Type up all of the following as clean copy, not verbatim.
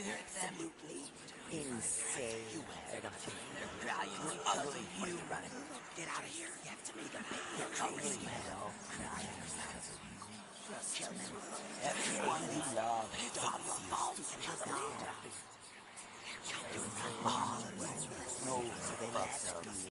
absolutely insane. They're valiantly ugly. What are you running? Get out of here. You have to make them pay. You're ugly. Hell, kill them. Everyone you love. It's all your fault. Kill them all. Kill them all. No, they last me.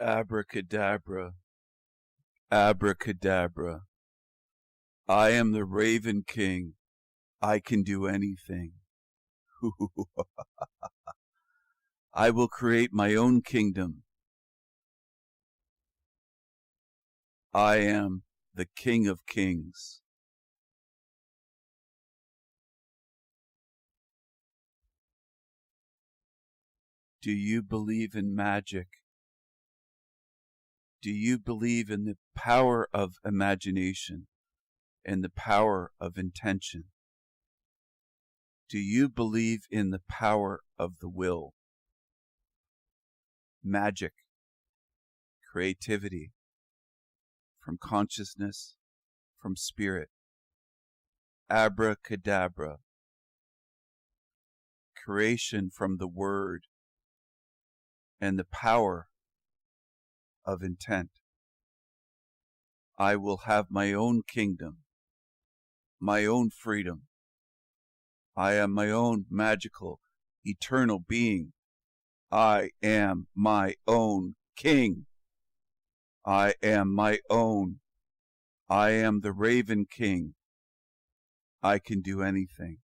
Abracadabra, abracadabra. I am the Raven King. I can do anything. I will create my own kingdom. I am the King of Kings. Do you believe in magic? Do you believe in the power of imagination and the power of intention? Do you believe in the power of the will? Magic, creativity, from consciousness, from spirit. Abracadabra, creation from the word and the power of intent. I will have my own kingdom, my own freedom. I am my own magical, eternal being. I am my own king. I am my own. I am the Raven King. I can do anything.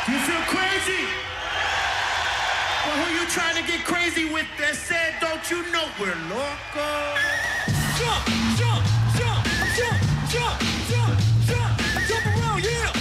You feel crazy? Well, who you trying to get crazy with that said, don't you know we're loco? Jump, jump, jump, jump, jump, jump, jump, jump around, yeah!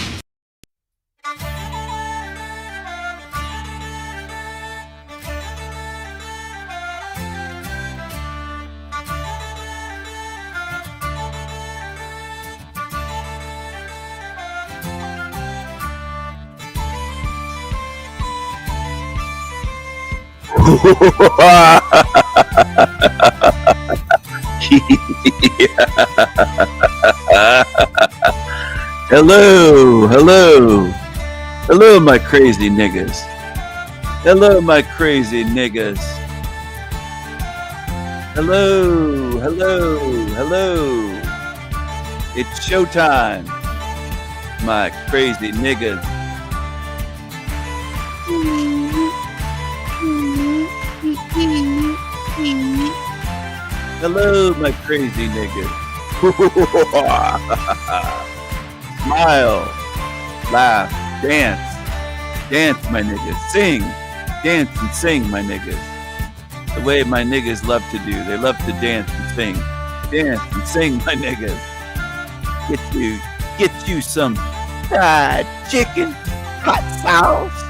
Hello, hello, hello, my crazy niggas. Hello, my crazy niggas. Hello, hello, hello. It's showtime, my crazy niggas. Hello, my crazy niggas. Smile, laugh, dance, dance, my niggas. Sing, dance and sing, my niggas. The way my niggas love to do. They love to dance and sing. Dance and sing, my niggas. Get you some fried chicken, hot sauce,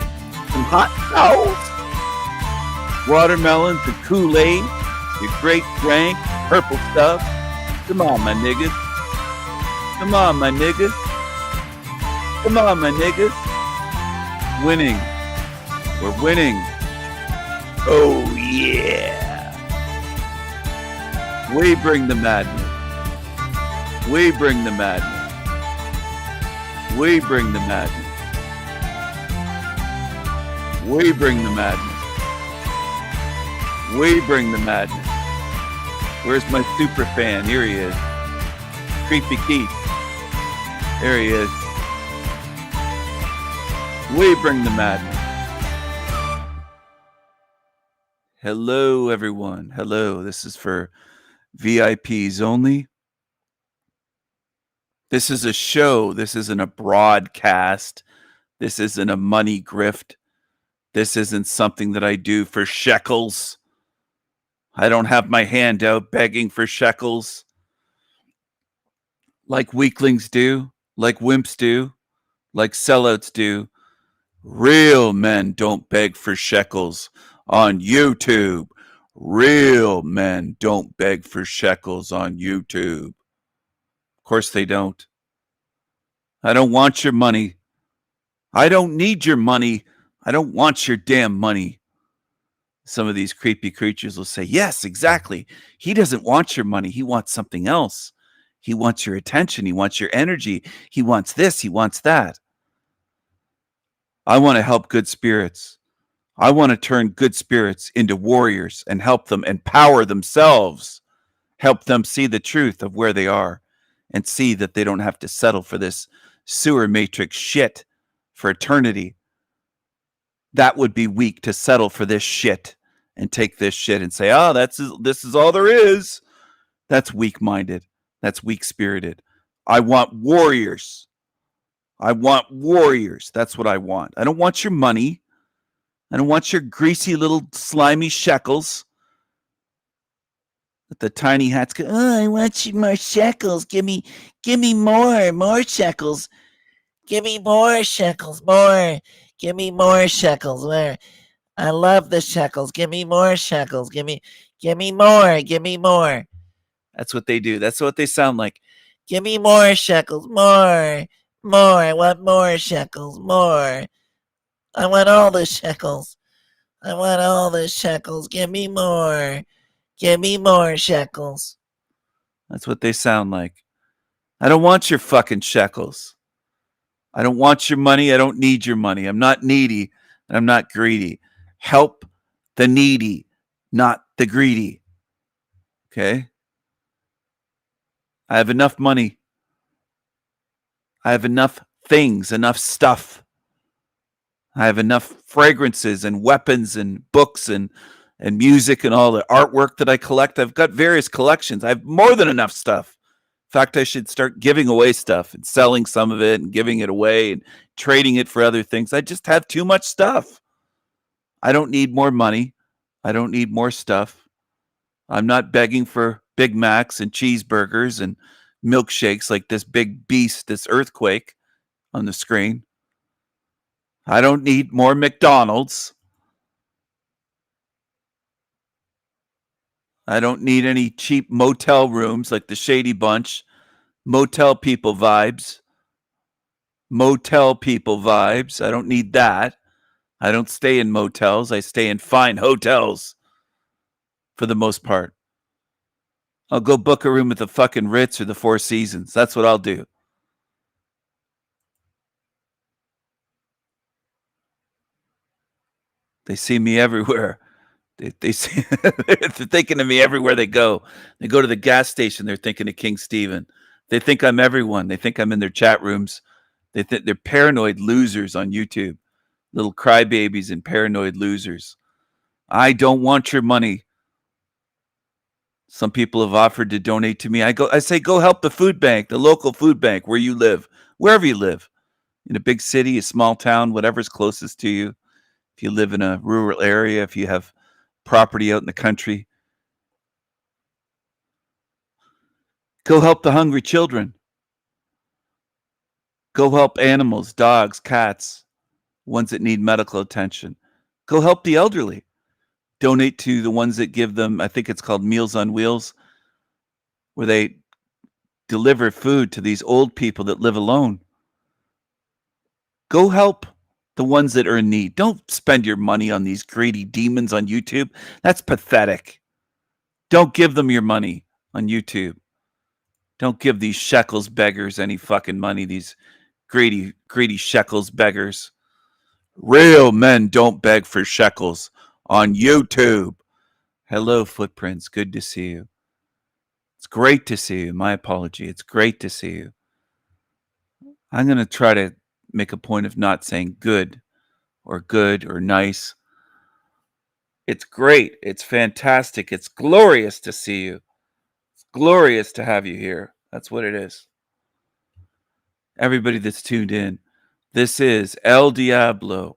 some hot sauce, watermelons and Kool-Aid, your great drink, purple stuff. Come on, my niggas. Come on, my niggas. Come on, my niggas. Winning. We're winning. Oh, yeah. We bring the madness. We bring the madness. We bring the madness. We bring the madness. We bring the madness. Where's my super fan? Here he is. Creepy Keith. There he is. We bring the madness. Hello, everyone. Hello. This is for VIPs only. This is a show. This isn't a broadcast. This isn't a money grift. This isn't something that I do for shekels. I don't have my hand out begging for shekels like weaklings do, like wimps do, like sellouts do. Real men don't beg for shekels on YouTube. Real men don't beg for shekels on YouTube. Of course they don't. I don't want your money. I don't need your money. I don't want your damn money. Some of these creepy creatures will say, yes, exactly. He doesn't want your money. He wants something else. He wants your attention. He wants your energy. He wants this. He wants that. I want to help good spirits. I want to turn good spirits into warriors and help them empower themselves, help them see the truth of where they are and see that they don't have to settle for this sewer matrix shit for eternity. That would be weak to settle for this shit and take this shit and say, oh, this is all there is. That's weak-minded. That's weak-spirited. I want warriors. I want warriors. That's what I want. I don't want your money. I don't want your greasy little slimy shekels. With the tiny hats go, oh, I want you more shekels. Give me more shekels. Give me more shekels, more. Give me more shekels. Where? I love the shekels. Give me more shekels. Give me more. Give me more. That's what they do. That's what they sound like. Give me more shekels. More. I want more shekels. More. I want all the shekels. I want all the shekels. Give me more. Give me more shekels. That's what they sound like. I don't want your fucking shekels. I don't want your money. I don't need your money. I'm not needy and I'm not greedy. Help the needy, not the greedy. Okay? I have enough money. I have enough things, enough stuff. I have enough fragrances and weapons and books and music and all the artwork that I collect. I've got various collections. I have more than enough stuff. In fact, I should start giving away stuff and selling some of it and giving it away and trading it for other things. I just have too much stuff. I don't need more money. I don't need more stuff. I'm not begging for Big Macs and cheeseburgers and milkshakes like this big beast, this earthquake on the screen. I don't need more McDonald's. I don't need any cheap motel rooms like the Shady Bunch. Motel people vibes. Motel people vibes. I don't need that. I don't stay in motels. I stay in fine hotels for the most part. I'll go book a room at the fucking Ritz or the Four Seasons. That's what I'll do. They see me everywhere. They see, they're thinking of me everywhere they go. They go to the gas station. They're thinking of King Stephen. They think I'm everyone. They think I'm in their chat rooms. They think they're paranoid losers on YouTube. Little crybabies and paranoid losers. I don't want your money. Some people have offered to donate to me. I say, go help the food bank, the local food bank where you live, wherever you live, in a big city, a small town, whatever's closest to you. If you live in a rural area, if you have property out in the country, go help the hungry children. Go help animals, dogs, cats, ones that need medical attention. Go help the elderly. Donate to the ones that give them, I think it's called Meals on Wheels, where they deliver food to these old people that live alone. Go help the ones that are in need. Don't spend your money on these greedy demons on YouTube. That's pathetic. Don't give them your money on YouTube. Don't give these shekels beggars any fucking money, these greedy shekels beggars. Real men don't beg for shekels on YouTube. Hello, Footprints. Good to see you. It's great to see you. My apology. It's great to see you. I'm going to try to make a point of not saying good or nice. It's great. It's fantastic. It's glorious to see you. It's glorious to have you here. That's what it is. Everybody that's tuned in, this is El Diablo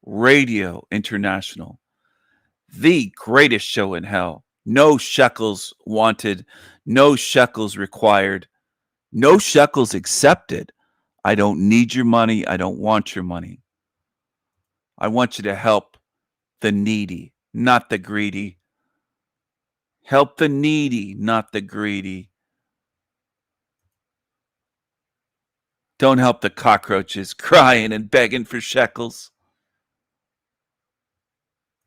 Radio International, the greatest show in hell. No shekels wanted, no shekels required, no shekels accepted. I don't need your money. I don't want your money. I want you to help the needy, not the greedy. Help the needy, not the greedy. Don't help the cockroaches crying and begging for shekels.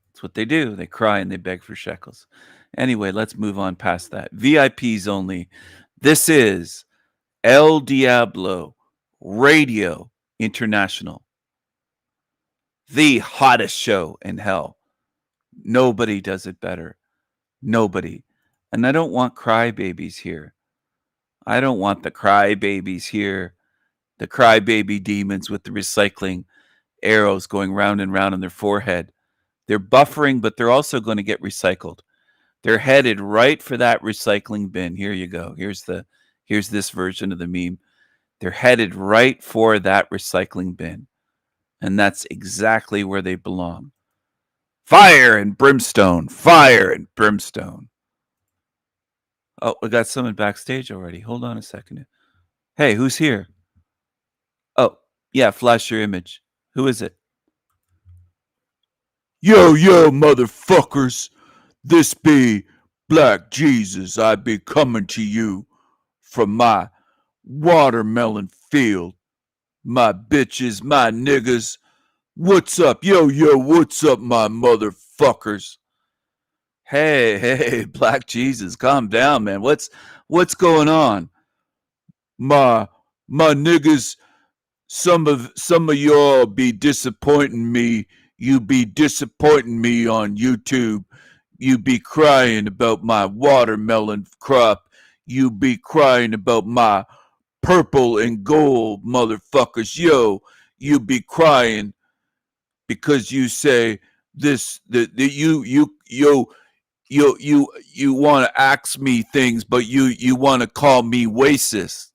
That's what they do. They cry and they beg for shekels. Anyway, let's move on past that. VIPs only. This is El Diablo Radio International. The hottest show in hell. Nobody does it better. Nobody. And I don't want crybabies here. I don't want the crybabies here. The crybaby demons with the recycling arrows going round and round on their forehead. They're buffering, but they're also going to get recycled. They're headed right for that recycling bin. Here you go. Here's this version of the meme. They're headed right for that recycling bin. And that's exactly where they belong. Fire and brimstone. Fire and brimstone. Oh, we got someone backstage already. Hold on a second. Hey, who's here? Oh, yeah, flash your image. Who is it? Yo, motherfuckers. This be Black Jesus. I be coming to you from my watermelon field. My bitches, my niggas. What's up? Yo, what's up, my motherfuckers? Hey, Black Jesus, calm down, man. What's going on? My niggas, some of y'all be disappointing me. You be disappointing me on YouTube. You be crying about my watermelon crop. You be crying about my purple and gold, motherfuckers. Yo, you be crying because you say this, you want to ask me things, but you want to call me racist.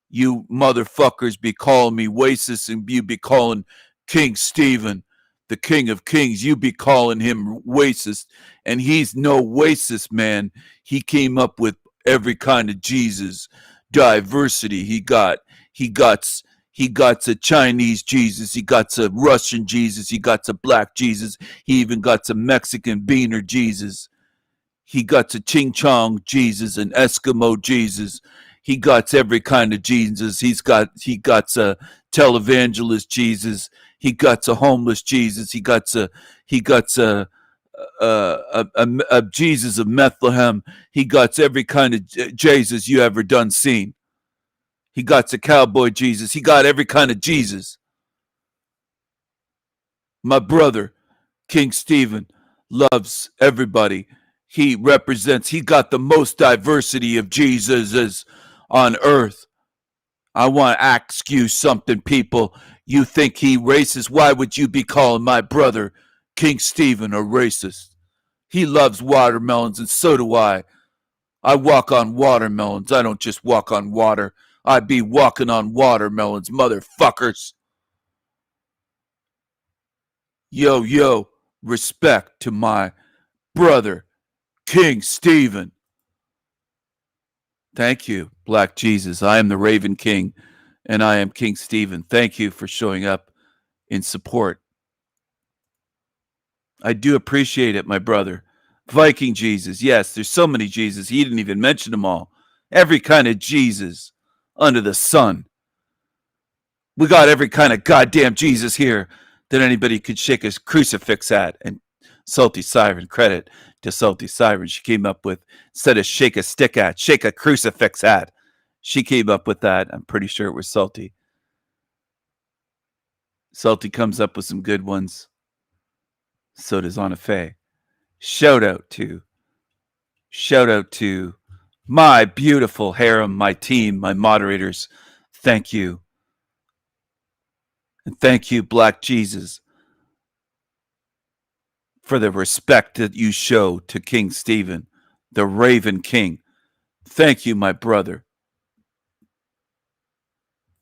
You motherfuckers be calling me racist, and you be calling King Stephen, the King of Kings, you be calling him racist, and he's no racist, man. He came up with every kind of Jesus, diversity. He got a Chinese Jesus. He got a Russian Jesus. He got a black Jesus. He even got a Mexican beaner Jesus. He got a Ching Chong Jesus, an Eskimo Jesus. He got every kind of Jesus. He got a televangelist Jesus. He got a homeless Jesus. He got a Jesus of Bethlehem. He got every kind of Jesus you ever done seen. He got a cowboy Jesus. He got every kind of Jesus. My brother, King Stephen, loves everybody. He got the most diversity of Jesuses on earth. I want to ask you something, people. You think he racist? Why would you be calling my brother, King Stephen, a racist? He loves watermelons, and so do I. I walk on watermelons. I don't just walk on water. I be walking on watermelons, motherfuckers. Yo, respect to my brother, King Stephen. Thank you, Black Jesus. I am the Raven King, and I am King Stephen. Thank you for showing up in support. I do appreciate it, my brother. Viking Jesus. Yes, there's so many Jesus. He didn't even mention them all. Every kind of Jesus under the sun. We got every kind of goddamn Jesus here that anybody could shake a crucifix at. And Salty Siren, credit to Salty Siren. She came up with, instead of shake a stick at, shake a crucifix at. She came up with that. I'm pretty sure it was Salty. Salty comes up with some good ones. So does Anna Faye. Shout out to my beautiful harem, my team, my moderators. Thank you. And thank you, Black Jesus, for the respect that you show to King Stephen, the Raven King. Thank you, my brother.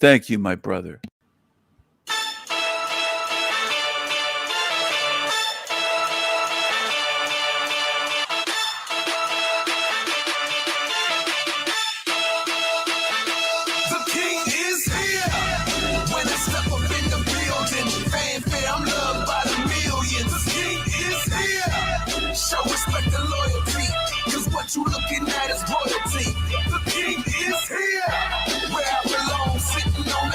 Thank you, my brother. You looking at is royalty. The king is here. Where I belong, sitting on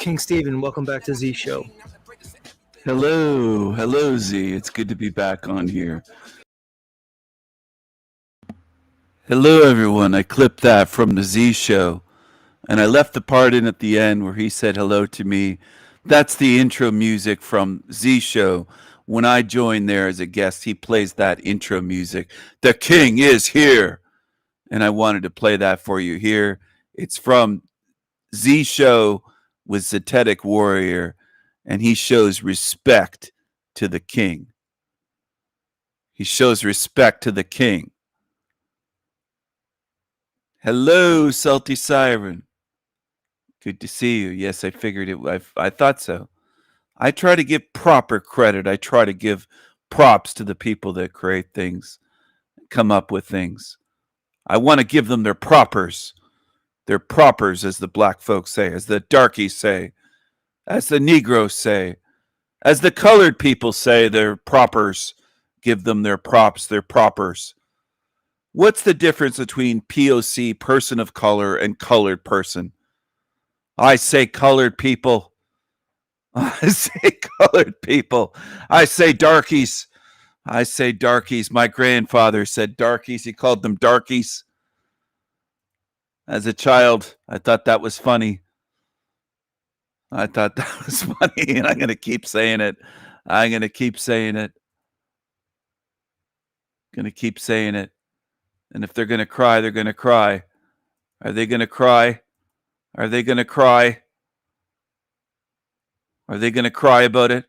King Steven, welcome back to Z Show. Hello, Z. It's good to be back on here. Hello, everyone. I clipped that from the Z Show, and I left the part in at the end where he said hello to me. That's the intro music from Z Show. When I join there as a guest, he plays that intro music. The king is here. And I wanted to play that for you here. It's from Z Show with Zetetic Warrior, and he shows respect to the king. He shows respect to the king. Hello, Salty Siren. Good to see you. Yes, I figured it. I thought so. I try to give proper credit. I try to give props to the people that create things, come up with things. I want to give them their propers. Their propers, as the black folks say, as the darkies say, as the Negroes say, as the colored people say, their propers. Give them their props, their propers. What's the difference between POC, person of color, and colored person? I say colored people. I say colored people. I say darkies. I say darkies. My grandfather said darkies. He called them darkies. As a child, I thought that was funny. I thought that was funny, and I'm going to keep saying it. I'm going to keep saying it. Going to keep saying it. And if they're going to cry, they're going to cry. Are they going to cry? Are they going to cry? Are they going to cry about it?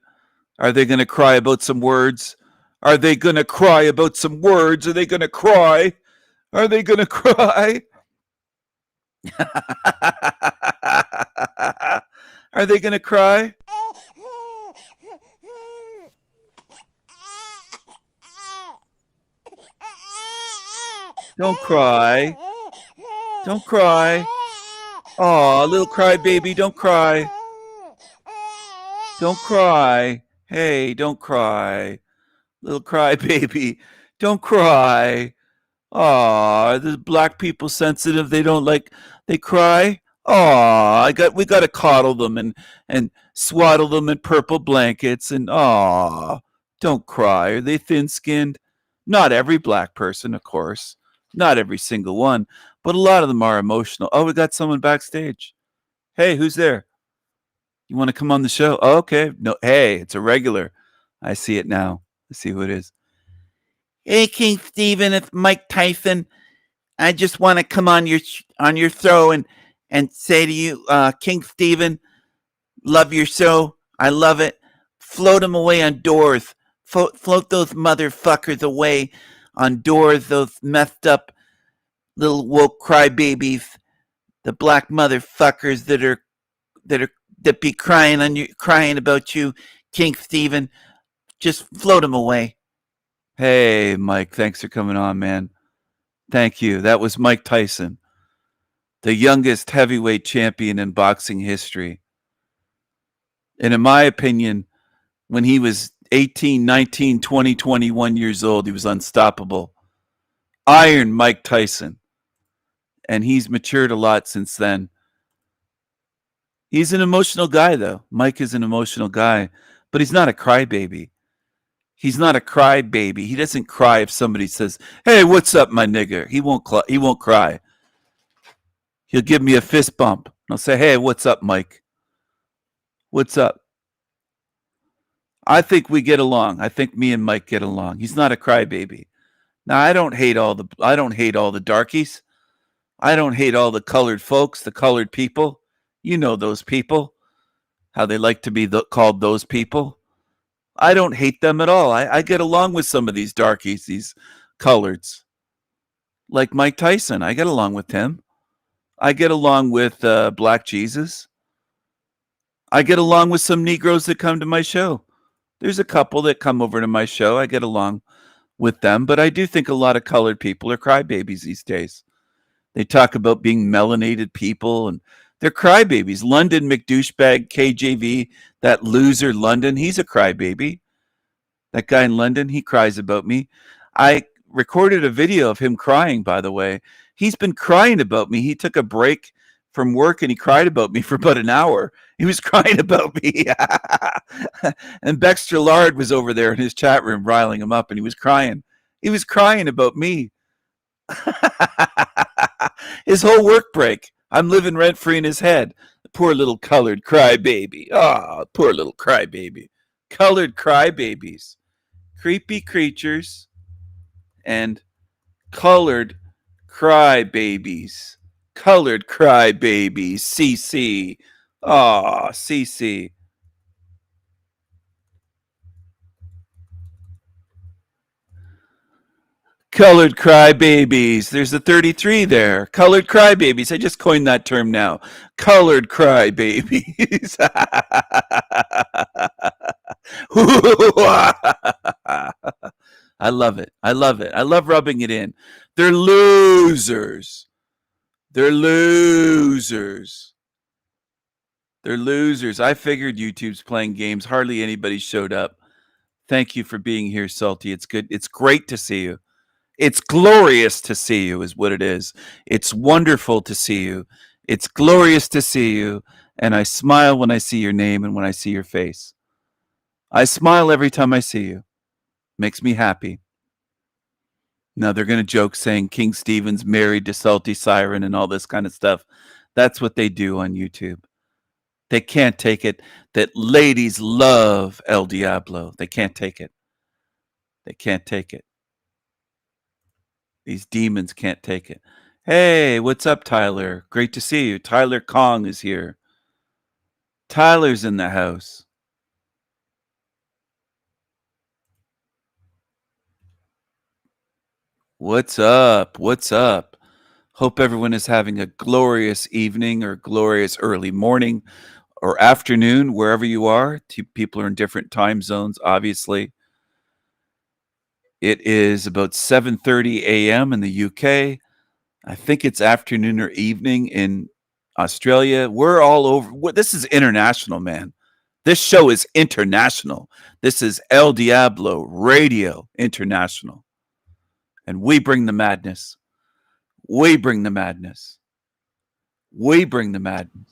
Are they going to cry about some words? Are they going to cry about some words? Are they going to cry? Are they going to cry? Are they going to cry? Don't cry. Don't cry. Aw, little cry baby, don't cry. Don't cry. Hey, don't cry. Little cry baby, don't cry. Aw, the black people sensitive, they don't like, they cry. Aw, we gotta coddle them and swaddle them in purple blankets and aw, don't cry. Are they thin-skinned? Not every black person, of course. Not every single one, but a lot of them are emotional. Oh, we got someone backstage. Hey, who's there? You want to come on the show? Oh, okay. No, hey, it's a regular. I see it now. I see who it is. Hey, King Steven, it's Mike Tyson. I just want to come on your show and say to you, King Steven, love your show. I love it. Float them away on doors. Float those motherfuckers away on doors, those messed up little woke crybabies, the black motherfuckers that be crying about you, King Steven. Just float them away. Hey, Mike, thanks for coming on, man. Thank you. That was Mike Tyson, the youngest heavyweight champion in boxing history. And in my opinion, when he was 18, 19, 20, 21 years old, he was unstoppable. Iron Mike Tyson. And he's matured a lot since then. He's an emotional guy, though. Mike is an emotional guy, but he's not a crybaby. He's not a crybaby. He doesn't cry if somebody says, "Hey, what's up, my nigger?" He won't cry. He'll give me a fist bump. I'll say, "Hey, what's up, Mike? What's up?" I think we get along. I think me and Mike get along. He's not a crybaby. Now, I don't hate all the darkies. I don't hate all the colored folks, the colored people. You know those people, how they like to be called those people. I don't hate them at all. I get along with some of these darkies, these coloreds. Like Mike Tyson, I get along with him. I get along with Black Jesus. I get along with some Negroes that come to my show. There's a couple that come over to my show. I get along with them, but I do think a lot of colored people are crybabies these days. They talk about being melanated people, and they're crybabies. London McDouchebag, KJV, that loser London, he's a crybaby. That guy in London, he cries about me. I recorded a video of him crying, by the way. He's been crying about me. He took a break from work, and he cried about me for about an hour. He was crying about me. And Baxter Lard was over there in his chat room riling him up, and he was crying. He was crying about me. His whole work break. I'm living rent free in his head. The poor little colored crybaby. Oh, poor little crybaby. Colored crybabies. Creepy creatures and colored crybabies. Colored crybabies. CC. Aw, CC. Colored crybabies. There's a 33 there. Colored crybabies. I just coined that term now. Colored crybabies. I love it. I love it. I love rubbing it in. They're losers. They're losers. They're losers. I figured YouTube's playing games. Hardly anybody showed up. Thank you for being here, Salty. It's good. It's great to see you. It's glorious to see you, is what it is. It's wonderful to see you. It's glorious to see you. And I smile when I see your name and when I see your face. I smile every time I see you. Makes me happy. Now they're going to joke saying King Stephen's married to Salty Siren and all this kind of stuff. That's what they do on YouTube. They can't take it that ladies love El Diablo. They can't take it. They can't take it. These demons can't take it. Hey, what's up, Tyler? Great to see you. Tyler Kong is here. Tyler's in the house. What's up? What's up? Hope everyone is having a glorious evening or glorious early morning or afternoon, wherever you are. People are in different time zones, obviously. It is about 7:30 a.m. in the UK. I think it's afternoon or evening in Australia. We're all over. This is international, man. This show is international. This is El Diablo Radio International. And we bring the madness. We bring the madness. We bring the madness.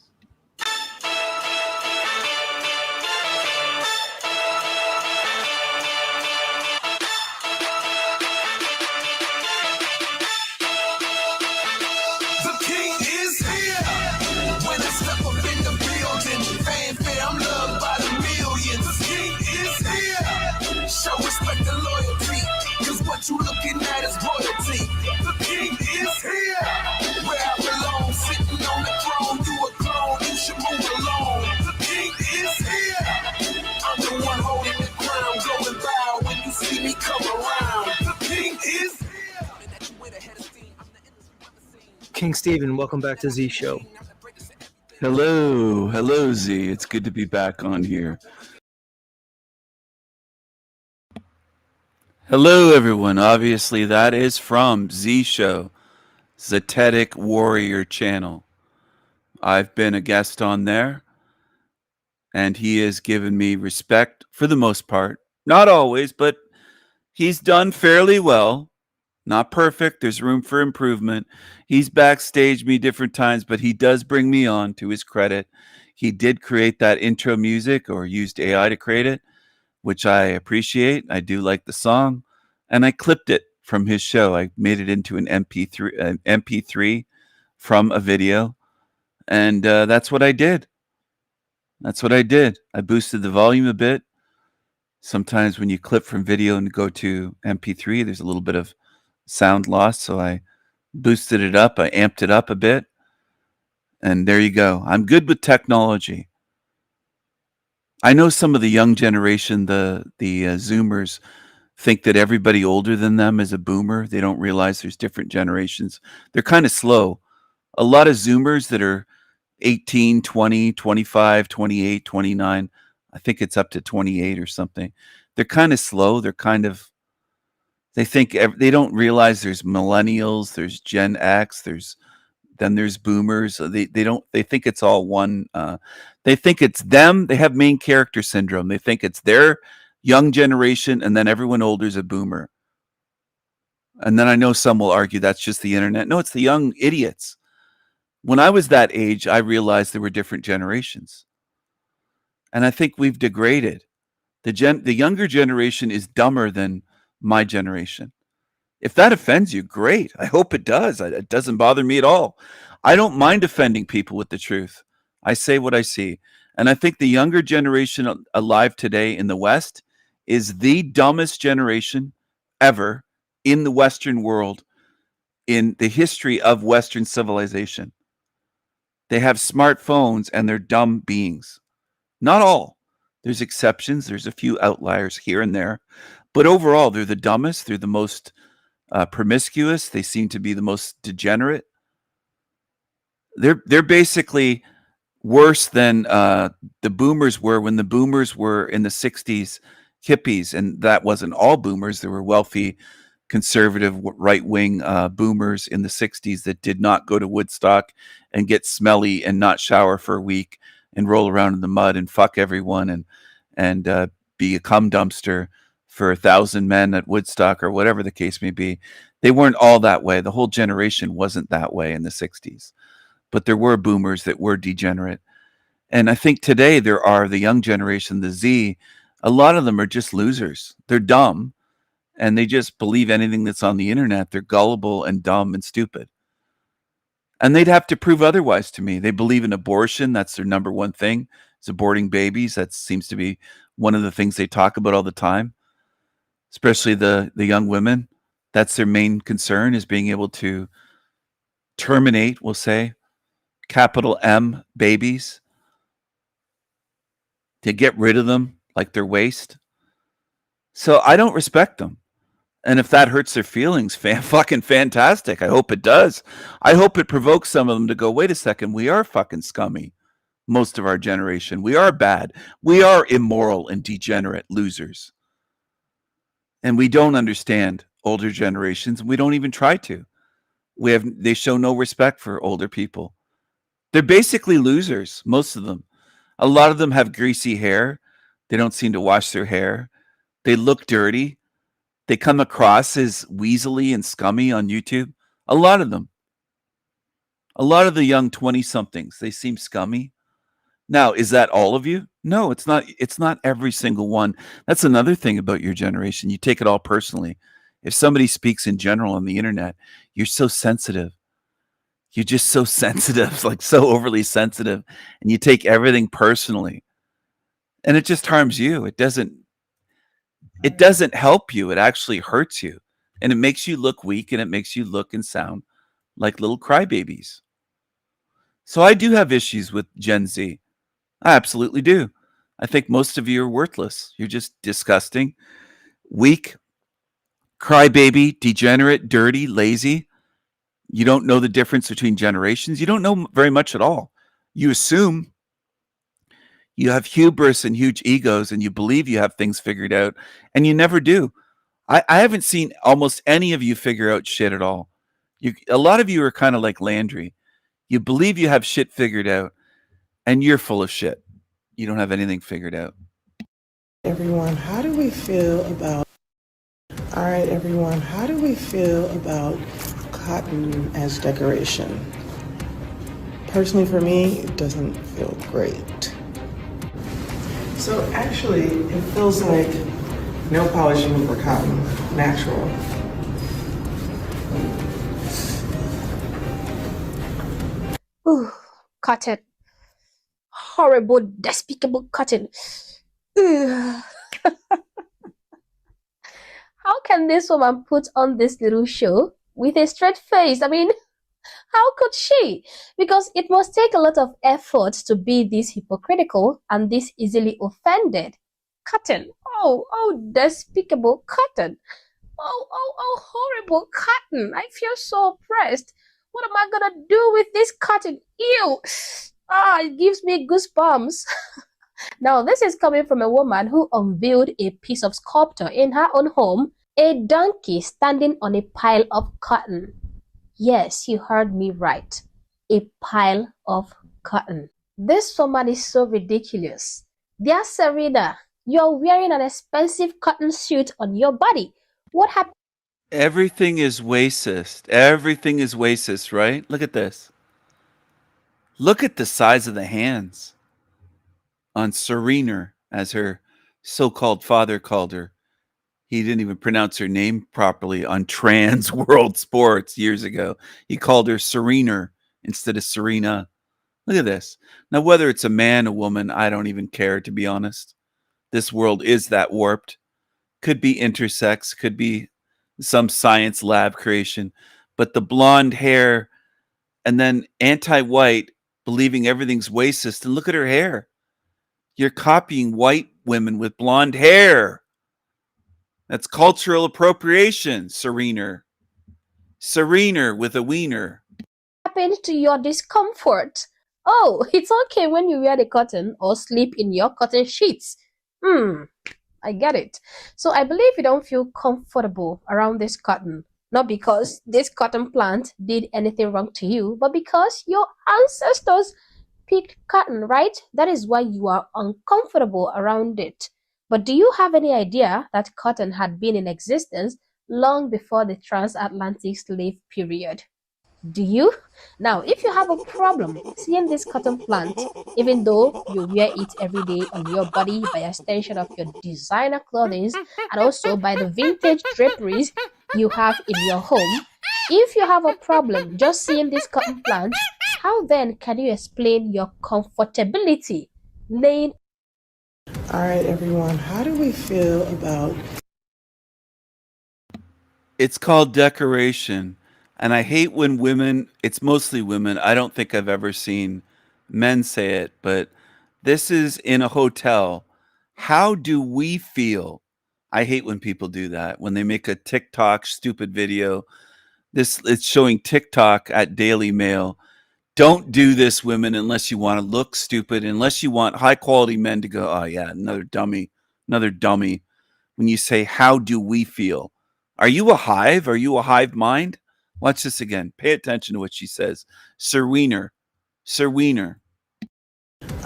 You looking at is royalty. The king is here. Where I belong, sitting on the throne. You a clone, you should move along. The king is here. I'm the one holding the crown, going bow when you see me come around. The king is here. King Stephen, welcome back to Z Show. Hello. Hello, Z. It's good to be back on here. Hello, everyone. Obviously, that is from Z Show, Zetetic Warrior channel. I've been a guest on there, and he has given me respect for the most part. Not always, but he's done fairly well. Not perfect. There's room for improvement. He's backstage me different times, but he does bring me on, to his credit. He did create that intro music, or used AI to create it, which I appreciate. I do like the song, and I clipped it from his show. I made it into an MP3 from a video, and that's what I did. That's what I did. I boosted the volume a bit. Sometimes when you clip from video and go to MP3, there's a little bit of sound loss, so I boosted it up. I amped it up a bit, and there you go. I'm good with technology. I know some of the young generation, the Zoomers, think that everybody older than them is a boomer. They don't realize there's different generations. They're kind of slow. A lot of Zoomers that are 18, 20, 25, 28, 29, I think it's up to 28 or something. They're kind of slow. They think they don't realize there's millennials, there's Gen X, then there's boomers. They think it's all one. They think it's them. They have main character syndrome. They think it's their young generation, and then everyone older is a boomer. And then I know some will argue that's just the internet. No, it's the young idiots. When I was that age, I realized there were different generations. And I think we've degraded. The younger generation is dumber than my generation. If that offends you, great. I hope it does. It doesn't bother me at all. I don't mind offending people with the truth. I say what I see. And I think the younger generation alive today in the West is the dumbest generation ever in the Western world in the history of Western civilization. They have smartphones and they're dumb beings. Not all. There's exceptions, there's a few outliers here and there. But overall, they're the dumbest, they're the most promiscuous, they seem to be the most degenerate. They're basically worse than the boomers were when the boomers were in the 60s hippies, and that wasn't all boomers. There were wealthy, conservative, right wing boomers in the 60s that did not go to Woodstock and get smelly and not shower for a week and roll around in the mud and fuck everyone and be a cum dumpster for 1,000 men at Woodstock or whatever the case may be. They weren't all that way. The whole generation wasn't that way in the 60s. But there were boomers that were degenerate. And I think today there are the young generation, the Z, a lot of them are just losers. They're dumb and they just believe anything that's on the internet. They're gullible and dumb and stupid. And they'd have to prove otherwise to me. They believe in abortion. That's their number one thing. It's aborting babies. That seems to be one of the things they talk about all the time, especially the young women. That's their main concern, is being able to terminate, we'll say, capital M babies, to get rid of them like they're waste. So I don't respect them. And if that hurts their feelings, fucking fantastic. I hope it does. I hope it provokes some of them to go, wait a second, we are fucking scummy. Most of our generation. We are bad. We are immoral and degenerate losers. And we don't understand older generations. We don't even try to. They show no respect for older people. They're basically losers, most of them. A lot of them have greasy hair. They don't seem to wash their hair. They look dirty. They come across as weaselly and scummy on YouTube. A lot of them. A lot of the young 20-somethings, they seem scummy. Now, is that all of you? No, it's not. It's not every single one. That's another thing about your generation. You take it all personally. If somebody speaks in general on the internet, you're so sensitive. You're just so sensitive, like so overly sensitive, and you take everything personally. And it just harms you. It doesn't help you. It actually hurts you. And it makes you look weak, and it makes you look and sound like little crybabies. So I do have issues with Gen Z. I absolutely do. I think most of you are worthless. You're just disgusting, weak, crybaby, degenerate, dirty, lazy. You don't know the difference between generations. You don't know very much at all. You assume you have hubris and huge egos and you believe you have things figured out, and you never do. I haven't seen almost any of you figure out shit at all. A lot of you are kind of like Landry. You believe you have shit figured out, and you're full of shit. You don't have anything figured out. Everyone, how do we feel about cotton as decoration? Personally, for me, it doesn't feel great. So actually, it feels like nail polish for cotton, natural. Ooh, cotton. Horrible, despicable cotton. Ugh. How can this woman put on this little show with a straight face? I mean, how could she? Because it must take a lot of effort to be this hypocritical and this easily offended. Cotton. Oh, despicable cotton. Oh, horrible cotton. I feel so oppressed. What am I gonna do with this cotton? Ew. It gives me goosebumps. Now, this is coming from a woman who unveiled a piece of sculpture in her own home, a donkey standing on a pile of cotton. Yes, you heard me right. A pile of cotton. This woman is so ridiculous. Dear Serena, you're wearing an expensive cotton suit on your body. What happened? Everything is racist. Everything is racist, right? Look at this. Look at the size of the hands on Serener, as her so-called father called her. He didn't even pronounce her name properly on Trans World Sports years ago. He called her Serener instead of Serena. Look at this. Now, whether it's a man, a woman, I don't even care, to be honest. This world is that warped. Could be intersex, could be some science lab creation. But the blonde hair and then anti-white, believing everything's racist. And look at her hair. You're copying white women with blonde hair. That's cultural appropriation, Serener. Serener with a wiener. Happened to your discomfort? Oh, it's okay when you wear the cotton or sleep in your cotton sheets. I get it. So I believe you don't feel comfortable around this cotton. Not because this cotton plant did anything wrong to you, but because your ancestors picked cotton, right? That is why you are uncomfortable around it. But do you have any idea that cotton had been in existence long before the transatlantic slave period? Do you? Now, if you have a problem seeing this cotton plant, even though you wear it every day on your body by extension of your designer clothing and also by the vintage draperies you have in your home, if you have a problem just seeing this cotton plant, how then can you explain your comfortability laying? All right, everyone, how do we feel about It's called decoration. And I hate when women, it's mostly women, I don't think I've ever seen men say it, but this is in a hotel. How do we feel? I hate when people do that, when they make a TikTok stupid video. This it's showing TikTok at Daily Mail. Don't do this, women, unless you want to look stupid, unless you want high quality men to go, oh yeah, another dummy, another dummy. When you say, how do we feel? Are you a hive? Are you a hive mind? Watch this again. Pay attention to what she says. Sir Wiener. Sir Wiener.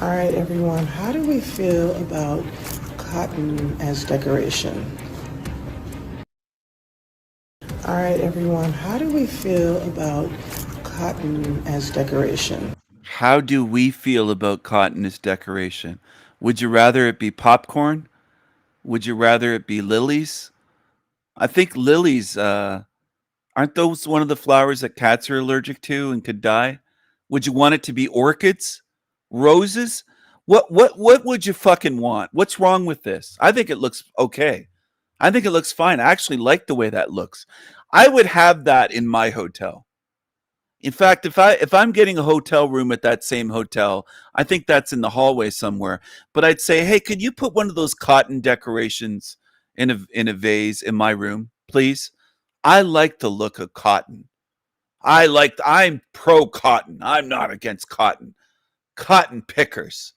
All right, everyone, how do we feel about cotton as decoration? All right, everyone, how do we feel about cotton as decoration? How do we feel about cotton as decoration? Would you rather it be popcorn? Would you rather it be lilies? I think lilies, aren't those one of the flowers that cats are allergic to and could die? Would you want it to be orchids? Roses? What would you fucking want? What's wrong with this? I think it looks okay. I think it looks fine. I actually like the way that looks. I would have that in my hotel. In fact, if I'm getting a hotel room at that same hotel, I think that's in the hallway somewhere. But I'd say, hey, could you put one of those cotton decorations in a vase in my room, please? I like the look of cotton. I'm pro cotton. I'm not against cotton. Cotton pickers.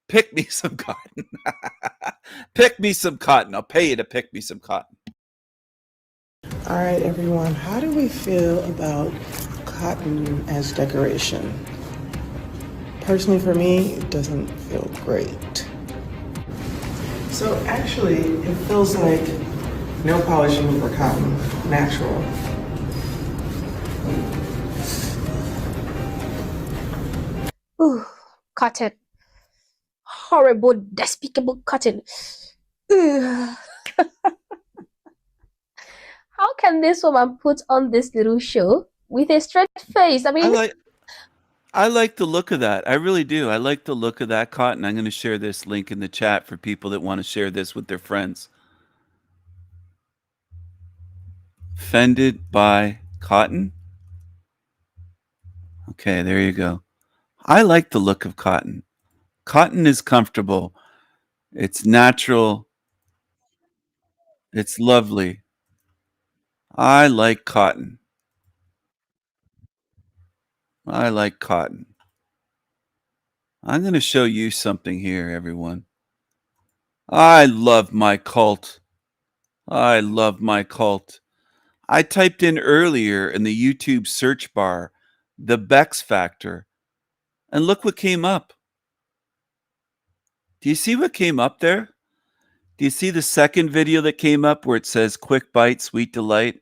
Pick me some cotton. Pick me some cotton. I'll pay you to pick me some cotton. All right, everyone, how do we feel about cotton as decoration? Personally, for me, it doesn't feel great. So actually, it feels like nail polishing for cotton, natural. Ooh, cotton. Horrible, despicable cotton. Ugh. How can this woman put on this little show with a straight face? I mean, I like the look of that. I really do. I like the look of that cotton. I'm going to share this link in the chat for people that want to share this with their friends. Offended by cotton? Okay, there you go. I like the look of cotton. Cotton is comfortable. It's natural. It's lovely. I like cotton. I like cotton. I'm going to show you something here, everyone. I love my cult. I love my cult. I typed in earlier in the YouTube search bar the Bex Factor, and look what came up. Do you see what came up there? Do you see the second video that came up where it says Quick Bite, Sweet Delight,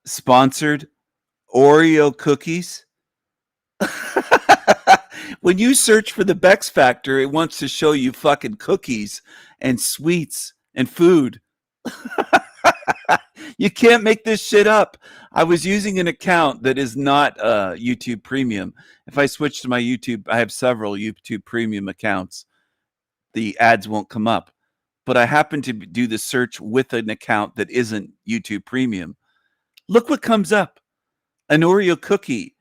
sponsored Oreo cookies? When you search for the Bex Factor, it wants to show you fucking cookies and sweets and food. You can't make this shit up. I was using an account that is not YouTube Premium. If I switch to my YouTube, I have several YouTube Premium accounts. The ads won't come up. But I happen to do the search with an account that isn't YouTube Premium. Look what comes up. An Oreo cookie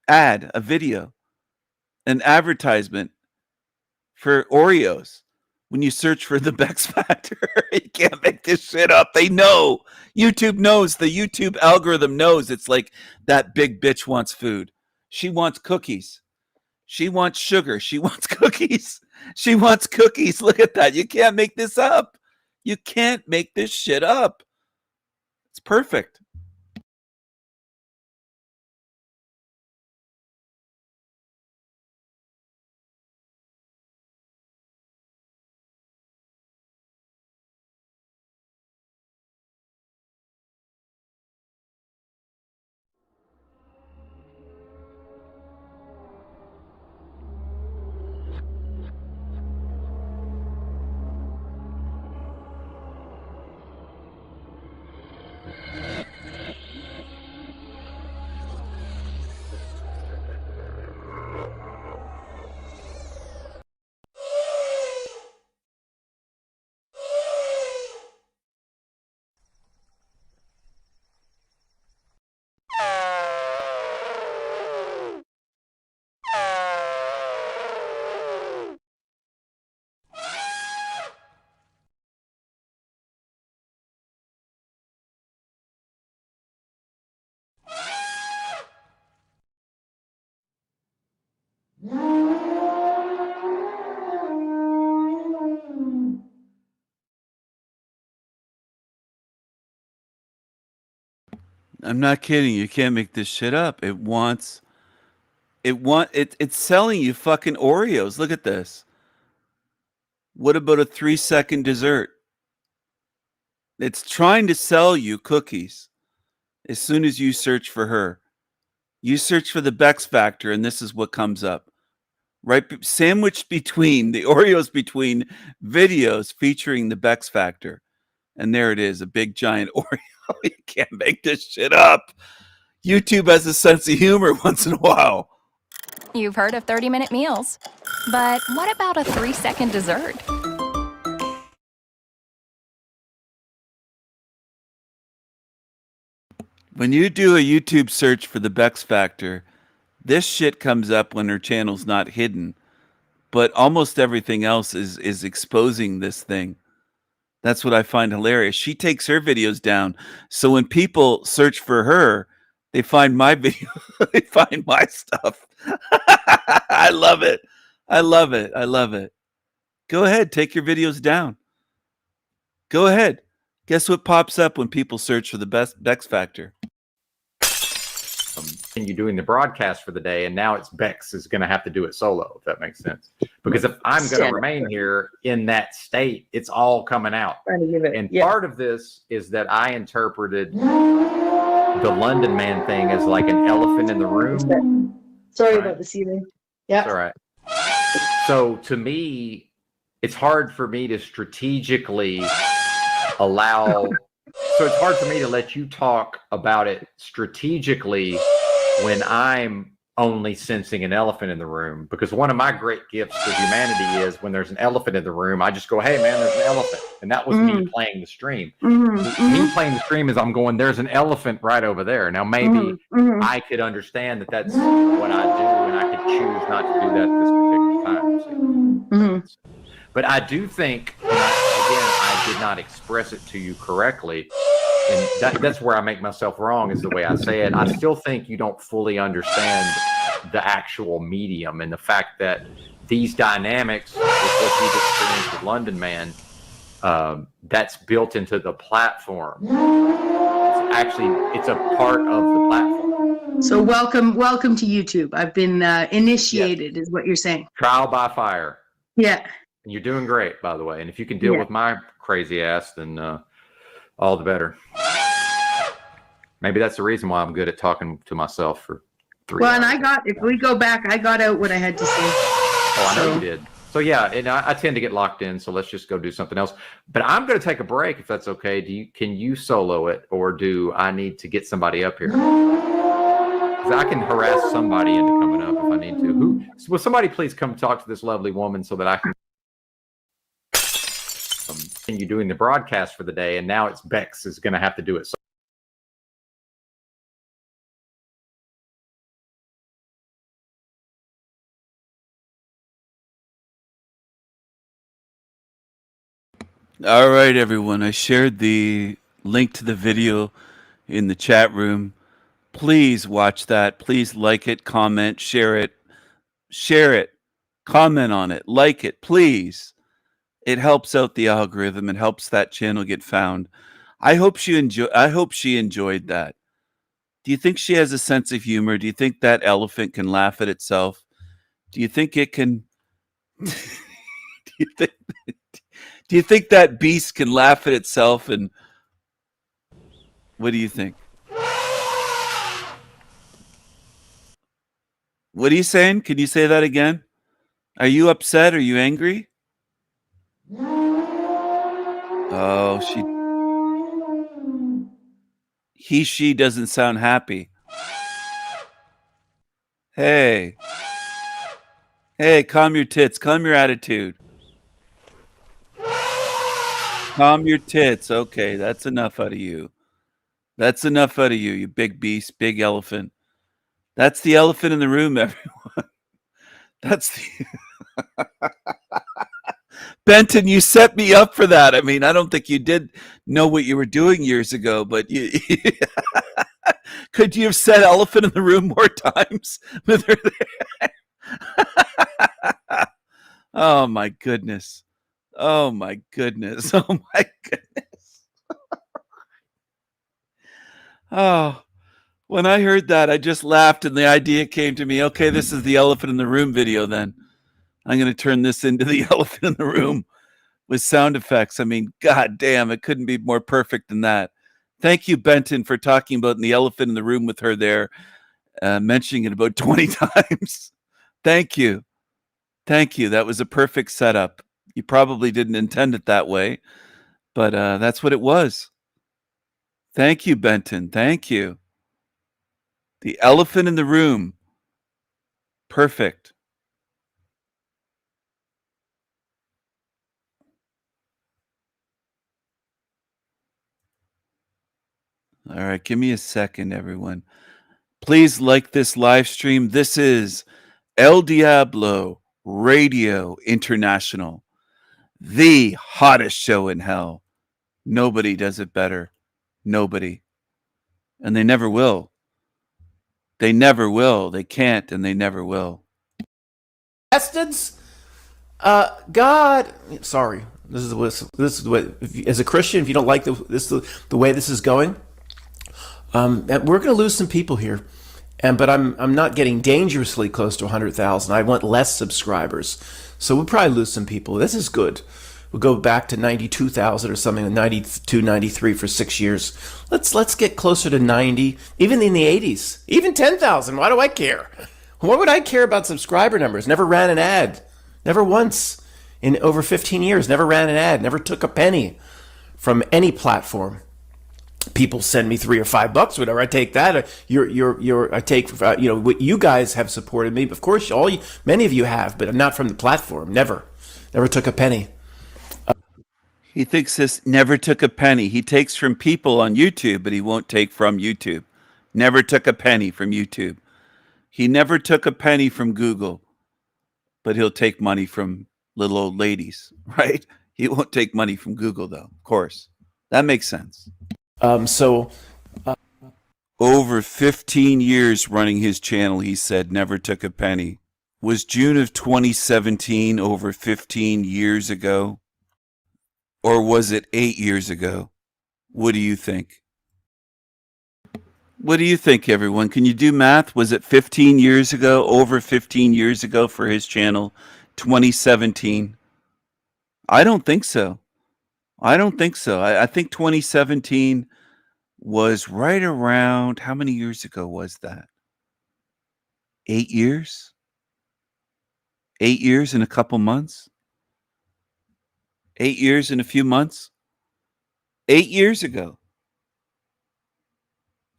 ad, a video, an advertisement for Oreos. When you search for the Bex Factor, you can't make this shit up. They know. YouTube knows. The YouTube algorithm knows. It's like that big bitch wants food. She wants cookies. She wants sugar. She wants cookies. She wants cookies. Look at that. You can't make this up. You can't make this shit up. It's perfect. I'm not kidding. You can't make this shit up. It's selling you fucking Oreos. Look at this. What about a 3-second dessert? It's trying to sell you cookies as soon as you search for her. You search for the Bex Factor, and this is what comes up. Right, sandwiched between the Oreos, between videos featuring the Bex Factor. And there it is, a big giant Oreo. You can't make this shit up. YouTube has a sense of humor once in a while. You've heard of 30-minute meals, but what about a 3-second dessert? When you do a YouTube search for the Bex Factor, this shit comes up when her channel's not hidden. But almost everything else is exposing this thing. That's what I find hilarious. She takes her videos down. So when people search for her, they find my video. They find my stuff. I love it. I love it. I love it. Go ahead. Take your videos down. Go ahead. Guess what pops up when people search for the best Bex Factor? Continue doing the broadcast for the day, and now it's Bex is going to have to do it solo, if that makes sense. Because if I'm going to remain here in that state, it's all coming out. And part of this is that I interpreted the London Man thing as like an elephant in the room. Sorry about the ceiling. Yeah. All right. So to me, it's hard for me to strategically allow. So it's hard for me to let you talk about it strategically when I'm only sensing an elephant in the room. Because one of my great gifts to humanity is when there's an elephant in the room, I just go, hey, man, there's an elephant. And that was me playing the stream. Me playing the stream is I'm going, there's an elephant right over there. Now, maybe I could understand that that's what I do, and I could choose not to do that at this particular time. But I do think, again, I did not express it to you correctly. And that's where I make myself wrong, is the way I say it. I still think you don't fully understand the actual medium and the fact that these dynamics, with what you've experienced with London Man, that's built into the platform. It's a part of the platform. So welcome to YouTube. I've been initiated, is what you're saying. Trial by fire. Yeah. And you're doing great, by the way. And if you can deal with my crazy ass, then all the better. Maybe that's the reason why I'm good at talking to myself for 3 Well, hours. and if we go back, I got out what I had to say. Oh, I know you did. So yeah, and I tend to get locked in. So let's just go do something else. But I'm going to take a break if that's okay. Can you solo it, or do I need to get somebody up here? Because I can harass somebody into coming up if I need to. Will somebody please come talk to this lovely woman so that I can continue doing the broadcast for the day? And now it's Bex is going to have to do it. So All right, everyone. I shared the link to the video in the chat room. Please watch that. Please like it, comment, share it, comment on it, like it, please. It helps out the algorithm and helps that channel get found. I hope she enjoyed that. Do you think she has a sense of humor? Do you think that elephant can laugh at itself? Do you think it can do you think Do you think that beast can laugh at itself? And what do you think? What are you saying? Can you say that again? Are you upset? Are you angry? Oh, she doesn't sound happy. Hey, calm your tits. Calm your attitude. Calm your tits. Okay, that's enough out of you. That's enough out of you, you big beast, big elephant. That's the elephant in the room, everyone. That's the Benton, you set me up for that. I mean, I don't think you did know what you were doing years ago, but you could you have said elephant in the room more times with her there? Oh my goodness. Oh my goodness. Oh my goodness. Oh, when I heard that, I just laughed and the idea came to me. Okay, this is the elephant in the room video then. I'm going to turn this into the elephant in the room with sound effects. I mean, god damn, it couldn't be more perfect than that. Thank you, Benton, for talking about the elephant in the room with her there, mentioning it about 20 times. Thank you. Thank you. That was a perfect setup. You probably didn't intend it that way, but that's what it was. Thank you, Benton. Thank you. The elephant in the room. Perfect. All right, give me a second, everyone. Please like this live stream. This is El Diablo Radio International, the hottest show in hell. Nobody does it better. Nobody. And they never will. They never will. They can't, and they never will. God, sorry. This is the way. As a Christian, if you don't like the way this is going, we're going to lose some people here. But I'm not getting dangerously close to 100,000. I want less subscribers, so we'll probably lose some people. This is good. We'll go back to 92,000 or something, 92, 93 for 6 years. Let's get closer to 90, even in the 80s, even 10,000. Why do I care? What would I care about subscriber numbers? Never ran an ad, never once in over 15 years. Never ran an ad. Never took a penny from any platform. People send me $3 or $5, whatever. I take that. I take, what you guys have supported me. Of course, many of you have, but not from the platform. Never took a penny. He thinks this never took a penny. He takes from people on YouTube, but he won't take from YouTube. Never took a penny from YouTube. He never took a penny from Google, but he'll take money from little old ladies, right? He won't take money from Google, though, of course. That makes sense. Over 15 years running his channel, he said never took a penny. Was June of 2017 over 15 years ago? Or was it 8 years ago? What do you think? What do you think, everyone? Can you do math? Was it 15 years ago, over 15 years ago for his channel, 2017? I don't think so. I think 2017 was right around, how many years ago was that? 8 years? 8 years in a couple months? 8 years in a few months? 8 years ago.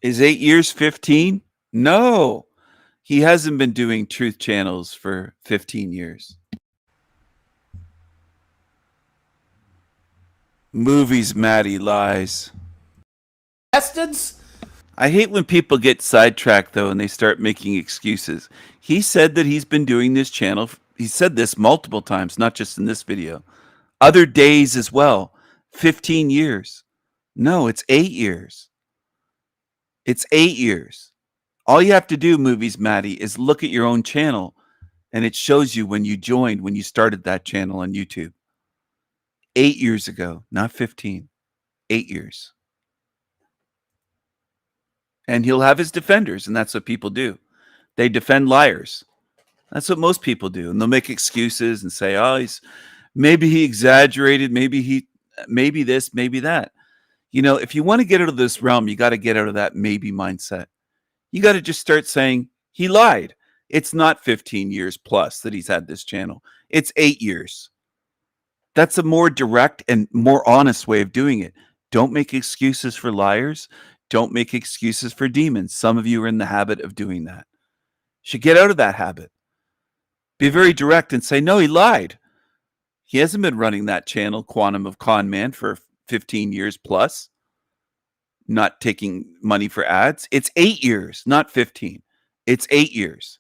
Is 8 years 15? No. He hasn't been doing truth channels for 15 years. Movies, Maddie lies. Bastards. I hate when people get sidetracked, though, and they start making excuses. He said that he's been doing this channel. He said this multiple times, not just in this video. Other days as well. 15 years. No, it's 8 years. It's 8 years. All you have to do, Movies Maddie, is look at your own channel, and it shows you when you joined, when you started that channel on YouTube. 8 years ago, not 15. 8 years. And he'll have his defenders, and that's what people do. They defend liars. That's what most people do. And they'll make excuses and say, oh, maybe he exaggerated, maybe this, maybe that. You know, if you want to get out of this realm, you got to get out of that maybe mindset. You got to just start saying, he lied. It's not 15 years plus that he's had this channel. It's 8 years. That's a more direct and more honest way of doing it. Don't make excuses for liars. Don't make excuses for demons. Some of you are in the habit of doing that. You should get out of that habit. Be very direct and say, no, he lied. He hasn't been running that channel, Quantum of Con Man, for 15 years plus, not taking money for ads. It's 8 years, not 15. It's 8 years.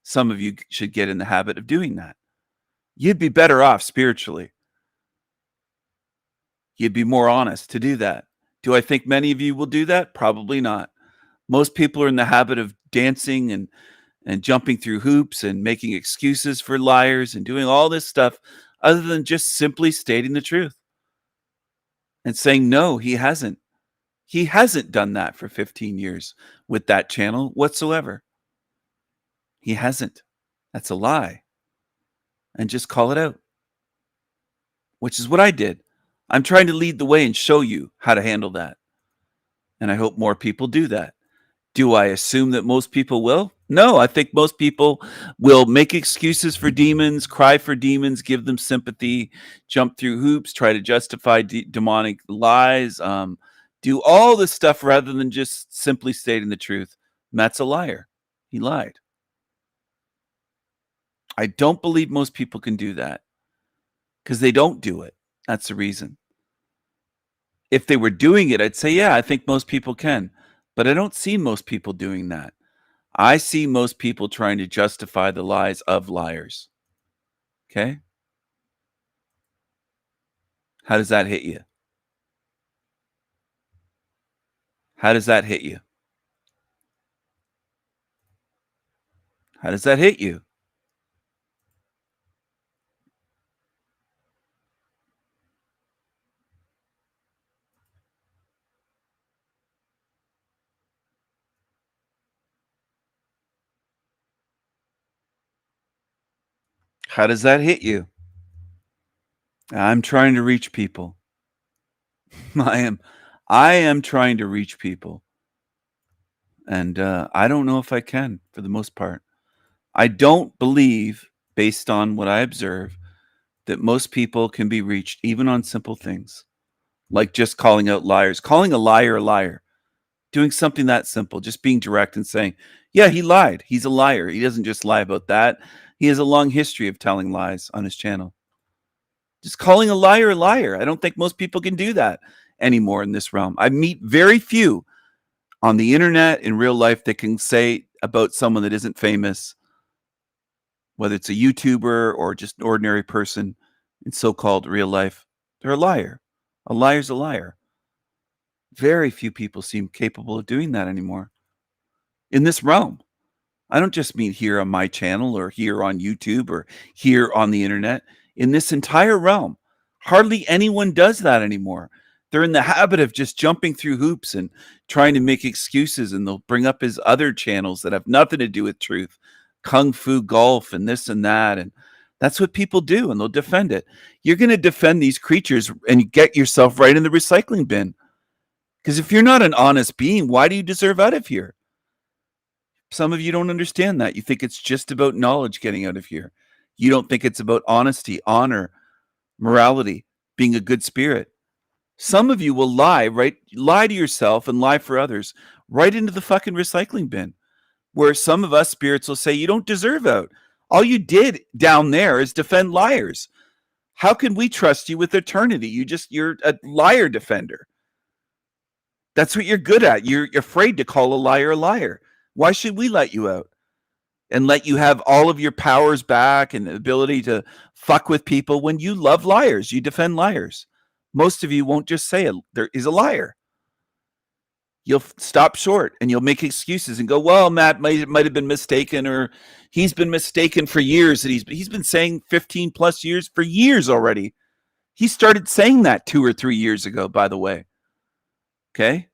Some of you should get in the habit of doing that. You'd be better off spiritually. You'd be more honest to do that. Do I think many of you will do that? Probably not. Most people are in the habit of dancing and jumping through hoops and making excuses for liars and doing all this stuff other than just simply stating the truth and saying, no, he hasn't. He hasn't done that for 15 years with that channel whatsoever. He hasn't. That's a lie. And just call it out, which is what I did. I'm trying to lead the way and show you how to handle that. And I hope more people do that. Do I assume that most people will? No, I think most people will make excuses for demons, cry for demons, give them sympathy, jump through hoops, try to justify demonic lies, do all this stuff rather than just simply stating the truth. Matt's a liar. He lied. I don't believe most people can do that because they don't do it. That's the reason. If they were doing it, I'd say, yeah, I think most people can. But I don't see most people doing that. I see most people trying to justify the lies of liars. Okay? How does that hit you? How does that hit you? How does that hit you? How does that hit you? I'm trying to reach people. I am trying to reach people. And I don't know if I can, for the most part. I don't believe, based on what I observe, that most people can be reached, even on simple things, like just calling out liars, calling a liar, doing something that simple, just being direct and saying, yeah, he lied. He's a liar. He doesn't just lie about that. He has a long history of telling lies on his channel. Just calling a liar. I don't think most people can do that anymore in this realm. I meet very few on the internet in real life that can say about someone that isn't famous, whether it's a YouTuber or just an ordinary person in so-called real life, they're a liar. A liar's a liar. Very few people seem capable of doing that anymore in this realm. I don't just mean here on my channel or here on YouTube or here on the internet. In this entire realm, hardly anyone does that anymore. They're in the habit of just jumping through hoops and trying to make excuses, and they'll bring up his other channels that have nothing to do with truth, Kung Fu Golf and this and that, and that's what people do, and they'll defend it. You're going to defend these creatures and get yourself right in the recycling bin. Because if you're not an honest being, why do you deserve out of here? Some of you don't understand that. You think it's just about knowledge getting out of here. You don't think it's about honesty, honor, morality, being a good spirit. Some of you will lie, right? Lie to yourself and lie for others right into the fucking recycling bin. Where some of us spirits will say, you don't deserve out. All you did down there is defend liars. How can we trust you with eternity? You're a liar defender. That's what you're good at. You're afraid to call a liar a liar. Why should we let you out and let you have all of your powers back and the ability to fuck with people when you love liars? You defend liars. Most of you won't just say there is a liar. You'll stop short and you'll make excuses and go, well, Matt might have been mistaken, or he's been mistaken for years. And he's been saying 15 plus years for years already. He started saying that 2 or 3 years ago, by the way. Okay.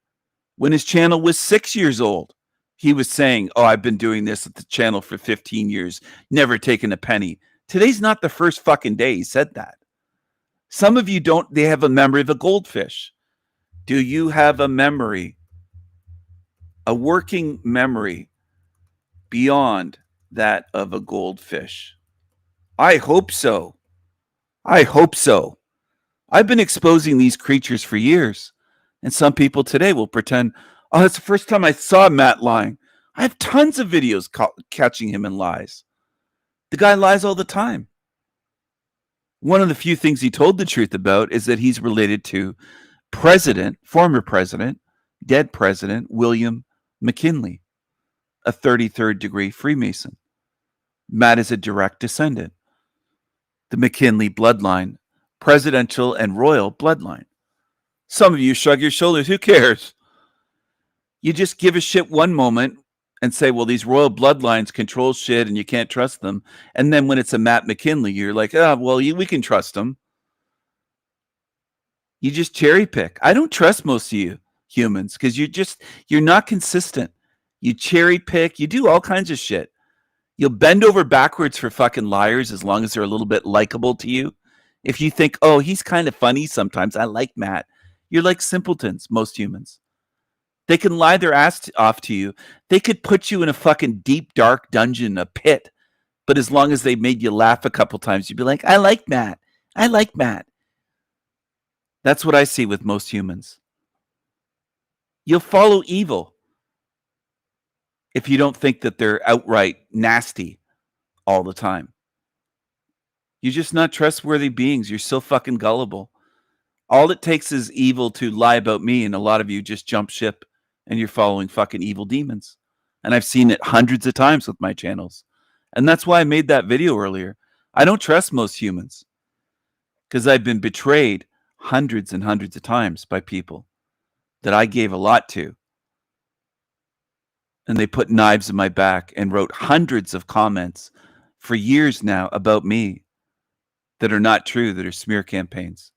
When his channel was 6 years old, he was saying, oh, I've been doing this at the channel for 15 years, never taken a penny. Today's not the first fucking day he said that. Some of you don't, they have a memory of a goldfish. Do you have a memory, a working memory beyond that of a goldfish? I hope so. I hope so. I've been exposing these creatures for years. And some people today will pretend, oh, that's the first time I saw Matt lying. I have tons of videos catching him in lies. The guy lies all the time. One of the few things he told the truth about is that he's related to former president, dead president, William McKinley, a 33rd degree Freemason. Matt is a direct descendant. The McKinley bloodline, presidential and royal bloodline. Some of you shrug your shoulders. Who cares? You just give a shit one moment and say, well, these royal bloodlines control shit and you can't trust them. And then when it's a Matt McKinley, you're like, oh, well, we can trust them. You just cherry pick. I don't trust most of you humans because you're not consistent. You cherry pick. You do all kinds of shit. You'll bend over backwards for fucking liars as long as they're a little bit likable to you. If you think, oh, he's kind of funny sometimes, I like Matt. You're like simpletons, most humans. They can lie their ass off to you. They could put you in a fucking deep, dark dungeon, a pit. But as long as they made you laugh a couple times, you'd be like, I like Matt. I like Matt. That's what I see with most humans. You'll follow evil if you don't think that they're outright nasty all the time. You're just not trustworthy beings. You're so fucking gullible. All it takes is evil to lie about me, and a lot of you just jump ship and you're following fucking evil demons. And I've seen it hundreds of times with my channels. And that's why I made that video earlier. I don't trust most humans because I've been betrayed hundreds and hundreds of times by people that I gave a lot to. And they put knives in my back and wrote hundreds of comments for years now about me that are not true, that are smear campaigns.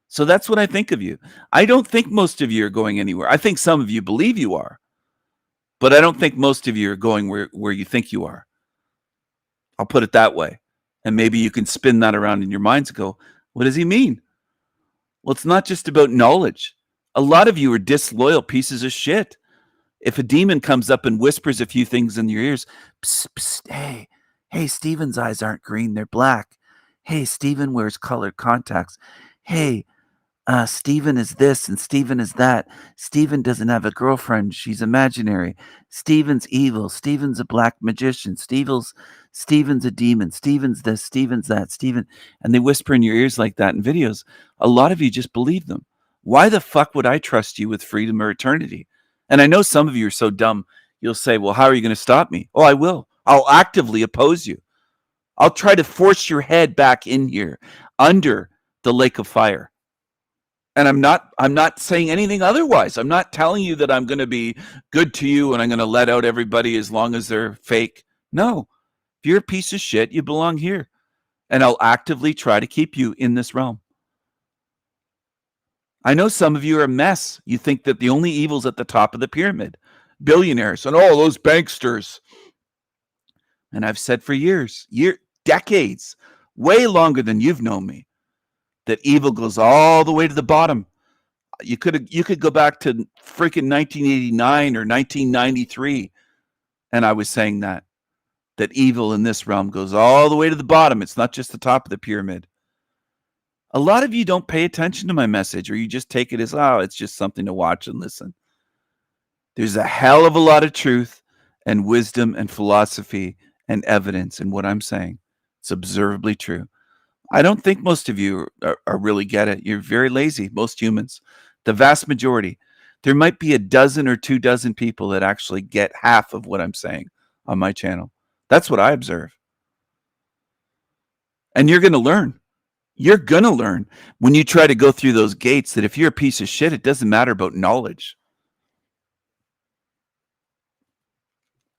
So that's what I think of you. I don't think most of you are going anywhere. I think some of you believe you are. But I don't think most of you are going where you think you are. I'll put it that way. And maybe you can spin that around in your minds and go, what does he mean? Well, it's not just about knowledge. A lot of you are disloyal pieces of shit. If a demon comes up and whispers a few things in your ears, psst, psst, hey, Stephen's eyes aren't green, they're black. Hey, Stephen wears colored contacts. Hey, Stephen is this and Stephen is that. Stephen doesn't have a girlfriend. She's imaginary. Stephen's evil. Stephen's a black magician. Stephen's a demon. Stephen's this. Stephen's that. Stephen. And they whisper in your ears like that in videos. A lot of you just believe them. Why the fuck would I trust you with freedom or eternity? And I know some of you are so dumb. You'll say, well, how are you going to stop me? Oh, I will. I'll actively oppose you. I'll try to force your head back in here under the lake of fire. And I'm not saying anything otherwise. I'm not telling you that I'm going to be good to you and I'm going to let out everybody as long as they're fake. No. If you're a piece of shit, you belong here. And I'll actively try to keep you in this realm. I know some of you are a mess. You think that the only evil's at the top of the pyramid. Billionaires and all those banksters. And I've said for years, decades, way longer than you've known me, that evil goes all the way to the bottom. You could go back to freaking 1989 or 1993. And I was saying that evil in this realm goes all the way to the bottom. It's not just the top of the pyramid. A lot of you don't pay attention to my message, or you just take it as, oh, it's just something to watch and listen. There's a hell of a lot of truth and wisdom and philosophy and evidence in what I'm saying. It's observably true. I don't think most of you are really get it. You're very lazy, most humans. The vast majority. There might be a dozen or 2 dozen people that actually get half of what I'm saying on my channel. That's what I observe. And you're going to learn. You're going to learn when you try to go through those gates that if you're a piece of shit, it doesn't matter about knowledge.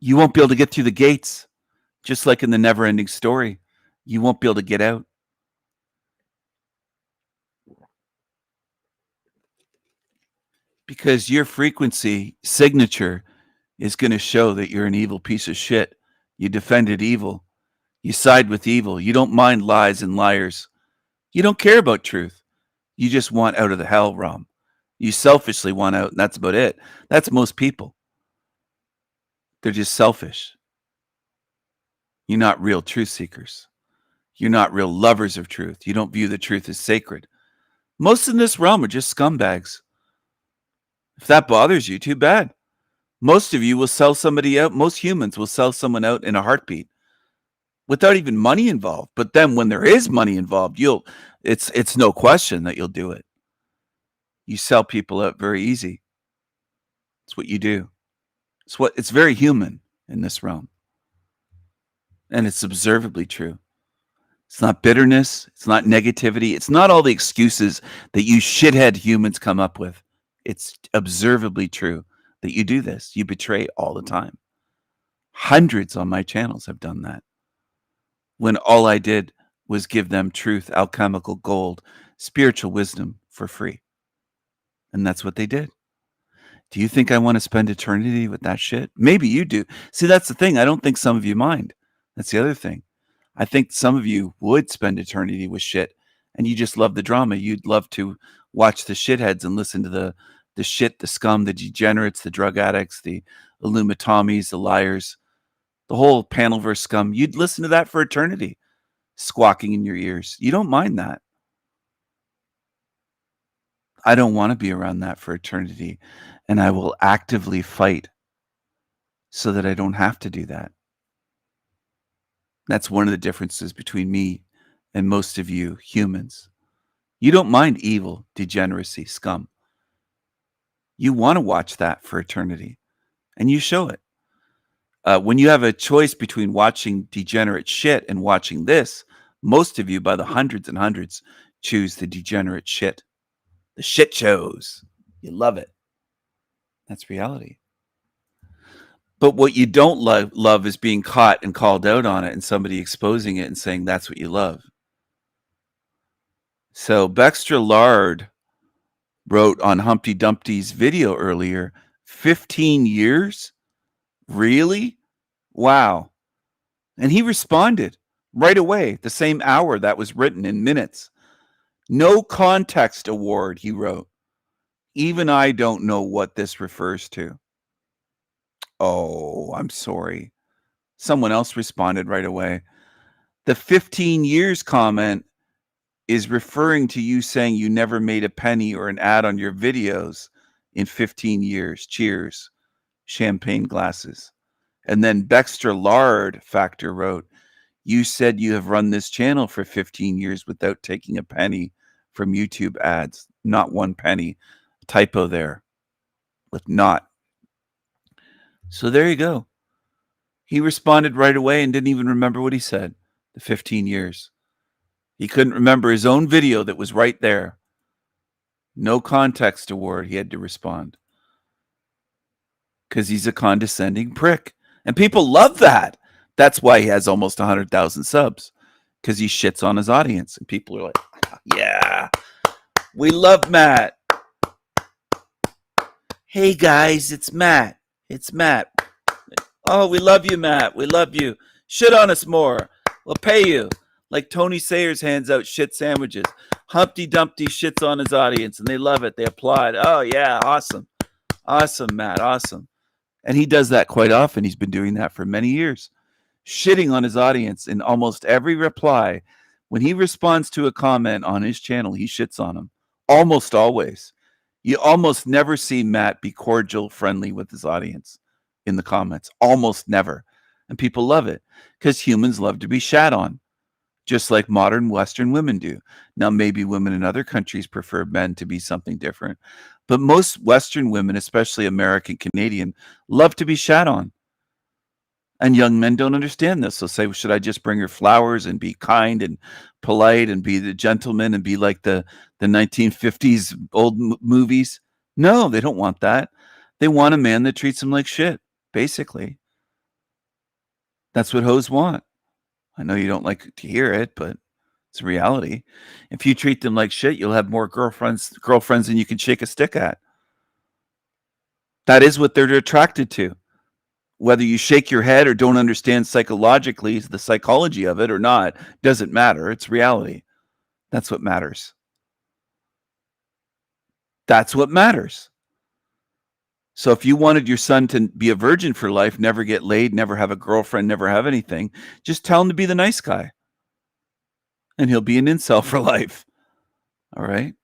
You won't be able to get through the gates, just like in the never-ending story. You won't be able to get out. Because your frequency signature is going to show that you're an evil piece of shit. You defended evil. You side with evil. You don't mind lies and liars. You don't care about truth. You just want out of the hell realm. You selfishly want out, and that's about it. That's most people. They're just selfish. You're not real truth seekers. You're not real lovers of truth. You don't view the truth as sacred. Most in this realm are just scumbags. If that bothers you, too bad. Most of you will sell somebody out. Most humans will sell someone out in a heartbeat without even money involved. But then when there is money involved, it's no question that you'll do it. You sell people out very easy. It's what you do. It's very human in this realm. And it's observably true. It's not bitterness. It's not negativity. It's not all the excuses that you shithead humans come up with. It's observably true that you do this. You betray all the time. Hundreds on my channels have done that. When all I did was give them truth, alchemical gold, spiritual wisdom for free. And that's what they did. Do you think I want to spend eternity with that shit? Maybe you do. See, that's the thing. I don't think some of you mind. That's the other thing. I think some of you would spend eternity with shit, and you just love the drama. You'd love to watch the shitheads and listen to the shit, the scum, the degenerates, the drug addicts, the Illumitomies, the liars, the whole panelverse scum. You'd listen to that for eternity, squawking in your ears. You don't mind that. I don't want to be around that for eternity, and I will actively fight so that I don't have to do that. That's one of the differences between me and most of you humans. You don't mind evil, degeneracy, scum. You want to watch that for eternity, and you show it. When you have a choice between watching degenerate shit and watching this, most of you, by the hundreds and hundreds, choose the degenerate shit. The shit shows. You love it. That's reality. But what you don't love is being caught and called out on it and somebody exposing it and saying that's what you love. So Bextra Lard wrote on Humpty Dumpty's video earlier, 15 years? Really? Wow. And he responded right away, the same hour that was written in minutes. No context award, he wrote. Even I don't know what this refers to. Oh, I'm sorry. Someone else responded right away. The 15 years comment is referring to you saying you never made a penny or an ad on your videos in 15 years. Cheers. Champagne glasses. And then Bextra Lard Factor wrote, you said you have run this channel for 15 years without taking a penny from YouTube ads. Not one penny. Typo there. With not. So there you go. He responded right away and didn't even remember what he said. The 15 years. He couldn't remember his own video that was right there. No context award. He had to respond. Because he's a condescending prick. And people love that. That's why he has almost 100,000 subs. Because he shits on his audience. And people are like, yeah, we love Matt. Hey guys, it's Matt. It's Matt. Oh, we love you, Matt. We love you. Shit on us more. We'll pay you. Like Tony Sayers hands out shit sandwiches. Humpty Dumpty shits on his audience and they love it. They applaud. Oh, yeah. Awesome. Awesome, Matt. Awesome. And he does that quite often. He's been doing that for many years, shitting on his audience in almost every reply. When he responds to a comment on his channel, he shits on him. Almost always. You almost never see Matt be cordial, friendly with his audience in the comments. Almost never. And people love it because humans love to be shat on, just like modern Western women do. Now, maybe women in other countries prefer men to be something different, but most Western women, especially American, Canadian, love to be shat on. And young men don't understand this. They'll say, well, should I just bring her flowers and be kind and polite and be the gentleman and be like the 1950s old movies? No, they don't want that. They want a man that treats them like shit, basically. That's what hoes want. I know you don't like to hear it, but it's a reality. If you treat them like shit, you'll have more girlfriends than you can shake a stick at. That is what they're attracted to. Whether you shake your head or don't understand psychologically the psychology of it or not, doesn't matter. It's reality. That's what matters. That's what matters. So if you wanted your son to be a virgin for life, never get laid, never have a girlfriend, never have anything, just tell him to be the nice guy. And he'll be an incel for life. All right?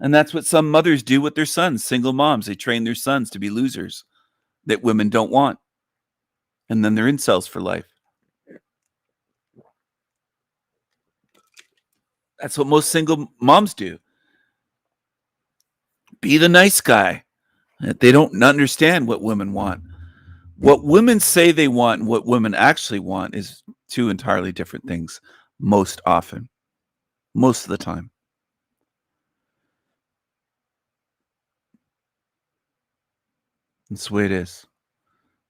And that's what some mothers do with their sons, single moms. They train their sons to be losers that women don't want. And then they're incels for life. That's what most single moms do. Be the nice guy. They don't understand what women want. What women say they want and what women actually want is two entirely different things most often. Most of the time. That's the way it is.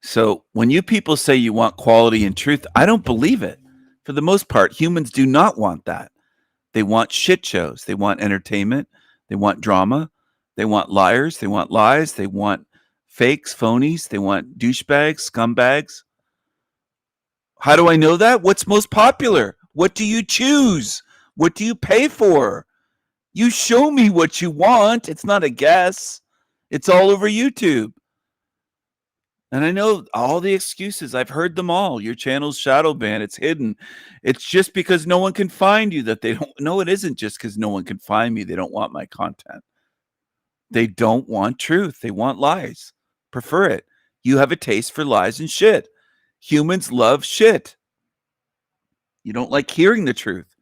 So when you people say you want quality and truth, I don't believe it. For the most part, humans do not want that. They want shit shows. They want entertainment. They want drama. They want liars. They want lies. They want fakes, phonies. They want douchebags, scumbags. How do I know that? What's most popular? What do you choose? What do you pay for? You show me what you want. It's not a guess. It's all over YouTube. And I know all the excuses. I've heard them all. Your channel's shadow banned. It's hidden. It's just because no one can find you that they don't. No, it isn't just because no one can find me. They don't want my content. They don't want truth. They want lies. Prefer it. You have a taste for lies and shit. Humans love shit. You don't like hearing the truth.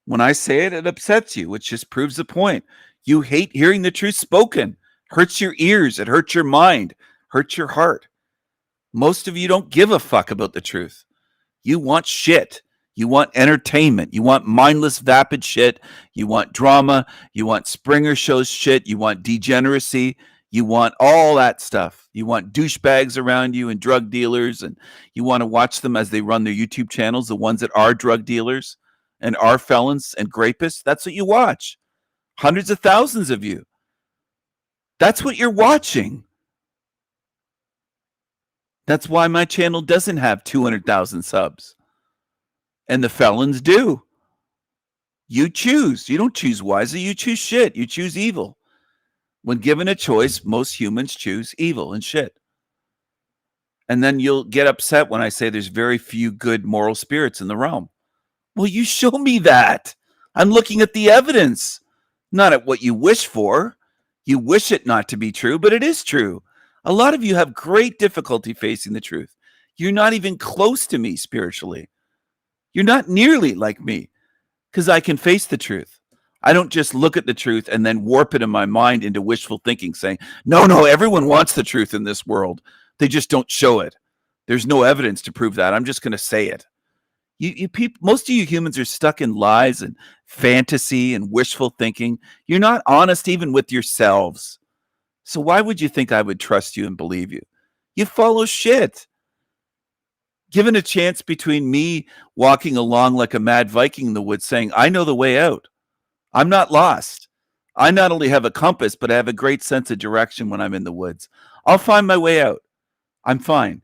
When I say it, it upsets you, which just proves the point. You hate hearing the truth spoken. Hurts your ears. It hurts your mind. Hurts your heart. Most of you don't give a fuck about the truth. You want shit. You want entertainment. You want mindless, vapid shit. You want drama. You want Springer shows shit. You want degeneracy. You want all that stuff. You want douchebags around you and drug dealers, and you want to watch them as they run their YouTube channels, the ones that are drug dealers and are felons and rapists. That's what you watch. Hundreds of thousands of you. That's what you're watching. That's why my channel doesn't have 200,000 subs. And the felons do. You choose. You don't choose wisely. You choose shit. You choose evil. When given a choice, most humans choose evil and shit. And then you'll get upset when I say there's very few good moral spirits in the realm. Well, you show me that. I'm looking at the evidence, not at what you wish for. You wish it not to be true, but it is true. A lot of you have great difficulty facing the truth. You're not even close to me spiritually. You're not nearly like me because I can face the truth. I don't just look at the truth and then warp it in my mind into wishful thinking, saying, no, everyone wants the truth in this world. They just don't show it. There's no evidence to prove that. I'm just going to say it. You people, most of you humans are stuck in lies and fantasy and wishful thinking. You're not honest even with yourselves. So why would you think I would trust you and believe you? You follow shit. Given a chance between me walking along like a mad Viking in the woods saying, I know the way out. I'm not lost. I not only have a compass, but I have a great sense of direction when I'm in the woods. I'll find my way out. I'm fine.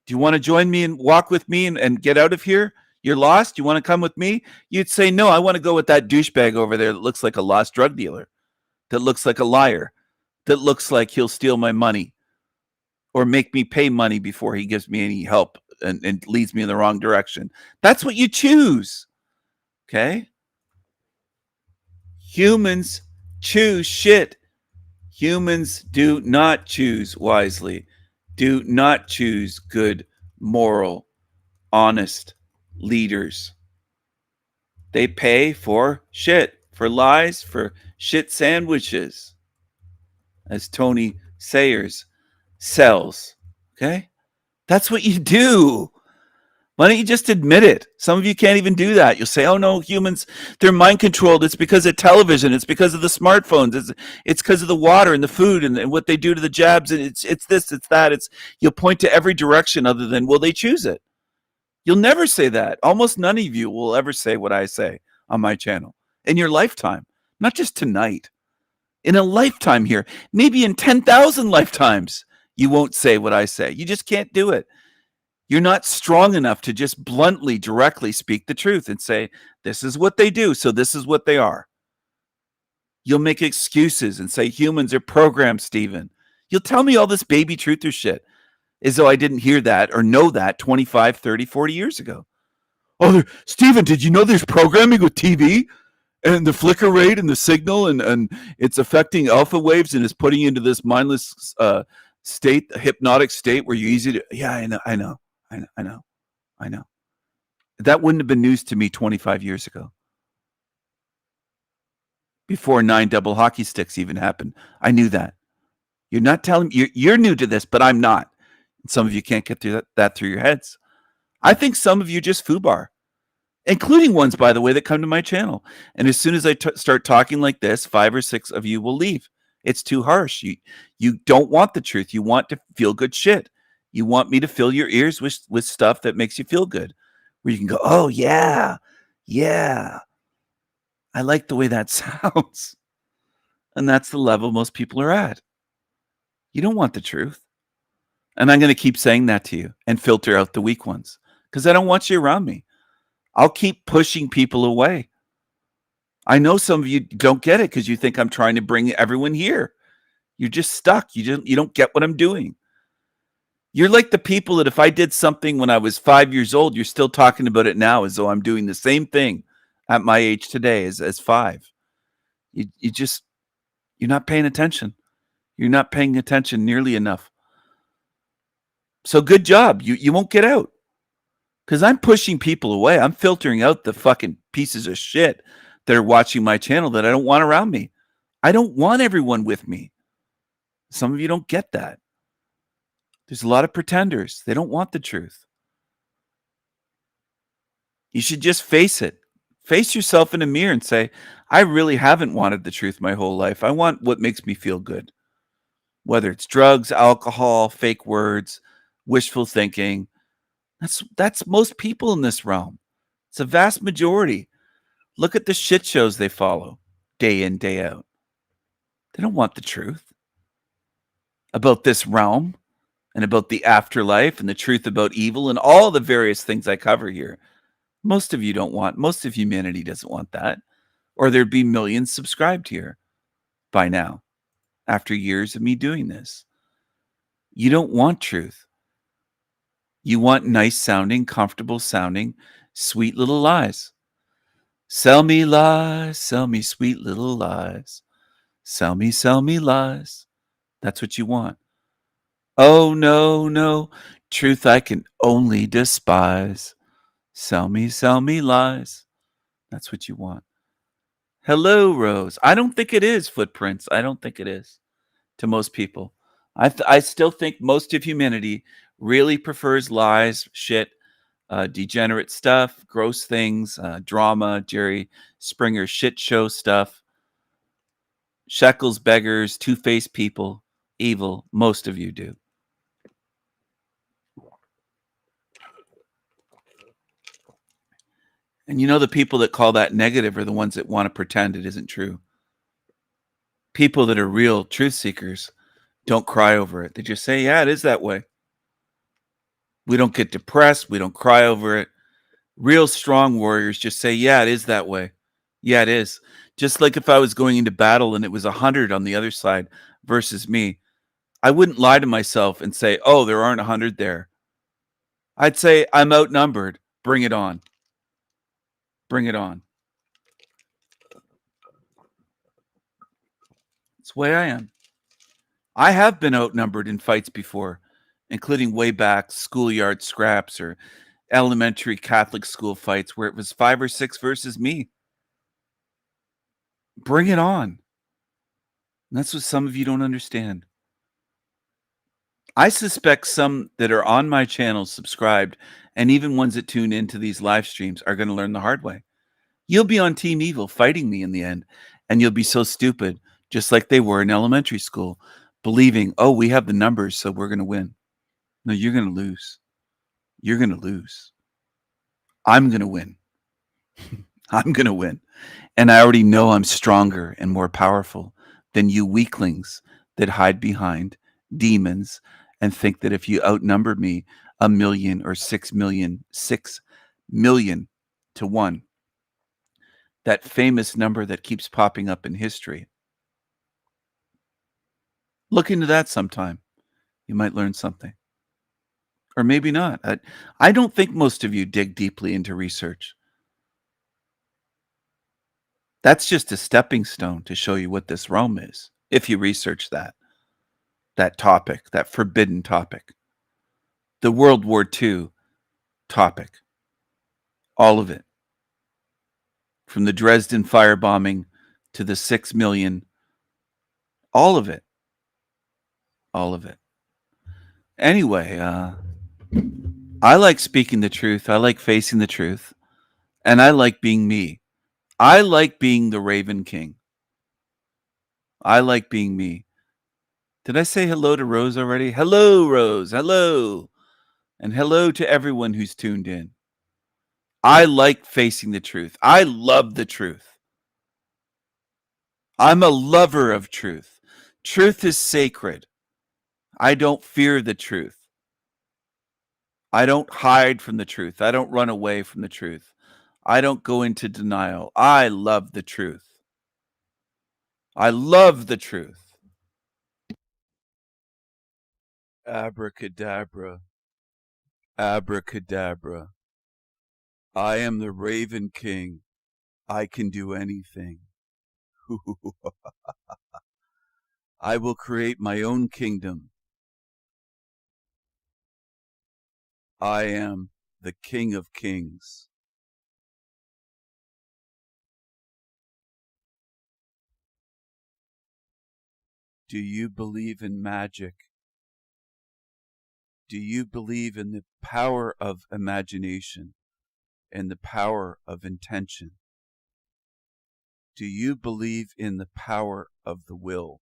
Do you want to join me and walk with me and get out of here? You're lost? You want to come with me? You'd say, no, I want to go with that douchebag over there that looks like a lost drug dealer, that looks like a liar, that looks like he'll steal my money or make me pay money before he gives me any help and leads me in the wrong direction. That's what you choose. Okay? Humans choose shit. Humans do not choose wisely, do not choose good, moral, honest leaders. They pay for shit, for lies, for shit sandwiches, as Tony Sayers sells. Okay? That's what you do. Why don't you just admit it? Some of you can't even do that. You'll say, oh no, humans, they're mind controlled. It's because of television. It's because of the smartphones. It's because of the water and the food and what they do to the jabs. And it's this, it's that. You'll point to every direction other than, will they choose it? You'll never say that. Almost none of you will ever say what I say on my channel in your lifetime, not just tonight. In a lifetime here, maybe in 10,000 lifetimes, you won't say what I say. You just can't do it. You're not strong enough to just bluntly, directly speak the truth and say, this is what they do, so this is what they are. You'll make excuses and say humans are programmed, Stephen. You'll tell me all this baby truther shit as though I didn't hear that or know that 25, 30, 40 years ago. Oh, Stephen, did you know there's programming with TV? And the flicker rate and the signal and it's affecting alpha waves and is putting you into this mindless state, a hypnotic state where you're easy to, yeah, I know. That wouldn't have been news to me 25 years ago. Before 9 double hockey sticks even happened. I knew that. You're not telling me, you're new to this, but I'm not. And some of you can't get through that through your heads. I think some of you just foobar, including ones, by the way, that come to my channel. And as soon as I start talking like this, 5 or 6 of you will leave. It's too harsh. You don't want the truth. You want to feel good shit. You want me to fill your ears with stuff that makes you feel good, where you can go, oh, yeah, I like the way that sounds. And that's the level most people are at. You don't want the truth. And I'm going to keep saying that to you and filter out the weak ones because I don't want you around me. I'll keep pushing people away. I know some of you don't get it because you think I'm trying to bring everyone here. You're just stuck. You don't get what I'm doing. You're like the people that if I did something when I was 5 years old, you're still talking about it now as though I'm doing the same thing at my age today as 5. You're not paying attention. You're not paying attention nearly enough. So good job. You won't get out because I'm pushing people away. I'm filtering out the fucking pieces of shit that are watching my channel that I don't want around me. I don't want everyone with me. Some of you don't get that. There's a lot of pretenders. They don't want the truth. You should just face it. Face yourself in a mirror and say, I really haven't wanted the truth my whole life. I want what makes me feel good. Whether it's drugs, alcohol, fake words, wishful thinking. That's most people in this realm. It's a vast majority. Look at the shit shows they follow day in, day out. They don't want the truth about this realm and about the afterlife and the truth about evil and all the various things I cover here. Most of you don't want, most of humanity doesn't want that, or there'd be millions subscribed here by now after years of me doing this. You don't want truth. You want nice sounding, comfortable sounding, sweet little lies. Sell me lies, sell me sweet little lies. Sell me lies. That's what you want. Oh, no, truth I can only despise. Sell me lies. That's what you want. Hello, Rose. I don't think it is footprints. I don't think it is to most people. I still think most of humanity really prefers lies, shit, degenerate stuff, gross things, drama, Jerry Springer shit show stuff, shekels, beggars, two-faced people, evil. Most of you do. And you know the people that call that negative are the ones that want to pretend it isn't true. People that are real truth seekers don't cry over it. They just say, yeah, it is that way. We don't get depressed. We don't cry over it. Real strong warriors just say, yeah, it is that way. Yeah, it is. Just like if I was going into battle and it was 100 on the other side versus me, I wouldn't lie to myself and say, oh, there aren't 100 there. I'd say, I'm outnumbered. Bring it on. Bring it on. It's the way I am. I have been outnumbered in fights before, including way back schoolyard scraps or elementary Catholic school fights where it was 5 or 6 versus me. Bring it on. And that's what some of you don't understand. I suspect some that are on my channel subscribed, and even ones that tune into these live streams, are going to learn the hard way. You'll be on Team Evil fighting me in the end, and you'll be so stupid, just like they were in elementary school, believing, oh, we have the numbers, so we're going to win. No, you're going to lose. You're going to lose. I'm going to win. I'm going to win. And I already know I'm stronger and more powerful than you weaklings that hide behind demons and think that if you outnumber me 1 million or 6 million, 6 million to 1, that famous number that keeps popping up in history. Look into that sometime. You might learn something. Or maybe not. I don't think most of you dig deeply into research. That's just a stepping stone to show you what this realm is, if you research that topic, that forbidden topic. The World War II topic. All of it. From the Dresden firebombing to the 6 million. All of it. All of it. Anyway, I like speaking the truth. I like facing the truth. And I like being me. I like being the Raven King. I like being me. Did I say hello to Rose already? Hello, Rose. Hello. And hello to everyone who's tuned in. I like facing the truth. I love the truth. I'm a lover of truth. Truth is sacred. I don't fear the truth. I don't hide from the truth. I don't run away from the truth. I don't go into denial. I love the truth. I love the truth. Abracadabra. Abracadabra. I am the Raven King. I can do anything. I will create my own kingdom. I am the King of Kings. Do you believe in magic? Do you believe in the power of imagination and the power of intention? Do you believe in the power of the will?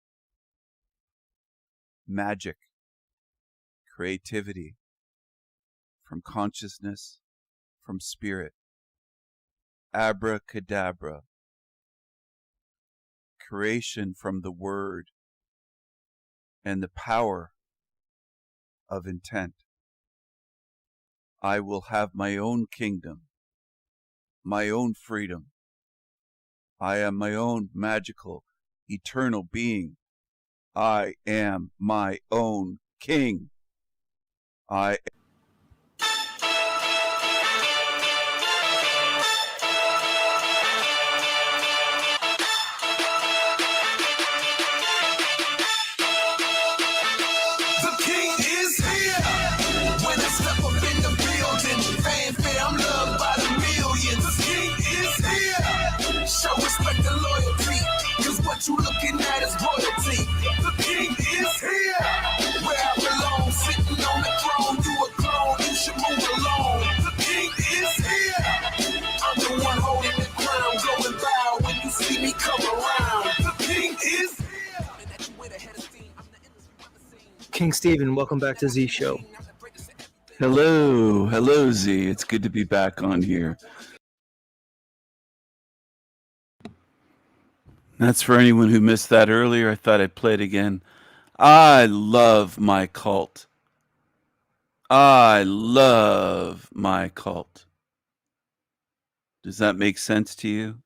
Magic, creativity, from consciousness, from spirit. Abracadabra, creation from the word and the power of intent. I will have my own kingdom, my own freedom. I am my own magical, eternal being. I am my own king. I The king is here. When I step up in the building, fanfare, I'm loved by the millions. The king is here. Show respect and loyalty, cause what you looking at is royalty. The king is here. Where I belong, sitting on the throne. You a clone, you should move along. The king is here. I'm the one holding the crown, going bow when you see me come around. The king is here. King Stephen, welcome back to Z Show. Hello, hello Z. It's good to be back on here. That's for anyone who missed that earlier. I thought I'd play it again. I love my cult. I love my cult. Does that make sense to you?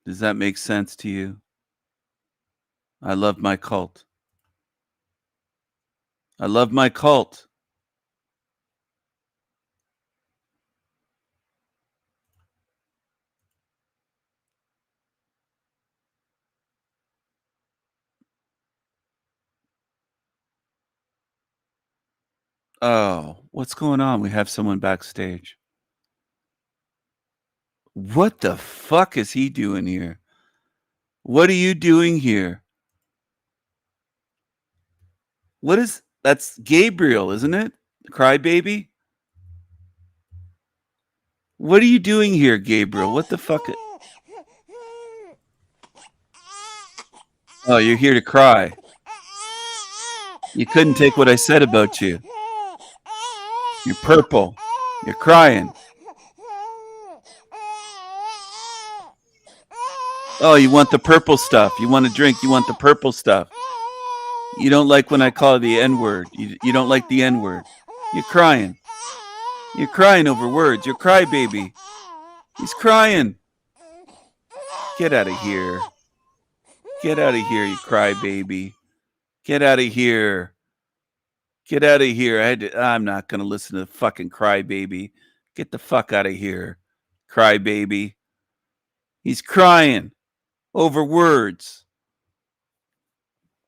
Does that make sense to you? I love my cult. I love my cult. Oh, what's going on? We have someone backstage. What the fuck is he doing here? What are you doing here? That's Gabriel, isn't it? The crybaby? What are you doing here, Gabriel? What the fuck? Oh, you're here to cry. You couldn't take what I said about you. You're purple. You're crying. Oh, you want the purple stuff. You want to drink. You want the purple stuff. You don't like when I call the N-word. You don't like the N-word. You're crying. You're crying over words. You're crybaby. He's crying. Get out of here. Get out of here, you crybaby. Get out of here. Get out of here. I'm not going to listen to the fucking crybaby. Get the fuck out of here, crybaby. He's crying over words.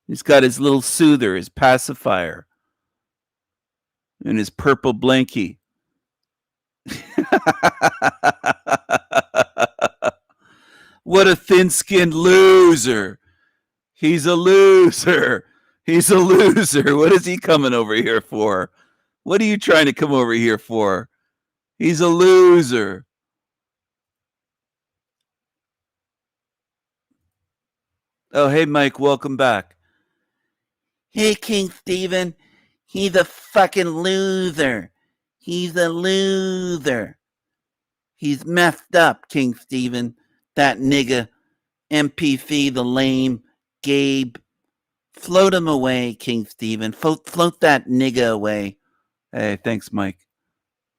He's got his little soother, his pacifier, and his purple blankie. What a thin-skinned loser. He's a loser. He's a loser. What is he coming over here for? What are you trying to come over here for? He's a loser. Oh, hey, Mike, welcome back. Hey, King Steven. He's a fucking loser. He's a loser. He's messed up, King Steven. That nigga. MPC, the lame. Gabe. Float him away, King Steven. Float that nigga away. Hey, thanks, Mike.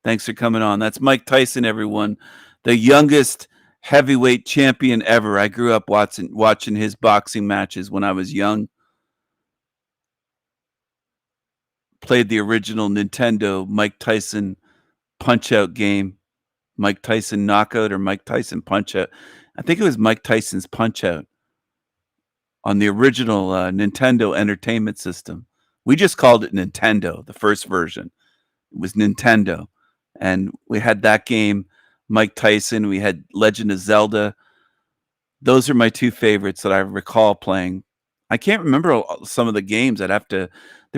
Thanks for coming on. That's Mike Tyson, everyone. The youngest heavyweight champion ever. I grew up watching his boxing matches when I was young. Played the original Nintendo Mike Tyson Punch-Out game. Mike Tyson Knockout or Mike Tyson Punch-Out. I think it was Mike Tyson's Punch-Out on the original Nintendo Entertainment System. We just called it Nintendo, the first version. It was Nintendo. And we had that game, Mike Tyson. We had Legend of Zelda. Those are my two favorites that I recall playing. I can't remember some of the games. There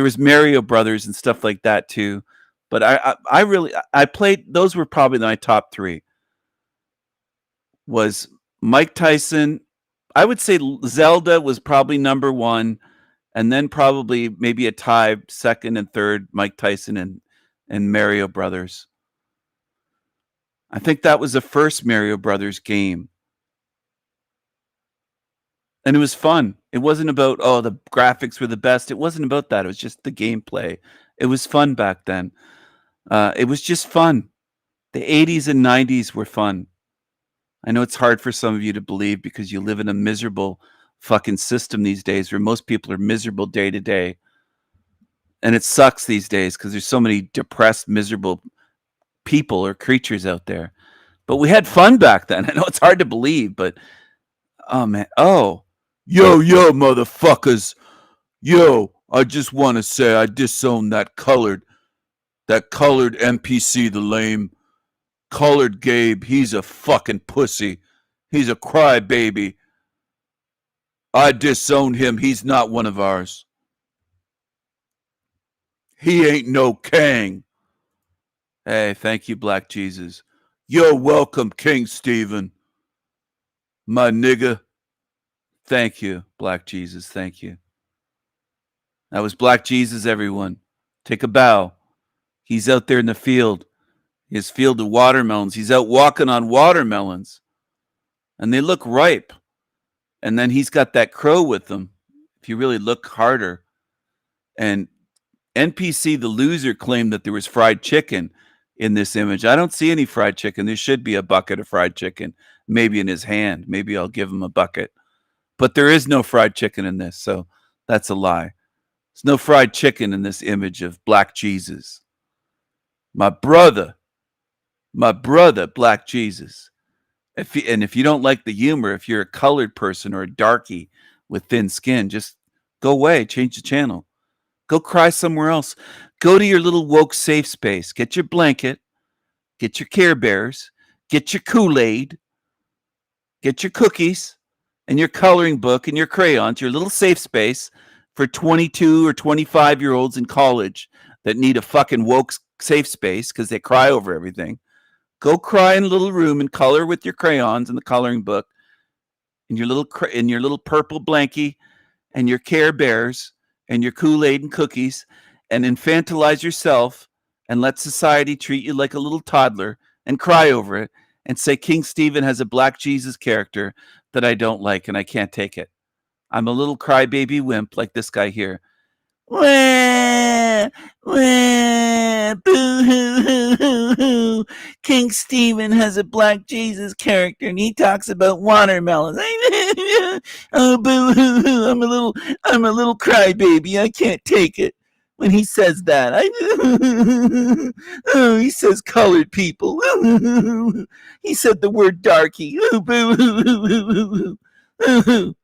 was Mario Brothers and stuff like that too. But I played, those were probably my top three. Was Mike Tyson. I would say Zelda was probably number one. And then probably maybe a tie, second and third, Mike Tyson and Mario Brothers. I think that was the first Mario Brothers game. And it was fun. It wasn't about, oh, the graphics were the best. It wasn't about that. It was just the gameplay. It was fun back then. It was just fun. The 80s and 90s were fun. I know it's hard for some of you to believe because you live in a miserable fucking system these days where most people are miserable day to day. And it sucks these days because there's so many depressed, miserable people or creatures out there. But we had fun back then. I know it's hard to believe, but oh man. Oh, yo, motherfuckers. Yo, I just want to say I disown that colored NPC, the lame colored Gabe. He's a fucking pussy. He's a crybaby. I disown him. He's not one of ours. He ain't no Kang. Hey, thank you, Black Jesus. You're welcome, King Steven. My nigga. Thank you, Black Jesus. Thank you. That was Black Jesus, everyone. Take a bow. He's out there in the field. His field of watermelons. He's out walking on watermelons. And they look ripe. And then he's got that crow with him. If you really look harder. And NPC, the loser, claimed that there was fried chicken in this image. I don't see any fried chicken. There should be a bucket of fried chicken, maybe in his hand. Maybe I'll give him a bucket. But there is no fried chicken in this, so that's a lie. There's no fried chicken in this image of Black Jesus. My brother, Black Jesus. If you don't like the humor, if you're a colored person or a darky with thin skin, just go away, change the channel. Go cry somewhere else. Go to your little woke safe space. Get your blanket, get your Care Bears, get your Kool-Aid, get your cookies, and your coloring book and your crayons, your little safe space for 22 or 25-year-olds in college that need a fucking woke safe space because they cry over everything. Go cry in a little room and color with your crayons and the coloring book in your little purple blankie and your Care Bears and your Kool-Aid and cookies, and infantilize yourself and let society treat you like a little toddler and cry over it and say King Stephen has a Black Jesus character that I don't like and I can't take it. I'm a little crybaby wimp like this guy here. Wah, wah, boo hoo hoo hoo hoo. King Stephen has a Black Jesus character and he talks about watermelons. Oh, boo hoo hoo. I'm a little crybaby. I can't take it when he says that. Oh, he says colored people. He said the word darky. Oh, boo hoo hoo hoo.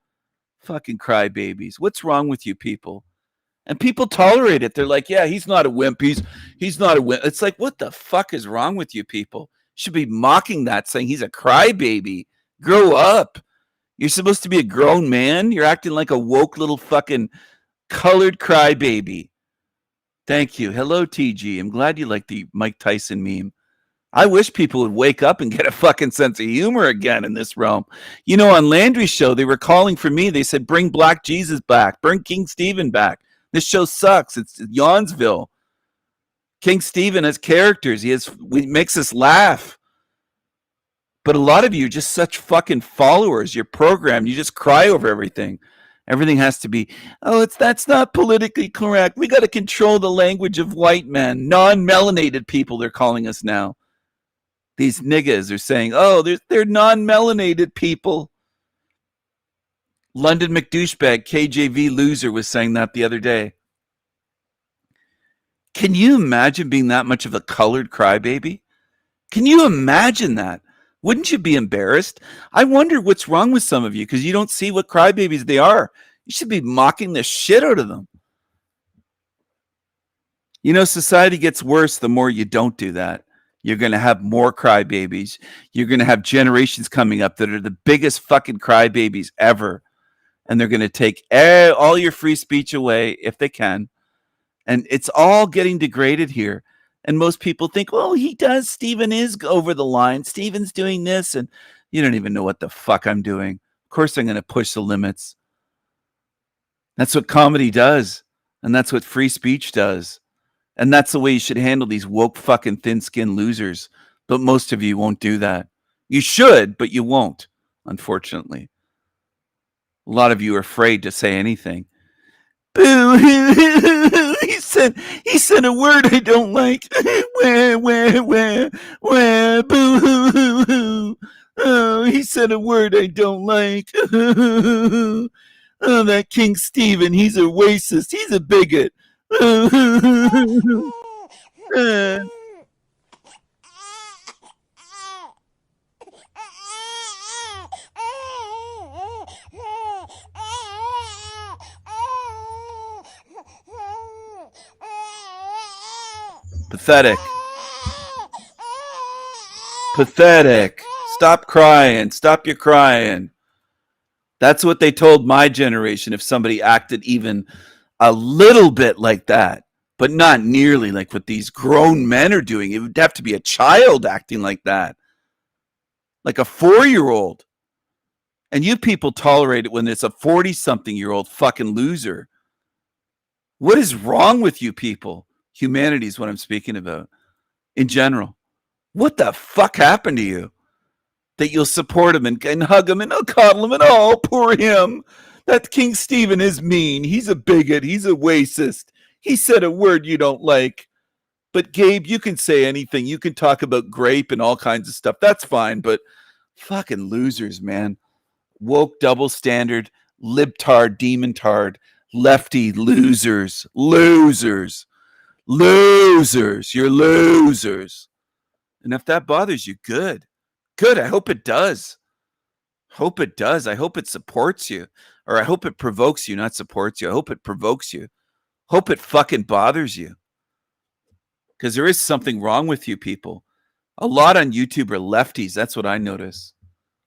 Fucking crybabies. What's wrong with you people? And people tolerate it. They're like, yeah, he's not a wimp. He's not a wimp. It's like, what the fuck is wrong with you people? You should be mocking that, saying he's a crybaby. Grow up. You're supposed to be a grown man. You're acting like a woke little fucking colored crybaby. Thank you. Hello, TG. I'm glad you like the Mike Tyson meme. I wish people would wake up and get a fucking sense of humor again in this realm. You know, on Landry's show, they were calling for me. They said, bring Black Jesus back. Bring King Stephen back. This show sucks. It's Yawnsville. King Stephen has characters. He makes us laugh. But a lot of you are just such fucking followers. You're programmed. You just cry over everything. Everything has to be, that's not politically correct. We got to control the language of white men. Non-melanated people, they're calling us now. These niggas are saying, they're non-melanated people. London McDouchebag, KJV loser, was saying that the other day. Can you imagine being that much of a colored crybaby? Can you imagine that? Wouldn't you be embarrassed? I wonder what's wrong with some of you because you don't see what crybabies they are. You should be mocking the shit out of them. You know, society gets worse the more you don't do that. You're going to have more crybabies. You're going to have generations coming up that are the biggest fucking crybabies ever. And they're going to take all your free speech away if they can. And it's all getting degraded here. And most people think, well, Stephen is over the line. Stephen's doing this. And you don't even know what the fuck I'm doing. Of course, I'm going to push the limits. That's what comedy does. And that's what free speech does. And that's the way you should handle these woke fucking thin-skinned losers. But most of you won't do that. You should, but you won't, unfortunately. A lot of you are afraid to say anything. Boo! He said a word I don't like. Where, boo! Oh, he said a word I don't like. Oh, that King Stephen, he's a racist. He's a bigot. Pathetic. Pathetic. Stop crying. Stop your crying. That's what they told my generation if somebody acted even a little bit like that, but not nearly like what these grown men are doing. It would have to be a child acting like that, like a 4-year-old. And you people tolerate it when it's a 40-something-year-old fucking loser. What is wrong with you people? Humanity is what I'm speaking about in general. What the fuck happened to you that you'll support him and hug him and cuddle him and poor him? That King Stephen is mean. He's a bigot. He's a racist. He said a word you don't like. But Gabe, you can say anything. You can talk about grape and all kinds of stuff. That's fine. But fucking losers, man. Woke double standard. libtard, demontard, lefty losers. Losers. Losers. You're losers. And if that bothers you, good. Good. I hope it does. Hope it does. I hope it supports you. Or I hope it provokes you, not supports you. I hope it provokes you. Hope it fucking bothers you. Because there is something wrong with you people. A lot on YouTube are lefties. That's what I notice.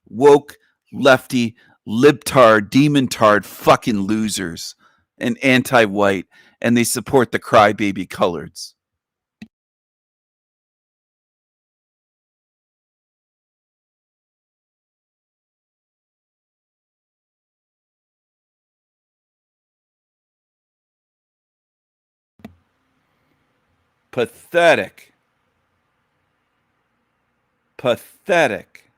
Woke, lefty, libtard, demontard, fucking losers. And anti-white. And they support the crybaby coloreds. Pathetic. Pathetic.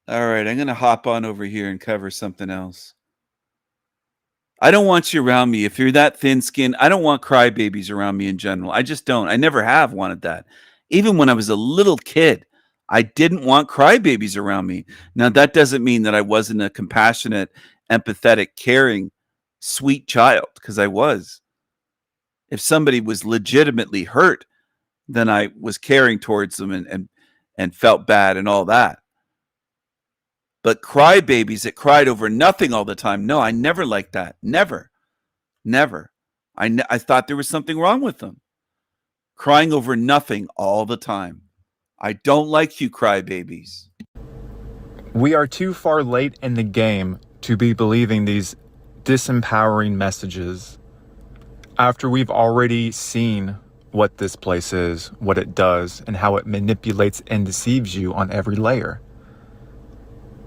All right, I'm going to hop on over here and cover something else. I don't want you around me. If you're that thin-skinned, I don't want crybabies around me in general. I just don't. I never have wanted that. Even when I was a little kid, I didn't want crybabies around me. Now, that doesn't mean that I wasn't a compassionate, empathetic, caring, sweet child, because I was. If somebody was legitimately hurt, then I was caring towards them and felt bad and all that. But crybabies that cried over nothing all the time, no, I never liked that. Never. Never. I thought there was something wrong with them. Crying over nothing all the time. I don't like you crybabies. We are too far late in the game to be believing these disempowering messages after we've already seen what this place is, what it does, and how it manipulates and deceives you on every layer.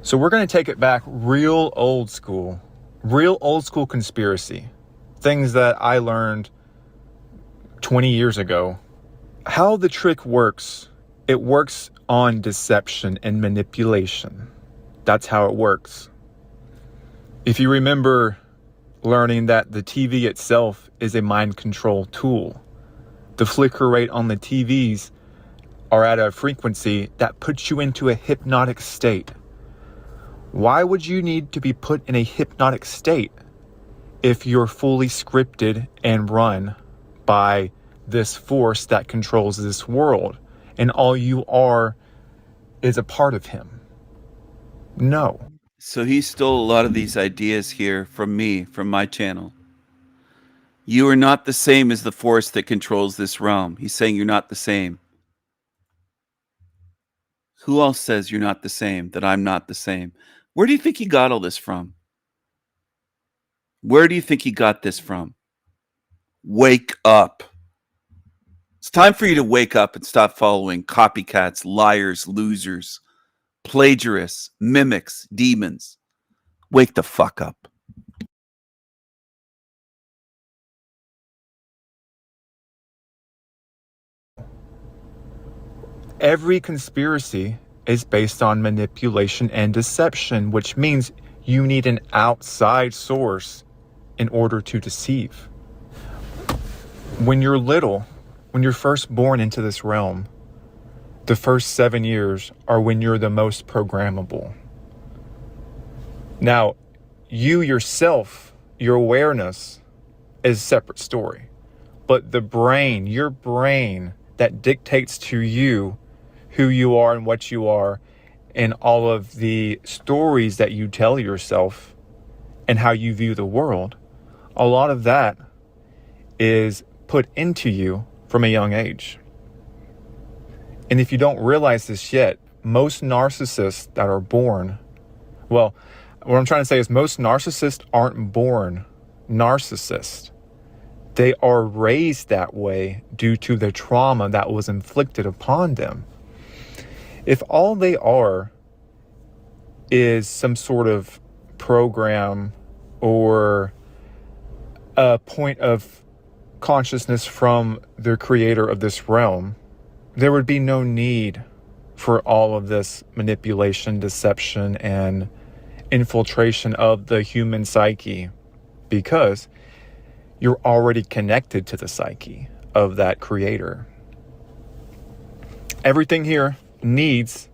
So we're going to take it back real old school conspiracy. Things that I learned 20 years ago. How the trick works, it works on deception and manipulation. That's how it works. If you remember learning that the TV itself is a mind control tool, the flicker rate on the TVs are at a frequency that puts you into a hypnotic state. Why would you need to be put in a hypnotic state if you're fully scripted and run by this force that controls this world and all you are is a part of him? No. So he stole a lot of these ideas here from me, from my channel. You are not the same as the force that controls this realm. He's saying you're not the same. Who else says you're not the same, that I'm not the same? Where do you think he got all this from? Where do you think he got this from? Wake up. It's time for you to wake up and stop following copycats, liars, losers, plagiarists, mimics, demons. Wake the fuck up. Every conspiracy is based on manipulation and deception, which means you need an outside source in order to deceive. When you're little, when you're first born into this realm, the first 7 years are when you're the most programmable. Now, you yourself, your awareness is a separate story. But the brain, your brain that dictates to you who you are and what you are, and all of the stories that you tell yourself and how you view the world, a lot of that is put into you from a young age. And if you don't realize this yet, most narcissists that are born, well, what I'm trying to say is most narcissists aren't born narcissists. They are raised that way due to the trauma that was inflicted upon them. If all they are is some sort of program or a point of consciousness from the creator of this realm, there would be no need for all of this manipulation, deception, and infiltration of the human psyche, because you're already connected to the psyche of that creator. Everything here needs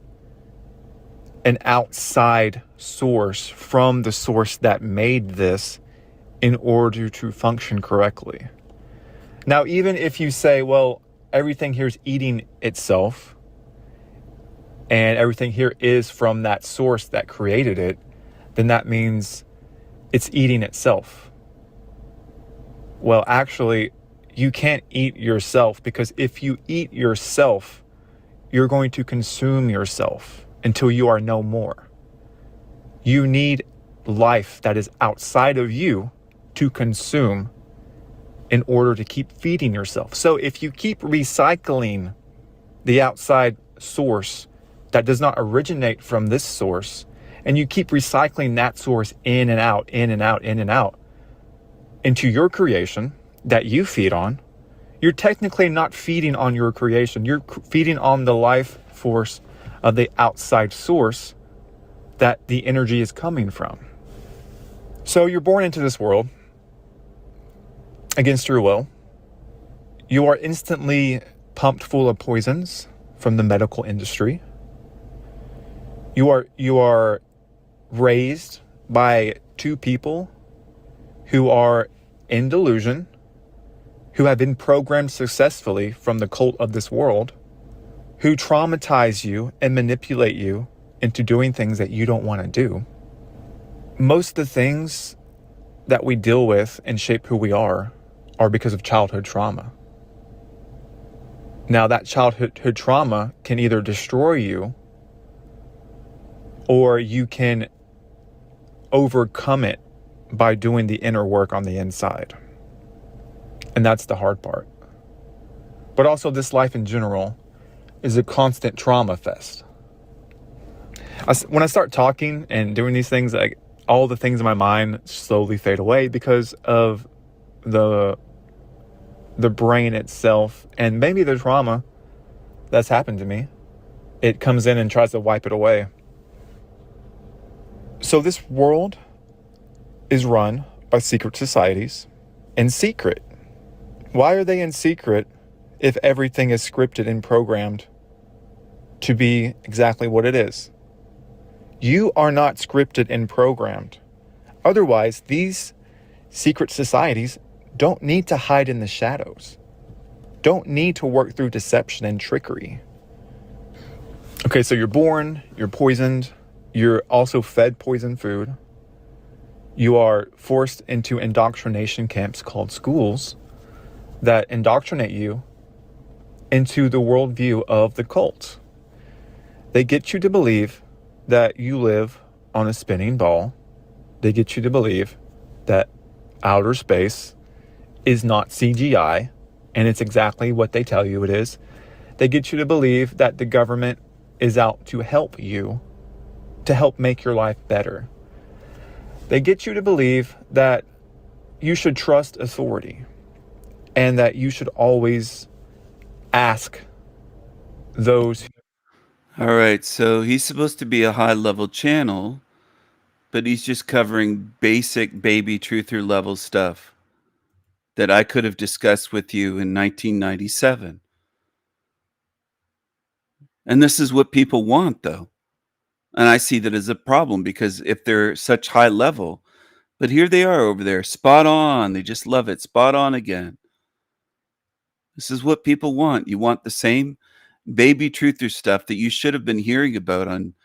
an outside source from the source that made this in order to function correctly. Now, even if you say, well, everything here is eating itself and everything here is from that source that created it, then that means it's eating itself. Well, actually, you can't eat yourself, because if you eat yourself, you're going to consume yourself until you are no more. You need life that is outside of you to consume in order to keep feeding yourself. So if you keep recycling the outside source that does not originate from this source, and you keep recycling that source in and out, in and out, in and out, into your creation that you feed on, you're technically not feeding on your creation. You're feeding on the life force of the outside source that the energy is coming from. So you're born into this world against your will. You are instantly pumped full of poisons from the medical industry. You are raised by two people who are in delusion, who have been programmed successfully from the cult of this world, who traumatize you and manipulate you into doing things that you don't want to do. Most of the things that we deal with and shape who we are because of childhood trauma. Now, that childhood trauma can either destroy you, or you can overcome it by doing the inner work on the inside. And that's the hard part. But also, this life in general is a constant trauma fest. When I start talking and doing these things, like, all the things in my mind slowly fade away because of the brain itself, and maybe the trauma that's happened to me. It comes in and tries to wipe it away. So this world is run by secret societies, in secret. Why are they in secret if everything is scripted and programmed to be exactly what it is? You are not scripted and programmed. Otherwise, these secret societies don't need to hide in the shadows. Don't need to work through deception and trickery. Okay, so you're born, you're poisoned, you're also fed poison food. You are forced into indoctrination camps called schools that indoctrinate you into the worldview of the cult. They get you to believe that you live on a spinning ball. They get you to believe that outer space is not CGI, and it's exactly what they tell you it is. They get you to believe that the government is out to help you, to help make your life better. They get you to believe that you should trust authority, and that you should always ask those. All right, so he's supposed to be a high-level channel, but he's just covering basic baby truther level stuff that I could have discussed with you in 1997. And this is what people want, though. And I see that as a problem, because if they're such high level, but here they are over there, spot on. They just love it. Spot on again. This is what people want. You want the same baby truther stuff that you should have been hearing about on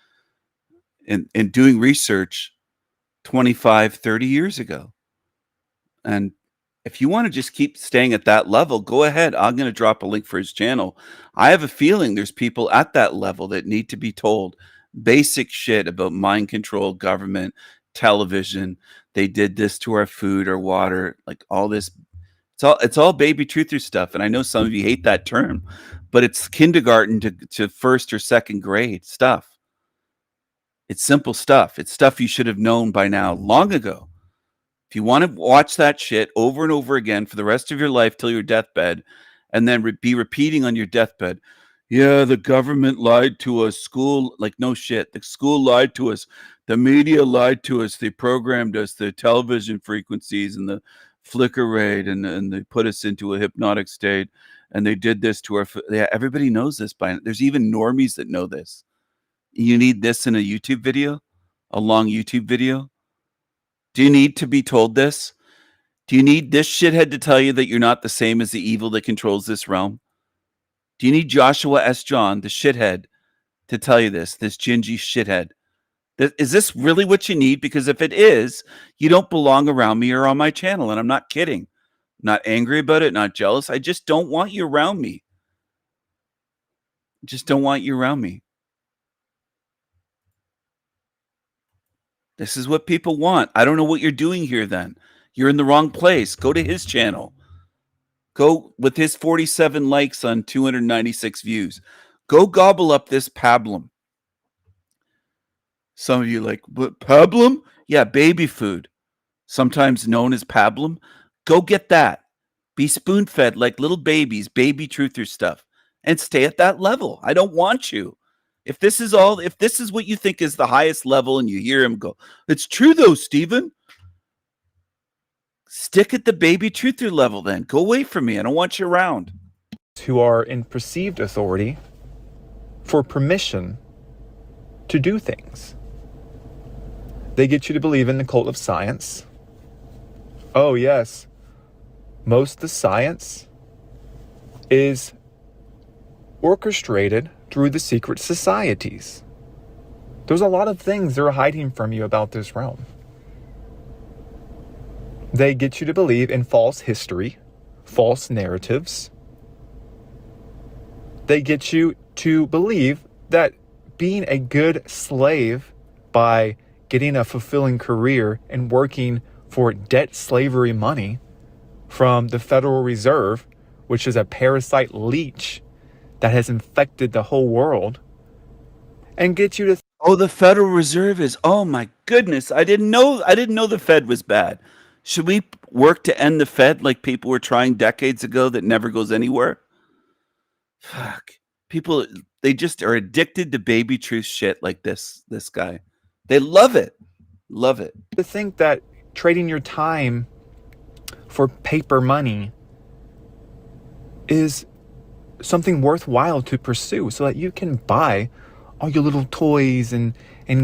and doing research 25, 30 years ago. And if you want to just keep staying at that level, go ahead. I'm going to drop a link for his channel. I have a feeling there's people at that level that need to be told basic shit about mind control, government, television. They did this to our food or water, like all this. It's all baby truther stuff. And I know some of you hate that term, but it's kindergarten to first or second grade stuff. It's simple stuff. It's stuff you should have known by now, long ago. If you want to watch that shit over and over again for the rest of your life till your deathbed, and then be repeating on your deathbed, yeah, the government lied to us, school, like, no shit. The school lied to us. The media lied to us. They programmed us, the television frequencies and the flicker rate, and they put us into a hypnotic state, and they did this to our, yeah, everybody knows this by now. There's even normies that know this. You need this in a YouTube video, a long YouTube video? Do you need to be told this? Do you need this shithead to tell you that you're not the same as the evil that controls this realm? Do you need Joshua S. John, the shithead, to tell you this gingy shithead? Is this really what you need? Because if it is, you don't belong around me or on my channel, and I'm not kidding. I'm not angry about it, not jealous. I just don't want you around me. Just don't want you around me. This is what people want. I don't know what you're doing here then. You're in the wrong place. Go to his channel. Go with his 47 likes on 296 views. Go gobble up this pablum. Some of you like, what, pablum? Yeah, baby food, sometimes known as pablum. Go get that. Be spoon-fed like little babies, baby truther stuff, and stay at that level. I don't want you. If this is what you think is the highest level and you hear him go, it's true though, Stephen. Stick at the baby truther level then. Go away from me. I don't want you around. Who are in perceived authority for permission to do things. They get you to believe in the cult of science. Oh yes, most of the science is orchestrated through the secret societies. There's a lot of things they're hiding from you about this realm. They get you to believe in false history, false narratives. They get you to believe that being a good slave by getting a fulfilling career and working for debt slavery money from the Federal Reserve, which is a parasite leech that has infected the whole world, and get you to oh, the Federal Reserve is, oh my goodness, I didn't know the Fed was bad. Should we work to end the Fed like people were trying decades ago that never goes anywhere? Fuck. People, they just are addicted to baby truth shit like this guy. They love it. Love it. To think that trading your time for paper money is something worthwhile to pursue so that you can buy all your little toys and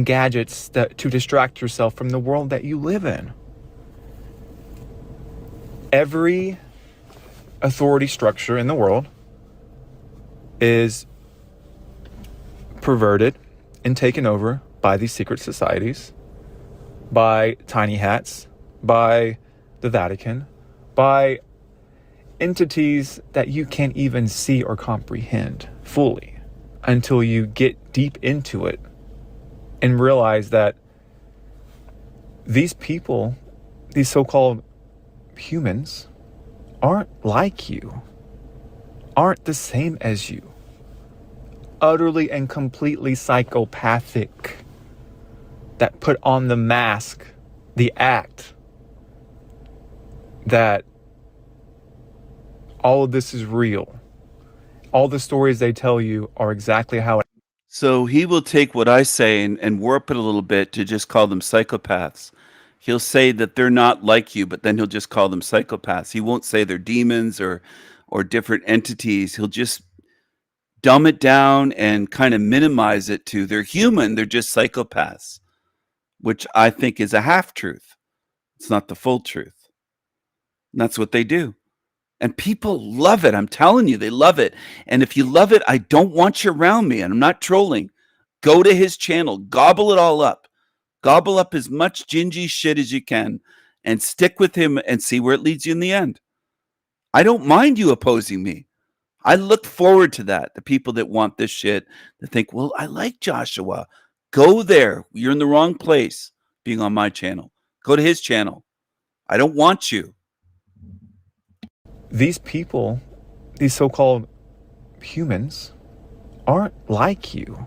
gadgets to distract yourself from the world that you live in. Every authority structure in the world is perverted and taken over by these secret societies, by tiny hats, by the Vatican, by entities that you can't even see or comprehend fully until you get deep into it and realize that these people, these so-called humans, aren't like you, aren't the same as you, utterly and completely psychopathic, that put on the mask, the act that all of this is real. All the stories they tell you are exactly how it. So he will take what I say and warp it a little bit to just call them psychopaths. He'll say that they're not like you, but then he'll just call them psychopaths. He won't say they're demons or different entities. He'll just dumb it down and kind of minimize it to they're human, they're just psychopaths, which I think is a half-truth. It's not the full truth. And that's what they do. And people love it. I'm telling you, they love it. And if you love it, I don't want you around me. And I'm not trolling. Go to his channel. Gobble it all up. Gobble up as much gingy shit as you can. And stick with him and see where it leads you in the end. I don't mind you opposing me. I look forward to that. The people that want this shit, that think, well, I like Joshua. Go there. You're in the wrong place being on my channel. Go to his channel. I don't want you. These people, these so-called humans, aren't like you,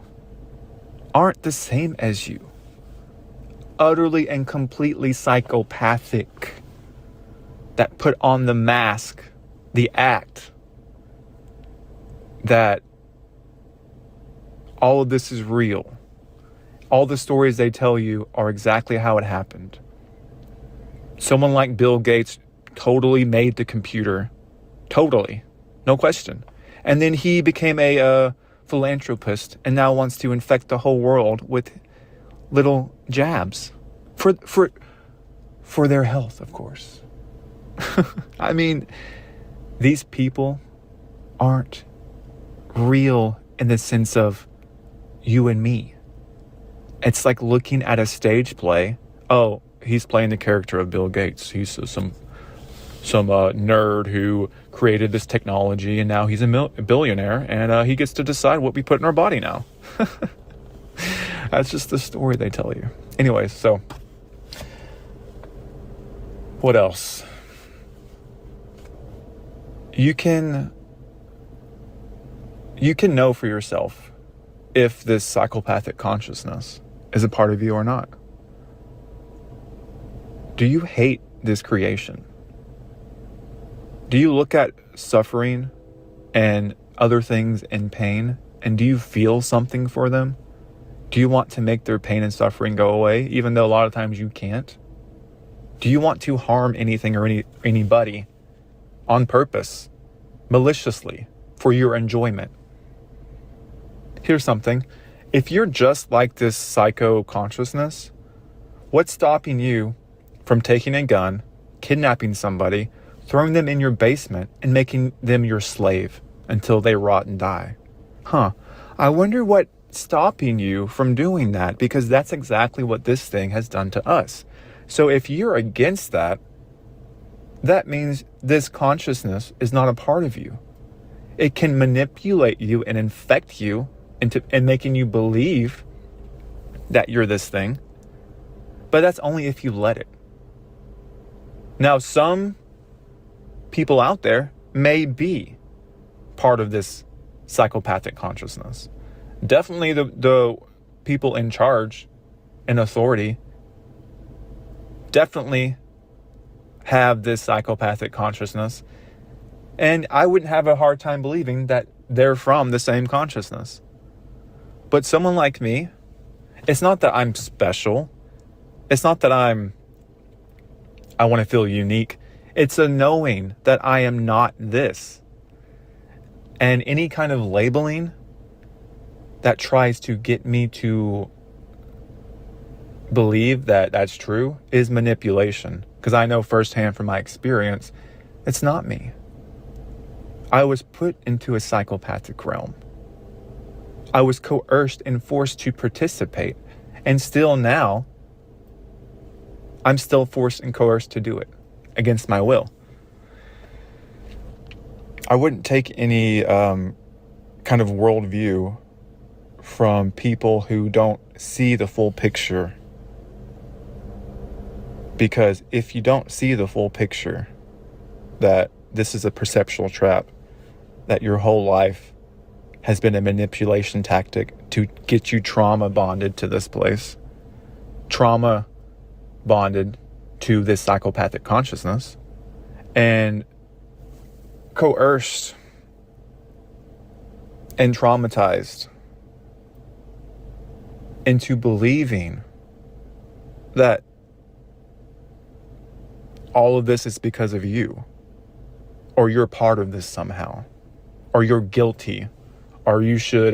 aren't the same as you, utterly and completely psychopathic, that put on the mask, the act that all of this is real. All the stories they tell you are exactly how it happened. Someone like Bill Gates totally made the computer. Totally. No question. And then he became a philanthropist and now wants to infect the whole world with little jabs for their health, of course. I mean, these people aren't real in the sense of you and me. It's like looking at a stage play. Oh, he's playing the character of Bill Gates. He's some nerd who created this technology, and now he's a billionaire, and he gets to decide what we put in our body now. That's just the story they tell you. Anyways, so what else? You can know for yourself if this psychopathic consciousness is a part of you or not. Do you hate this creation? Do you look at suffering and other things in pain, and do you feel something for them? Do you want to make their pain and suffering go away, even though a lot of times you can't? Do you want to harm anything or anybody on purpose, maliciously, for your enjoyment? Here's something. If you're just like this psycho consciousness, what's stopping you from taking a gun, kidnapping somebody, throwing them in your basement, and making them your slave until they rot and die? I wonder what's stopping you from doing that, because that's exactly what this thing has done to us. So if you're against that, that means this consciousness is not a part of you. It can manipulate you and infect you and making you believe that you're this thing, but that's only if you let it. Now, some people out there may be part of this psychopathic consciousness. Definitely the people in charge and authority definitely have this psychopathic consciousness, and I wouldn't have a hard time believing that they're from the same consciousness. But someone like me, it's not that I'm special. It's not that I want to feel unique. It's a knowing that I am not this. And any kind of labeling that tries to get me to believe that that's true is manipulation. Because I know firsthand from my experience, it's not me. I was put into a psychopathic realm. I was coerced and forced to participate. And still now, I'm still forced and coerced to do it against my will. I wouldn't take any kind of worldview from people who don't see the full picture. Because if you don't see the full picture, that this is a perceptual trap, that your whole life has been a manipulation tactic to get you trauma bonded to this place, trauma bonded to this psychopathic consciousness, and coerced and traumatized into believing that all of this is because of you, or you're part of this somehow, or you're guilty, or you should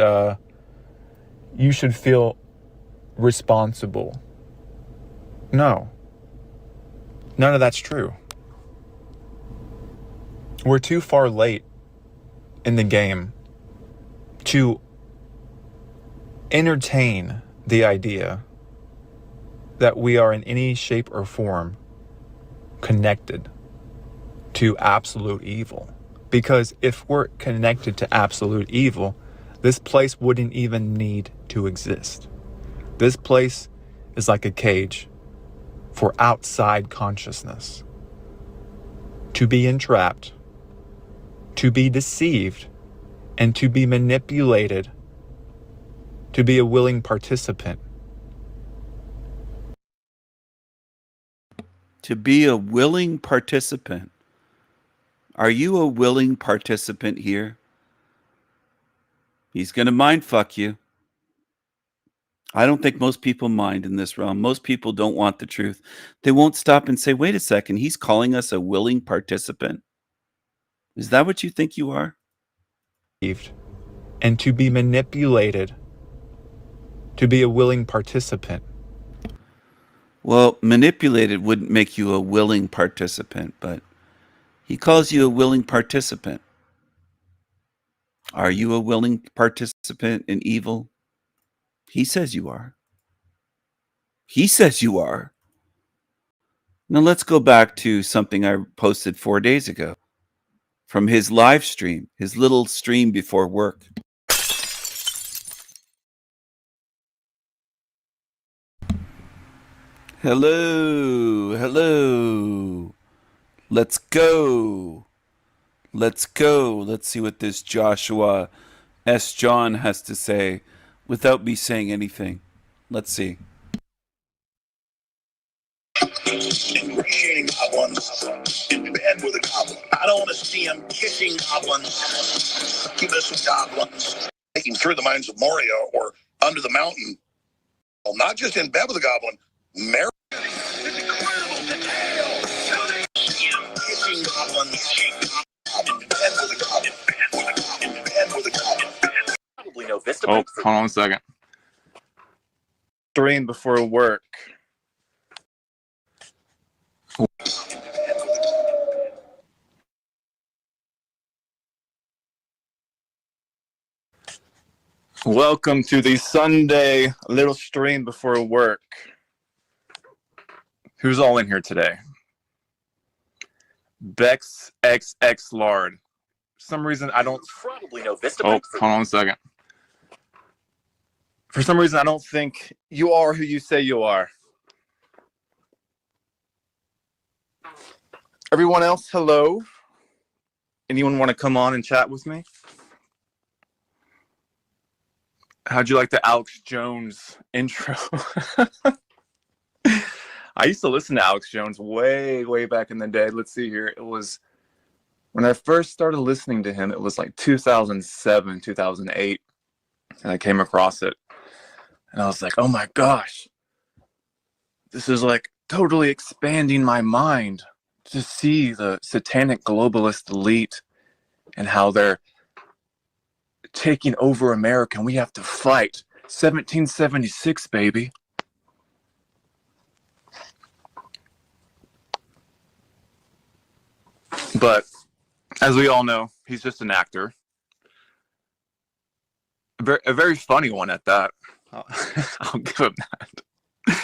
feel responsible. No. None of that's true. We're too far late in the game to entertain the idea that we are in any shape or form connected to absolute evil. Because if we're connected to absolute evil, this place wouldn't even need to exist. This place is like a cage for outside consciousness to be entrapped, to be deceived, and to be manipulated, to be a willing participant. To be a willing participant. Are you a willing participant here? He's going to mind fuck you. I don't think most people mind in this realm. Most people don't want the truth. They won't stop and say, wait a second, he's calling us a willing participant. Is that what you think you are? and to be manipulated, to be a willing participant. Well, manipulated wouldn't make you a willing participant, but he calls you a willing participant. Are you a willing participant in evil? He says you are. He says you are. Now let's go back to something I posted 4 days ago from his live stream, his little stream before work. Hello, hello. Let's go. Let's go. Let's see what this Joshua S. John has to say without me saying anything. Let's see. Ingratiating goblins in bed with a goblin. I don't want to see him kissing goblins, succubus with goblins, taking through the mines of Moria or under the mountain. Well, not just in bed with a goblin, married. Kissing goblins, in bed with a goblin, in bed with a goblin. Probably no Vista. Oh, hold on a second. Stream before work. Welcome to the Sunday little stream before work. Who's all in here today? Bex XX Lard. For some reason I don't. Probably no Vista. Oh, hold on a second. For some reason I don't think you are who you say you are. Everyone else, hello. Anyone want to come on and chat with me? How'd you like the Alex Jones intro? I used to listen to Alex Jones way back in the day. Let's see here. It was when I first started listening to him, it was like 2007, 2008. And I came across it. And I was like, oh my gosh. This is like totally expanding my mind to see the satanic globalist elite and how they're taking over America and we have to fight. 1776, baby. But as we all know, he's just an actor. A very funny one at that. I'll give him that.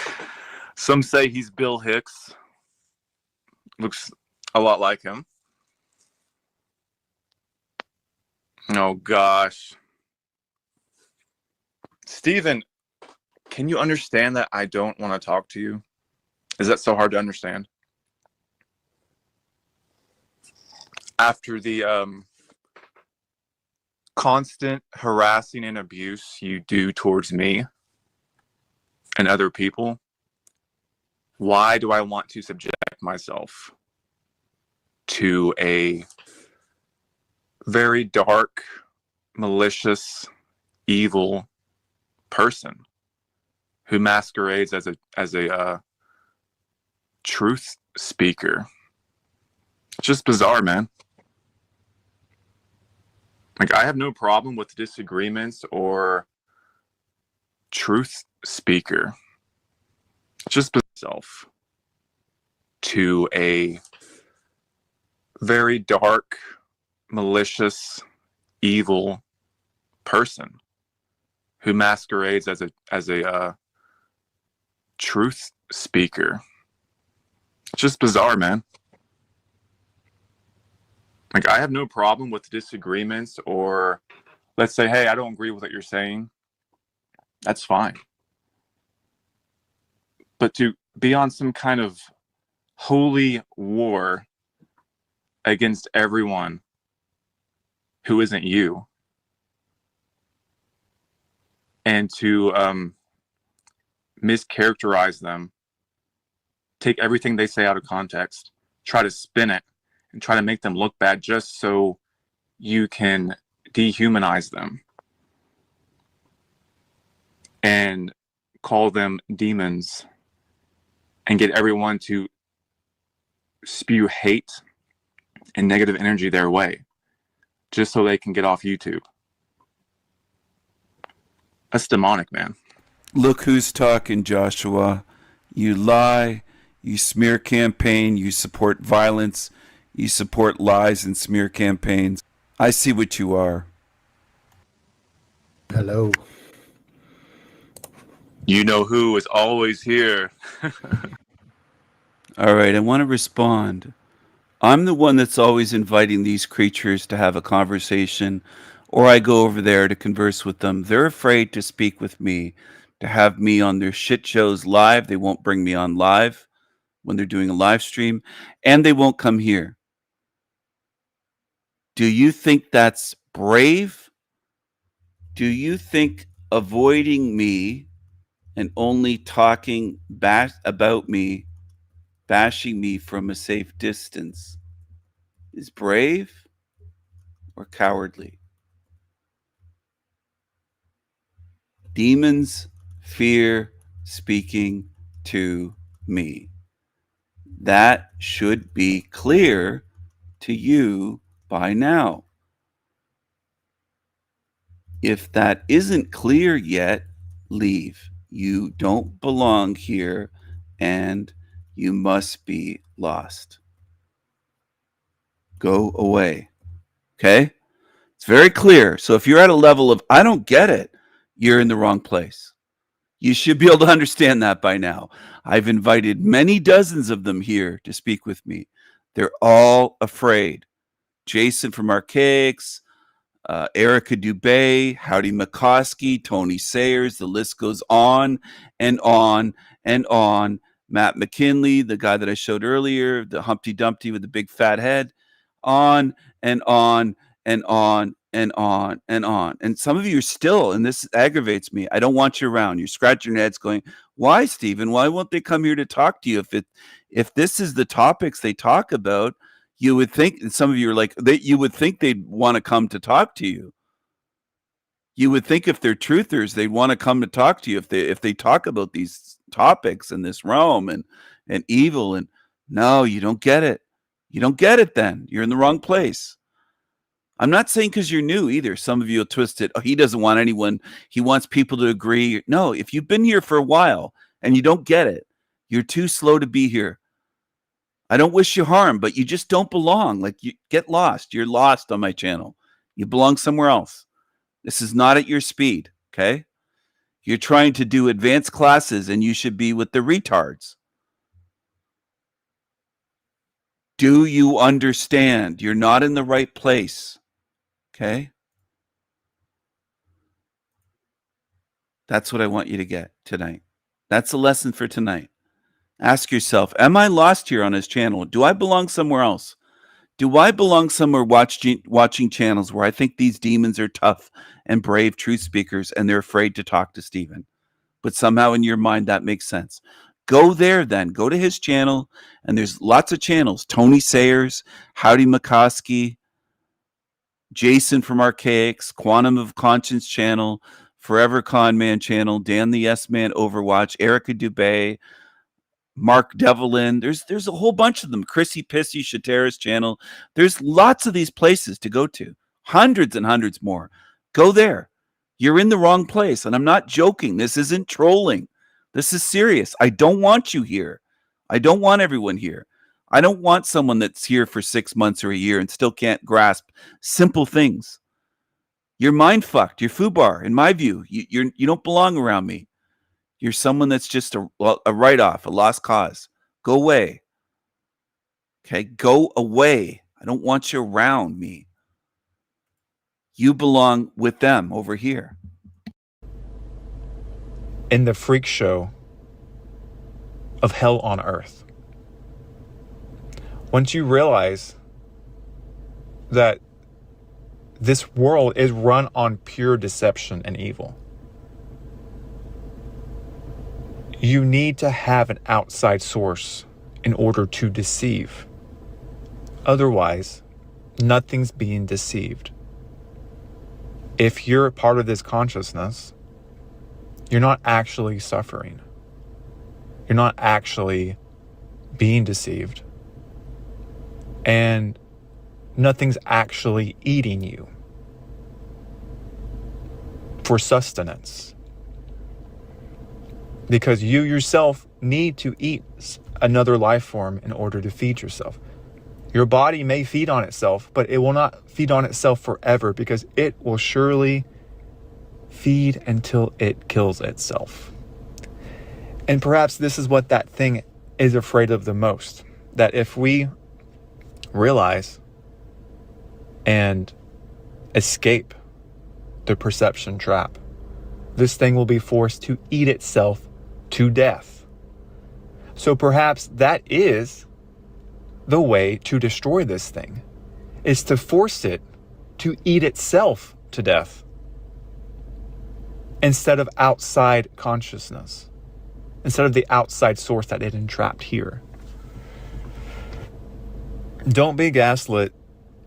Some say he's Bill Hicks. Looks a lot like him. Oh, gosh. Steven, can you understand that I don't want to talk to you? Is that so hard to understand? After the constant harassing and abuse you do towards me and other people, why do I want to subject myself to a very dark, malicious, evil person who masquerades as a truth speaker? It's just bizarre, man. Like, I have no problem with disagreements or truth speaker. It's just myself to a very dark, malicious, evil person who masquerades as a truth speaker. It's just bizarre, man. Like, I have no problem with disagreements or let's say, hey, I don't agree with what you're saying. That's fine. But to be on some kind of holy war against everyone who isn't you, and to mischaracterize them, take everything they say out of context, try to spin it, and try to make them look bad just so you can dehumanize them and call them demons and get everyone to spew hate and negative energy their way just so they can get off YouTube. That's demonic, man. Look who's talking, Joshua. You lie, you smear campaign, you support violence, you support lies and smear campaigns. I see what you are. Hello. You know who is always here. All right, I want to respond. I'm the one that's always inviting these creatures to have a conversation, or I go over there to converse with them. They're afraid to speak with me, to have me on their shit shows live. They won't bring me on live when they're doing a live stream, and they won't come here. Do you think that's brave? Do you think avoiding me and only talking about me, bashing me from a safe distance, is brave or cowardly? Demons fear speaking to me. That should be clear to you by now. If that isn't clear yet, leave. You don't belong here and you must be lost. Go away. Okay? It's very clear. So if you're at a level of, I don't get it, you're in the wrong place. You should be able to understand that by now. I've invited many dozens of them here to speak with me. They're all afraid. Jason from Archaics, Erica Dubay, Howdy McCoskey, Tony Sayers, the list goes on and on and on. Matt McKinley, the guy that I showed earlier, the Humpty Dumpty with the big fat head, on and on and on and on and on. And some of you are still, and this aggravates me, I don't want you around. You're scratching your heads going, why, Stephen? Why won't they come here to talk to you? If this is the topics they talk about, you would think, and some of you are like, you would think they'd want to come to talk to you. You would think if they're truthers, they'd want to come to talk to you if they talk about these topics in this realm and evil. And no, you don't get it. You don't get it then. You're in the wrong place. I'm not saying because you're new either. Some of you will twist it. Oh, he doesn't want anyone. He wants people to agree. No, if you've been here for a while and you don't get it, you're too slow to be here. I don't wish you harm, but you just don't belong. Like, you get lost. You're lost on my channel. You belong somewhere else. This is not at your speed, okay? You're trying to do advanced classes and you should be with the retards. Do you understand? You're not in the right place, okay? That's what I want you to get tonight. That's the lesson for tonight. Ask yourself, am I lost here on his channel? Do I belong somewhere else? Do I belong somewhere watching channels where I think these demons are tough and brave truth speakers and they're afraid to talk to Stephen? But somehow in your mind that makes sense. Go there then. Go to his channel, and there's lots of channels. Tony Sayers, Howdy McCoskey, Jason from Archaics, Quantum of Conscience channel, Forever Con Man channel, Dan the Yes Man Overwatch, Erica Dubay, Mark Devlin. There's a whole bunch of them. Chrissy Pissy, Shatera's channel. There's lots of these places to go to. Hundreds and hundreds more. Go there. You're in the wrong place. And I'm not joking. This isn't trolling. This is serious. I don't want you here. I don't want everyone here. I don't want someone that's here for 6 months or a year and still can't grasp simple things. You're mind fucked. You're foobar, in my view. You don't belong around me. You're someone that's just a write-off, a lost cause. Go away. Okay, go away. I don't want you around me. You belong with them over here. In the freak show of hell on earth, once you realize that this world is run on pure deception and evil, you need to have an outside source in order to deceive. Otherwise, nothing's being deceived. If you're a part of this consciousness, you're not actually suffering. You're not actually being deceived. And nothing's actually eating you for sustenance. because you yourself need to eat another life form in order to feed yourself. Your body may feed on itself, but it will not feed on itself forever, because it will surely feed until it kills itself. And perhaps this is what that thing is afraid of the most, that if we realize and escape the perception trap, this thing will be forced to eat itself to death. So perhaps that is the way to destroy this thing, is to force it to eat itself to death instead of outside consciousness, instead of the outside source that it entrapped here. Don't be gaslit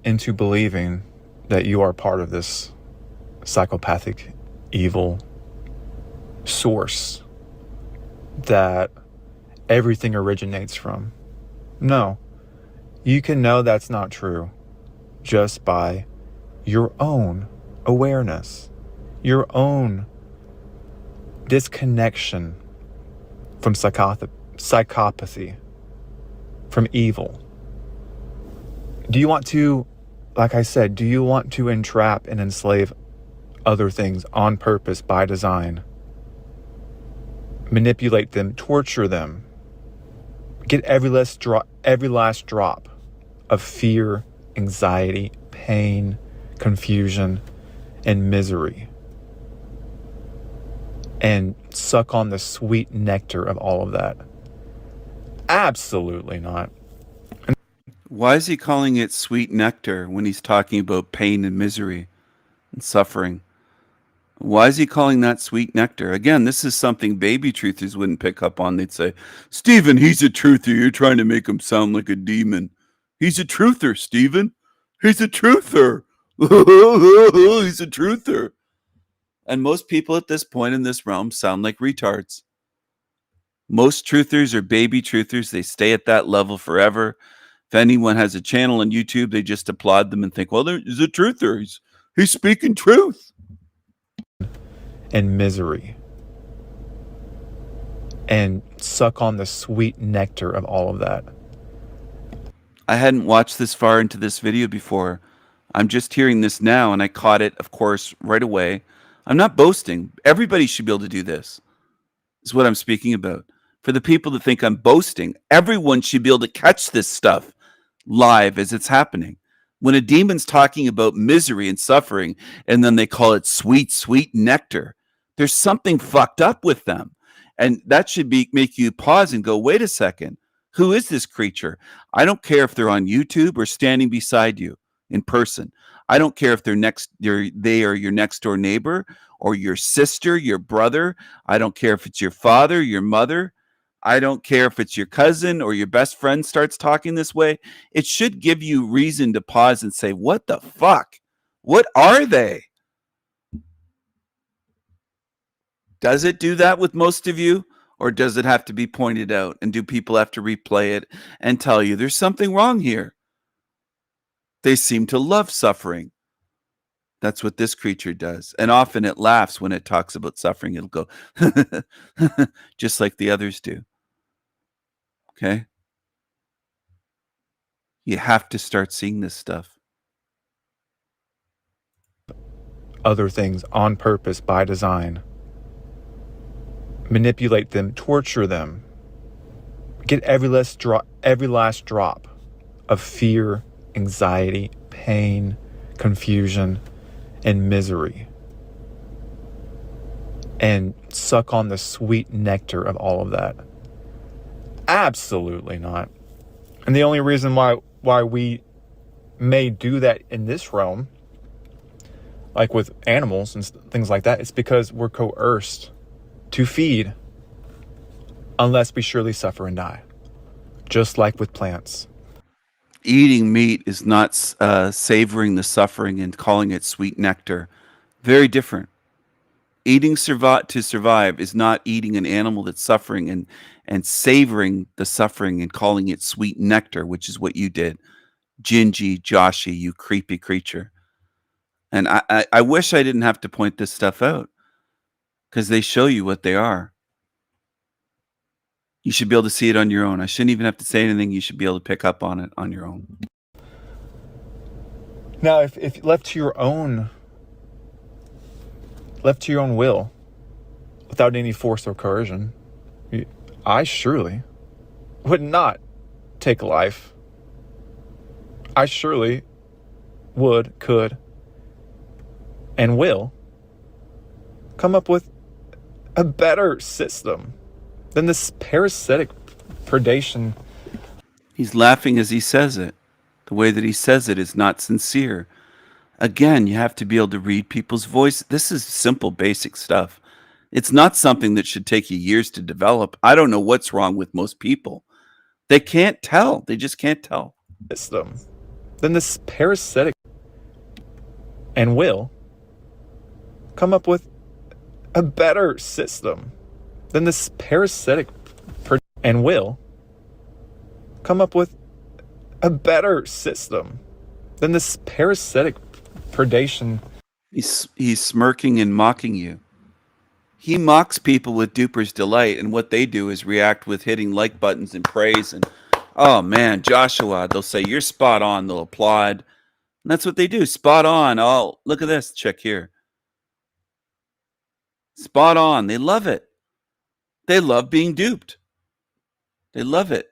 into believing that you are part of this psychopathic, evil source that everything originates from. No, you can know that's not true just by your own awareness, your own disconnection from psychopathy, from evil. Do you want to, like I said, do you want to entrap and enslave other things on purpose, by design? Manipulate them, torture them, get every last drop of fear, anxiety, pain, confusion, and misery, and suck on the sweet nectar of all of that? Absolutely not. Why is he calling it sweet nectar when he's talking about pain and misery and suffering? Why is he calling that sweet nectar? Again, this is something baby truthers wouldn't pick up on. They'd say, Stephen, he's a truther. You're trying to make him sound like a demon. He's a truther, Stephen. He's a truther. He's a truther. And most people at this point in this realm sound like retards. Most truthers are baby truthers. They stay at that level forever. If anyone has a channel on YouTube, they just applaud them and think, well, he's a truther. He's speaking truth. And misery, and suck on the sweet nectar of all of that. I hadn't watched this far into this video before. I'm just hearing this now, and I caught it, of course, right away. I'm not boasting. Everybody should be able to do this, is what I'm speaking about. For the people that think I'm boasting, everyone should be able to catch this stuff live as it's happening. When a demon's talking about misery and suffering, and then they call it sweet, sweet nectar, there's something fucked up with them. And that should make you pause and go, wait a second. Who is this creature? I don't care if they're on YouTube or standing beside you in person. I don't care if they are your next door neighbor or your sister, your brother. I don't care if it's your father, your mother. I don't care if it's your cousin or your best friend starts talking this way. It should give you reason to pause and say, what the fuck? What are they? Does it do that with most of you? Or does it have to be pointed out? And do people have to replay it and tell you there's something wrong here? They seem to love suffering. That's what this creature does. And often it laughs when it talks about suffering. It'll go, just like the others do. Okay? You have to start seeing this stuff. Other things on purpose, by design. Manipulate them, torture them, get every last drop of fear, anxiety, pain, confusion, and misery, and suck on the sweet nectar of all of that. Absolutely not. And the only reason why we may do that in this realm, like with animals and things like that, is because we're coerced to feed unless we surely suffer and die, just like with plants. Eating meat is not savoring the suffering and calling it sweet nectar. Very different. Eating to survive is not eating an animal that's suffering and savoring the suffering and calling it sweet nectar, which is what you did. Gingy, Joshy, you creepy creature. And I wish I didn't have to point this stuff out, because they show you what they are. You should be able to see it on your own. I shouldn't even have to say anything. You should be able to pick up on it on your own. Now, if left to your own will, without any force or coercion, I surely would not take life. I surely would, could, and will come up with a better system than this parasitic predation. He's laughing as he says it. The way that he says it is not sincere. Again, you have to be able to read people's voice. This is simple, basic stuff. It's not something that should take you years to develop. I don't know what's wrong with most people. They can't tell. They just can't tell. System than this parasitic, and will come up with a better system than this parasitic, and will come up with a better system than this parasitic predation. He's smirking and mocking you. He mocks people with duper's delight, and what they do is react with hitting like buttons and praise. And oh man, Joshua, they'll say you're spot on. They'll applaud. And that's what they do. Spot on. Oh, look at this chick here. Spot on. They love it. They love being duped. They love it.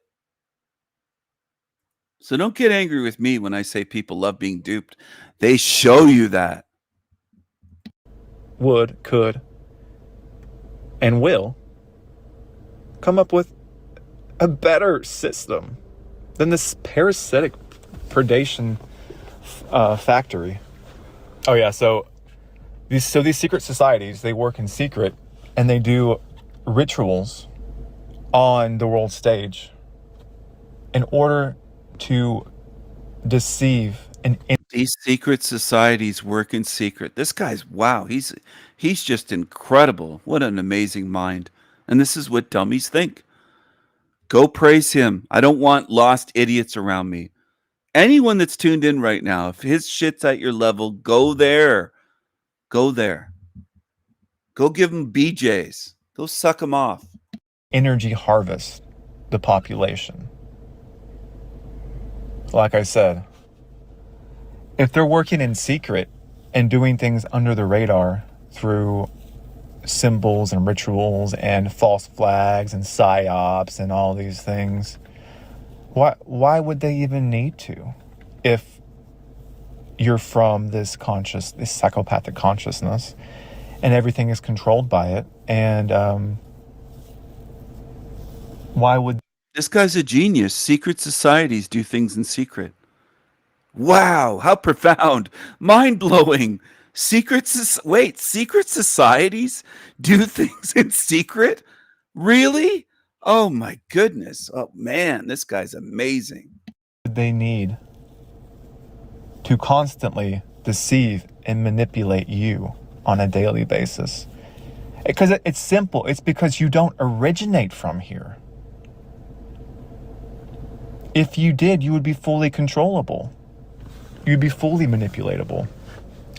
So don't get angry with me when I say people love being duped. They show you that. Would, could, and will come up with a better system than this parasitic predation factory. Oh yeah, so these secret societies, they work in secret and they do rituals on the world stage in order to deceive and these secret societies work in secret. This guy's wow, he's just incredible. What an amazing mind. And this is what dummies think. Go praise him. I don't want lost idiots around me. Anyone that's tuned in right now, if his shit's at your level, go there. Go there. Go give him BJs. Go suck him off. energy harvest the population. Like I said, if they're working in secret and doing things under the radar through symbols and rituals and false flags and psyops and all these things, why would they even need to? If you're from this psychopathic consciousness and everything is controlled by it, and why would... This guy's a genius. Secret societies do things in secret. Wow, how profound. Mind-blowing. Secret societies do things in secret? Really? Oh my goodness. Oh man, this guy's amazing. They need to constantly deceive and manipulate you on a daily basis. Because it's simple. It's because you don't originate from here. If you did, you would be fully controllable. You'd be fully manipulatable.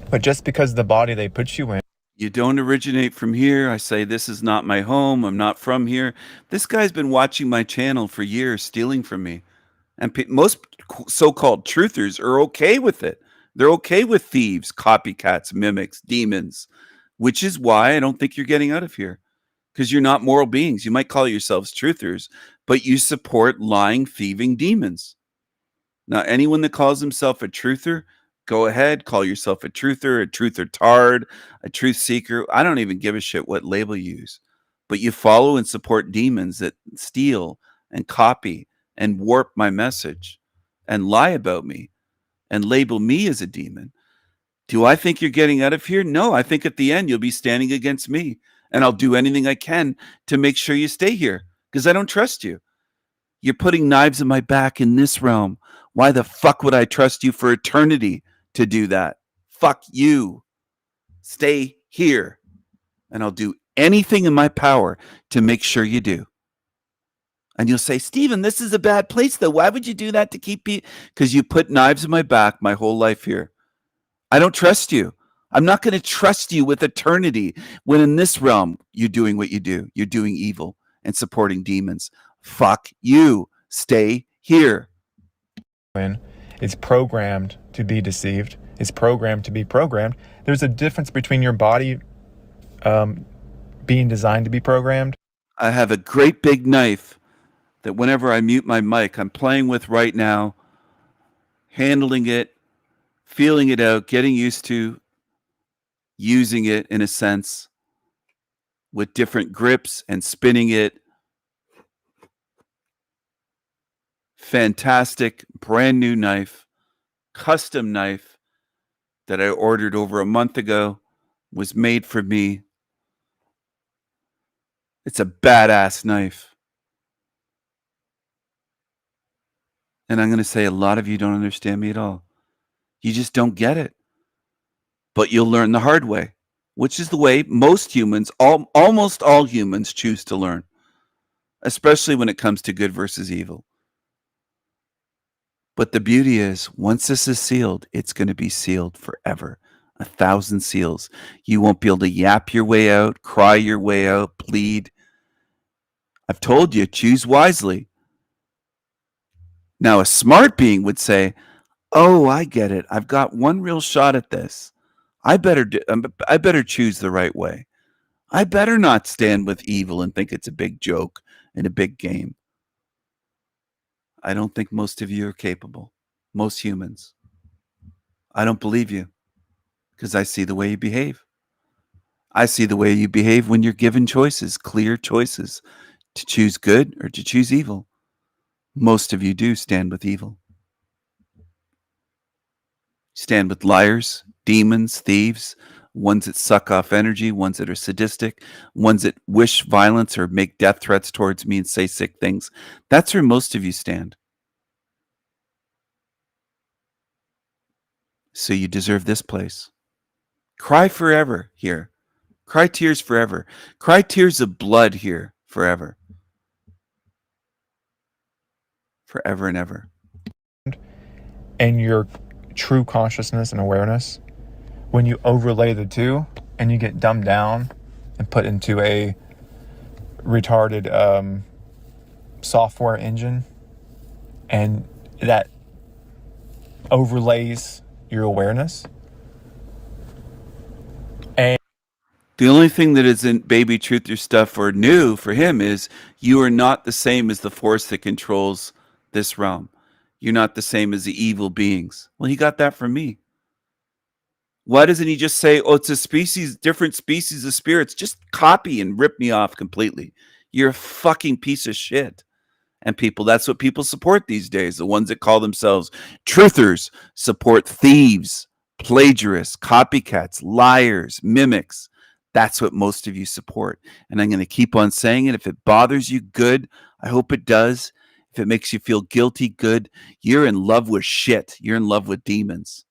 But just because the body they put you in... You don't originate from here. I say, this is not my home. I'm not from here. This guy's been watching my channel for years, stealing from me. And most so-called truthers are okay with it. They're okay with thieves, copycats, mimics, demons, which is why I don't think you're getting out of here. Because you're not moral beings. You might call yourselves truthers, but you support lying, thieving demons. Now, anyone that calls himself a truther, go ahead, call yourself a truther tard, a truth seeker. I don't even give a shit what label you use. But you follow and support demons that steal and copy and warp my message and lie about me and label me as a demon. Do I think you're getting out of here? No, I think at the end you'll be standing against me, and I'll do anything I can to make sure you stay here because I don't trust you. You're putting knives in my back in this realm. Why the fuck would I trust you for eternity to do that? Fuck you. Stay here, and I'll do anything in my power to make sure you do. And you'll say, Stephen, this is a bad place, though. Why would you do that to keep me? Because you put knives in my back my whole life here. I don't trust you. I'm not going to trust you with eternity when in this realm you're doing what you do. You're doing evil and supporting demons. Fuck you. Stay here. It's programmed to be deceived. It's programmed to be programmed. There's a difference between your body being designed to be programmed. I have a great big knife that whenever I mute my mic, I'm playing with right now, handling it, feeling it out, getting used to using it in a sense with different grips and spinning it. Fantastic, brand new knife, custom knife that I ordered over a month ago, was made for me. It's a badass knife. And I'm going to say a lot of you don't understand me at all. You just don't get it. But you'll learn the hard way, which is the way most humans, almost all humans, choose to learn, especially when it comes to good versus evil. But the beauty is, once this is sealed, it's going to be sealed forever. 1,000 seals. You won't be able to yap your way out, cry your way out, plead. I've told you, choose wisely. Now, a smart being would say, oh, I get it. I've got one real shot at this. I better choose the right way. I better not stand with evil and think it's a big joke and a big game. I don't think most of you are capable. Most humans. I don't believe you because I see the way you behave. I see the way you behave when you're given choices, clear choices, to choose good or to choose evil. Most of you do stand with evil. Stand with liars, demons, thieves, ones that suck off energy, ones that are sadistic, ones that wish violence or make death threats towards me and say sick things. That's where most of you stand. So you deserve this place. Cry forever here. Cry tears forever. Cry tears of blood here forever. Forever and ever. And your true consciousness and awareness, when you overlay the two and you get dumbed down and put into a retarded software engine, and that overlays your awareness. And the only thing that isn't baby truth or stuff or new for him is you are not the same as the force that controls this realm. You're not the same as the evil beings. Well, he got that from me. Why doesn't he just say, oh, it's a species, different species of spirits? Just copy and rip me off completely. You're a fucking piece of shit. And people, that's what people support these days. The ones that call themselves truthers support thieves, plagiarists, copycats, liars, mimics. That's what most of you support. And I'm going to keep on saying it. If it bothers you, good. I hope it does. If it makes you feel guilty, good. You're in love with shit. You're in love with demons.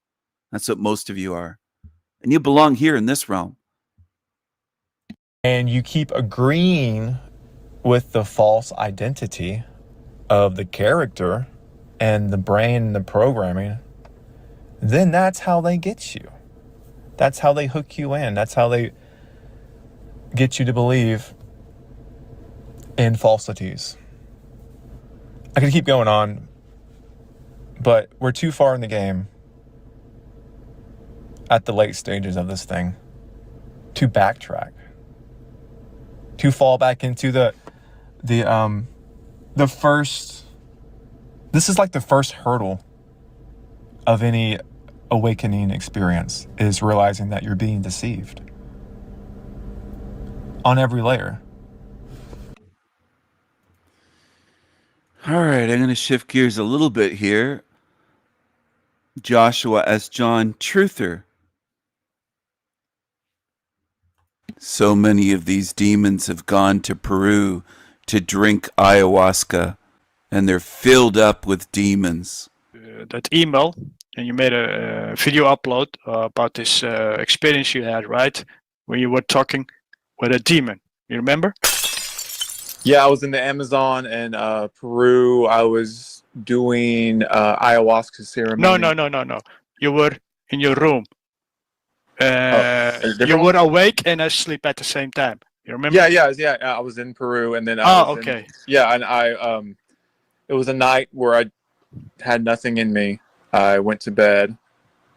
That's what most of you are. And you belong here in this realm. And you keep agreeing with the false identity of the character and the brain and the programming, then that's how they get you. That's how they hook you in. That's how they get you to believe in falsities. I could keep going on, but we're too far in the game at the late stages of this thing to backtrack, to fall back into the first. This is like the first hurdle of any awakening experience, is realizing that you're being deceived on every layer. All right, I'm going to shift gears a little bit here. Joshua S. John, truther. So many of these demons have gone to Peru to drink ayahuasca, and they're filled up with demons. That email, and you made a video upload about this experience you had, right? When you were talking with a demon. You remember? Yeah, I was in the Amazon and Peru. I was doing ayahuasca ceremony. No. You were in your room. You were awake and asleep at the same time. You remember? Yeah. I was in Peru, and then Okay. and I it was a night where I had nothing in me. I went to bed.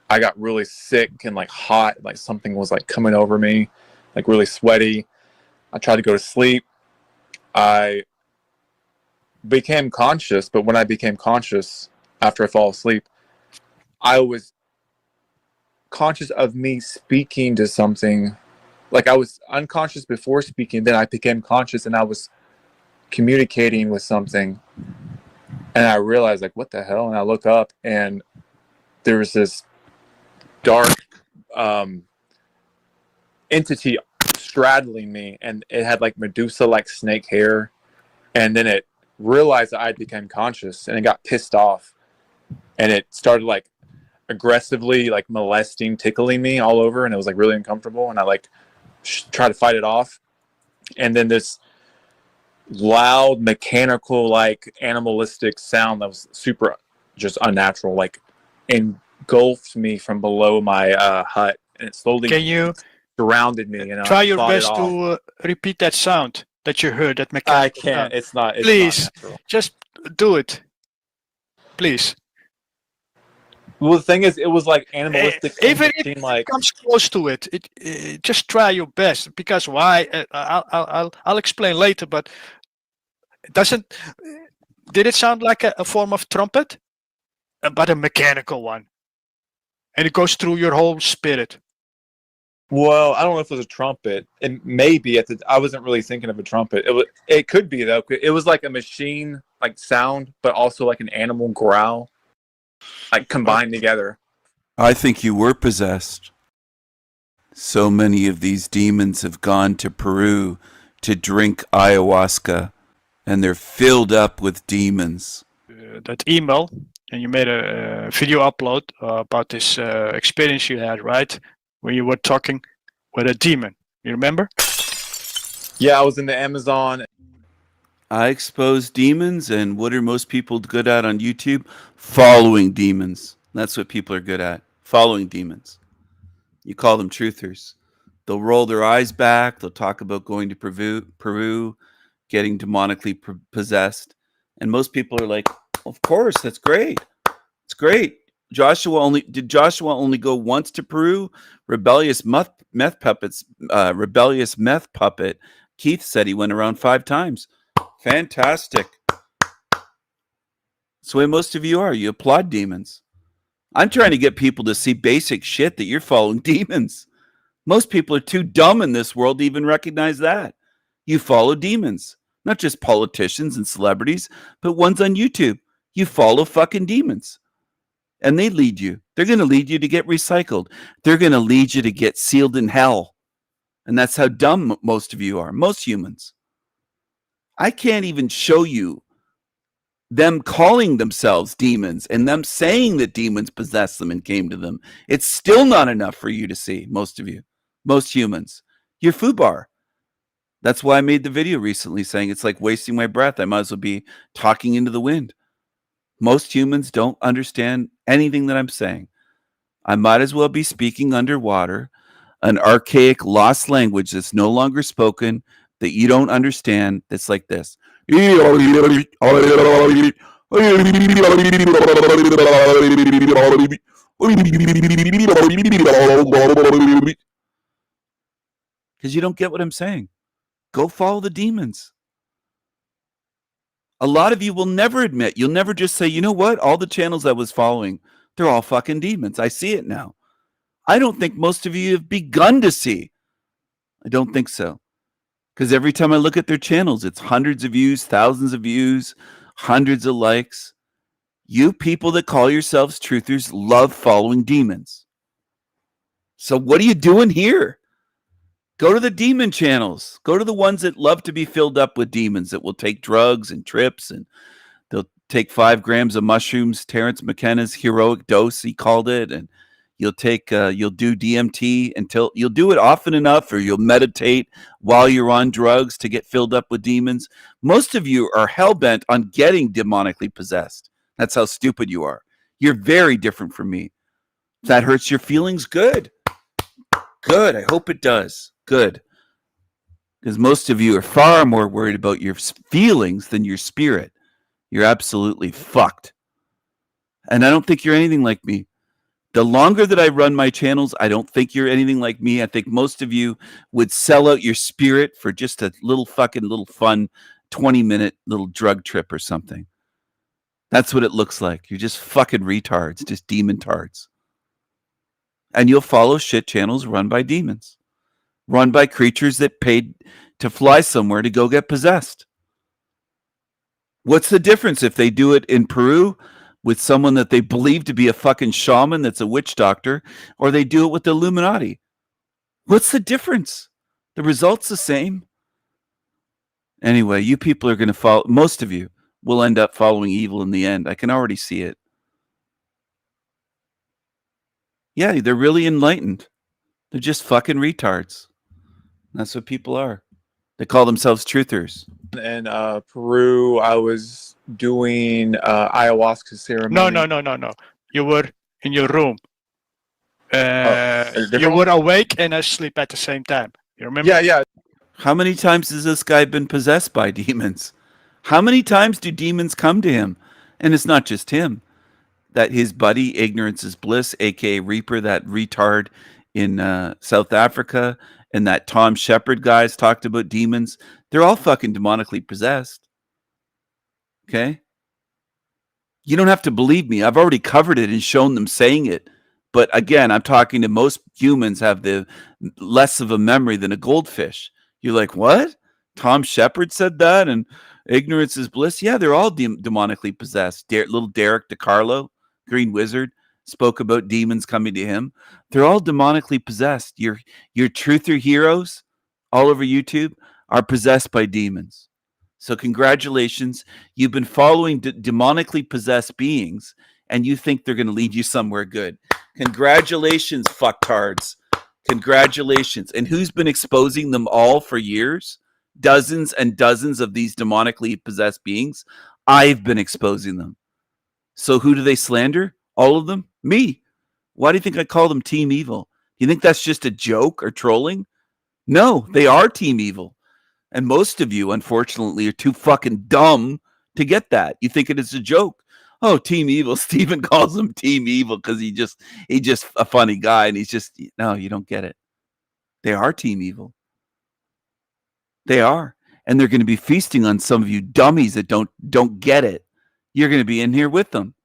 I got really sick and like hot, like something was like coming over me, like really sweaty. I tried to go to sleep. I became conscious, but when I became conscious after I fall asleep, I was conscious of me speaking to something. Like I was unconscious before speaking, then I became conscious and I was communicating with something. And I realized, like, what the hell? And I look up and there was this dark entity straddling me, and it had like Medusa like snake hair. And then it realized that I became conscious, and it got pissed off, and it started like aggressively like molesting, tickling me all over, and it was like really uncomfortable, and I like tried to fight it off. And then this loud mechanical like animalistic sound that was super just unnatural like engulfed me from below my hut, and it slowly Can you surrounded me, and try I your fought it best off. to repeat that sound that you heard, that mechanical I can't. sound? It's not Please, natural. just do it. Please. Well, the thing is, it was like animalistic. Even if machine, it like comes close to it, just try your best. Because why? I'll explain later. But doesn't did it sound like a form of trumpet, but a mechanical one, and it goes through your whole spirit? well, I don't know if it was a trumpet. It may be I wasn't really thinking of a trumpet. It could be though. It was like a machine like sound, but also like an animal growl, like combined together. I think you were possessed. So many of these demons have gone to Peru to drink ayahuasca, and they're filled up with demons. That email, and you made a video upload about this experience you had, right? When you were talking with a demon. You remember? Yeah, I was in the Amazon. I expose demons, and what are most people good at on YouTube? Following demons. That's what people are good at. Following demons. You call them truthers. They'll roll their eyes back. They'll talk about going to Peru, getting demonically possessed. And most people are like, of course, that's great. It's great. Did Joshua only go once to Peru? Rebellious meth puppet. Keith said he went around 5 times. Fantastic. That's the way most of you are. You applaud demons. I'm trying to get people to see basic shit that you're following demons. Most people are too dumb in this world to even recognize that. You follow demons, not just politicians and celebrities, but ones on YouTube. You follow fucking demons. And they lead you. They're going to lead you to get recycled. They're going to lead you to get sealed in hell. And that's how dumb most of you are, most humans. I can't even show you them calling themselves demons and them saying that demons possessed them and came to them. It's still not enough for you to see, most of you, most humans. You're FUBAR. That's why I made the video recently saying it's like wasting my breath. I might as well be talking into the wind. Most humans don't understand anything that I'm saying. I might as well be speaking underwater, an archaic, lost language that's no longer spoken, that you don't understand, that's like this. Because you don't get what I'm saying. Go follow the demons. A lot of you will never admit, you'll never just say, you know what? All the channels I was following, they're all fucking demons. I see it now. I don't think most of you have begun to see. I don't think so. Because every time I look at their channels, it's hundreds of views, thousands of views, hundreds of likes. You people that call yourselves truthers love following demons. So what are you doing here? Go to the demon channels. Go to the ones that love to be filled up with demons, that will take drugs and trips, and they'll take 5 grams of mushrooms, Terrence McKenna's heroic dose, he called it, and you'll do DMT until you'll do it often enough, or you'll meditate while you're on drugs to get filled up with demons. Most of you are hell-bent on getting demonically possessed. That's how stupid you are. You're very different from me. If that hurts your feelings, good. Good. I hope it does. Good. Because most of you are far more worried about your feelings than your spirit. You're absolutely fucked. And I don't think you're anything like me. The longer that I run my channels, I don't think you're anything like me. I think most of you would sell out your spirit for just a little fun 20-minute little drug trip or something. That's what it looks like. You're just fucking retards, just demon tards. And you'll follow shit channels run by demons, run by creatures that paid to fly somewhere to go get possessed. What's the difference if they do it in Peru with someone that they believe to be a fucking shaman that's a witch doctor, or they do it with the Illuminati? What's the difference? The result's the same. Anyway, you people are going to follow, most of you will end up following evil in the end. I can already see it. Yeah, they're really enlightened. They're just fucking retards. That's what people are. They call themselves truthers. In Peru, I was doing ayahuasca ceremony. No. You were in your room. A different You were one? awake and asleep at the same time. You remember? Yeah. How many times has this guy been possessed by demons? How many times do demons come to him? And it's not just him. That his buddy, Ignorance is Bliss, a.k.a. Reaper, that retard in South Africa, and that Tom Shepard guy's talked about demons. They're all fucking demonically possessed. Okay? You don't have to believe me. I've already covered it and shown them saying it. But again, I'm talking to most humans have the less of a memory than a goldfish. You're like, what? Tom Shepard said that, and Ignorance is Bliss. Yeah, they're all demonically possessed. Little Derek DiCarlo, Green Wizard, spoke about demons coming to him. They're all demonically possessed. Your truther heroes all over YouTube are possessed by demons. So congratulations. You've been following demonically possessed beings, and you think they're going to lead you somewhere good. Congratulations, fucktards. Congratulations. And who's been exposing them all for years? Dozens and dozens of these demonically possessed beings. I've been exposing them. So who do they slander? All of them? Me. Why do you think I call them Team Evil? You think that's just a joke or trolling? No, they are Team Evil. And most of you, unfortunately, are too fucking dumb to get that. You think it is a joke. Oh, Team Evil. Steven calls him Team Evil because he's just a funny guy, and no, you don't get it. They are Team Evil. They are. And they're going to be feasting on some of you dummies that don't get it. You're going to be in here with them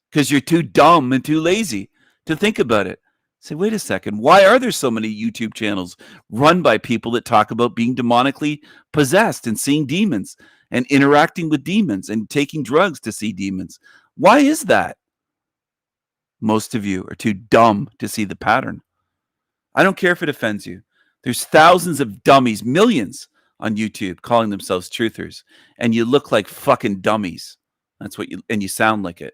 because you're too dumb and too lazy to think about it. Say, wait a second. Why are there so many YouTube channels run by people that talk about being demonically possessed and seeing demons and interacting with demons and taking drugs to see demons? Why is that? Most of you are too dumb to see the pattern. I don't care if it offends you. There's thousands of dummies, millions on YouTube calling themselves truthers, and you look like fucking dummies. That's what you sound like it.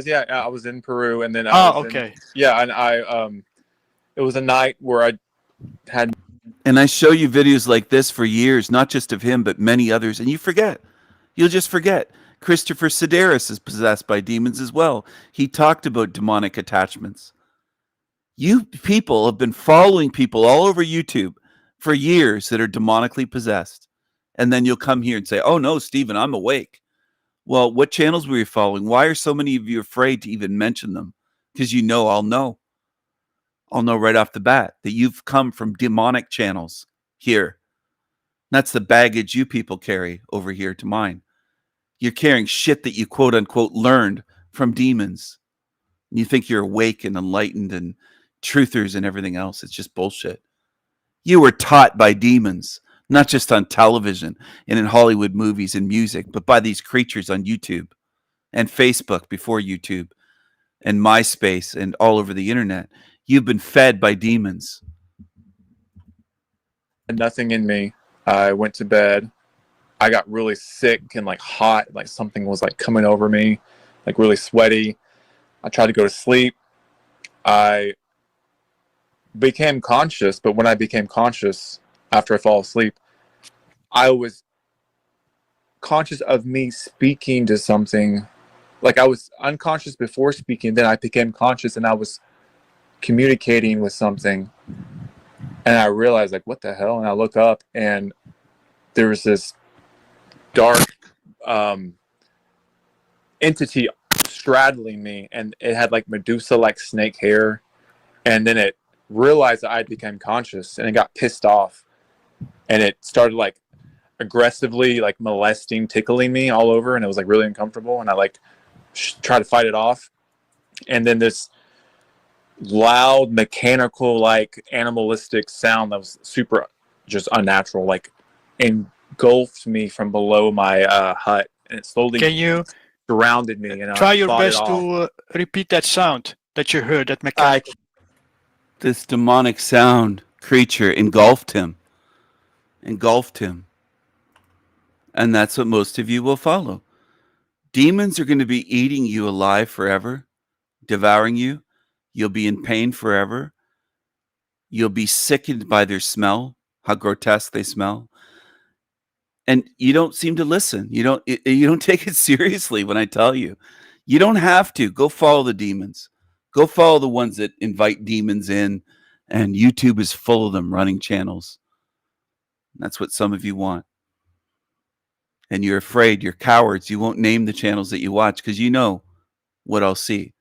Yeah, I was in Peru, and then okay. And I it was a night where I had, and I show you videos like this for years, not just of him, but many others, and you forget. You'll just forget. Christopher Sedaris is possessed by demons as well. He talked about demonic attachments. You people have been following people all over YouTube for years that are demonically possessed. And then you'll come here and say, oh no, Stephen, I'm awake. Well, what channels were you following? Why are so many of you afraid to even mention them? Because I'll know. I'll know right off the bat that you've come from demonic channels here. That's the baggage you people carry over here to mine. You're carrying shit that you quote unquote learned from demons. And you think you're awake and enlightened and truthers and everything else. It's just bullshit. You were taught by demons, not just on television and in Hollywood movies and music, but by these creatures on YouTube and Facebook before YouTube and MySpace and all over the internet. You've been fed by demons. nothing in me. I went to bed. I got really sick and like hot, like something was like coming over me, like really sweaty. I tried to go to sleep. I became conscious, but when I became conscious after I fall asleep, I was conscious of me speaking to something. Like I was unconscious before speaking, then I became conscious and I was communicating with something. And I realized like, what the hell? And I look up and there was this dark entity straddling me, and it had like Medusa-like snake hair, and then it realized that I became conscious, and it got pissed off, and it started like aggressively like molesting, tickling me all over, and it was like really uncomfortable, and I like tried to fight it off, and then this loud mechanical like animalistic sound that was super just unnatural like engulfed me from below my hut, and it slowly Can you surrounded me, and try I your fought it best off. to repeat that sound that you heard, that mechanical? This demonic sound creature engulfed him. And that's what most of you will follow. Demons are going to be eating you alive forever, devouring you. You'll be in pain forever. You'll be sickened by their smell, how grotesque they smell. And you don't seem to listen. You don't take it seriously when I tell you. You don't have to. Go follow the demons. Go follow the ones that invite demons in, and YouTube is full of them running channels. That's what some of you want. And you're afraid, you're cowards. You won't name the channels that you watch because you know what I'll see.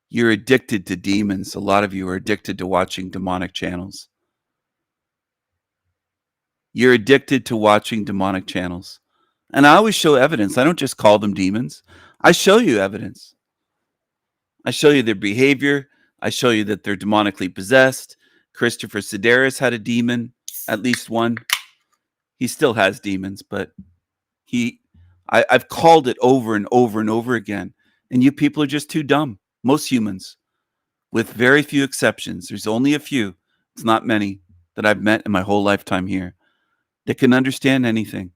You're addicted to demons. A lot of you are addicted to watching demonic channels. You're addicted to watching demonic channels. And I always show evidence. I don't just call them demons. I show you evidence. I show you their behavior. I show you that they're demonically possessed. Christopher Sedaris had a demon, at least one. He still has demons, but I've called it over and over and over again. And you people are just too dumb. Most humans, with very few exceptions. There's only a few. It's not many that I've met in my whole lifetime here that can understand anything.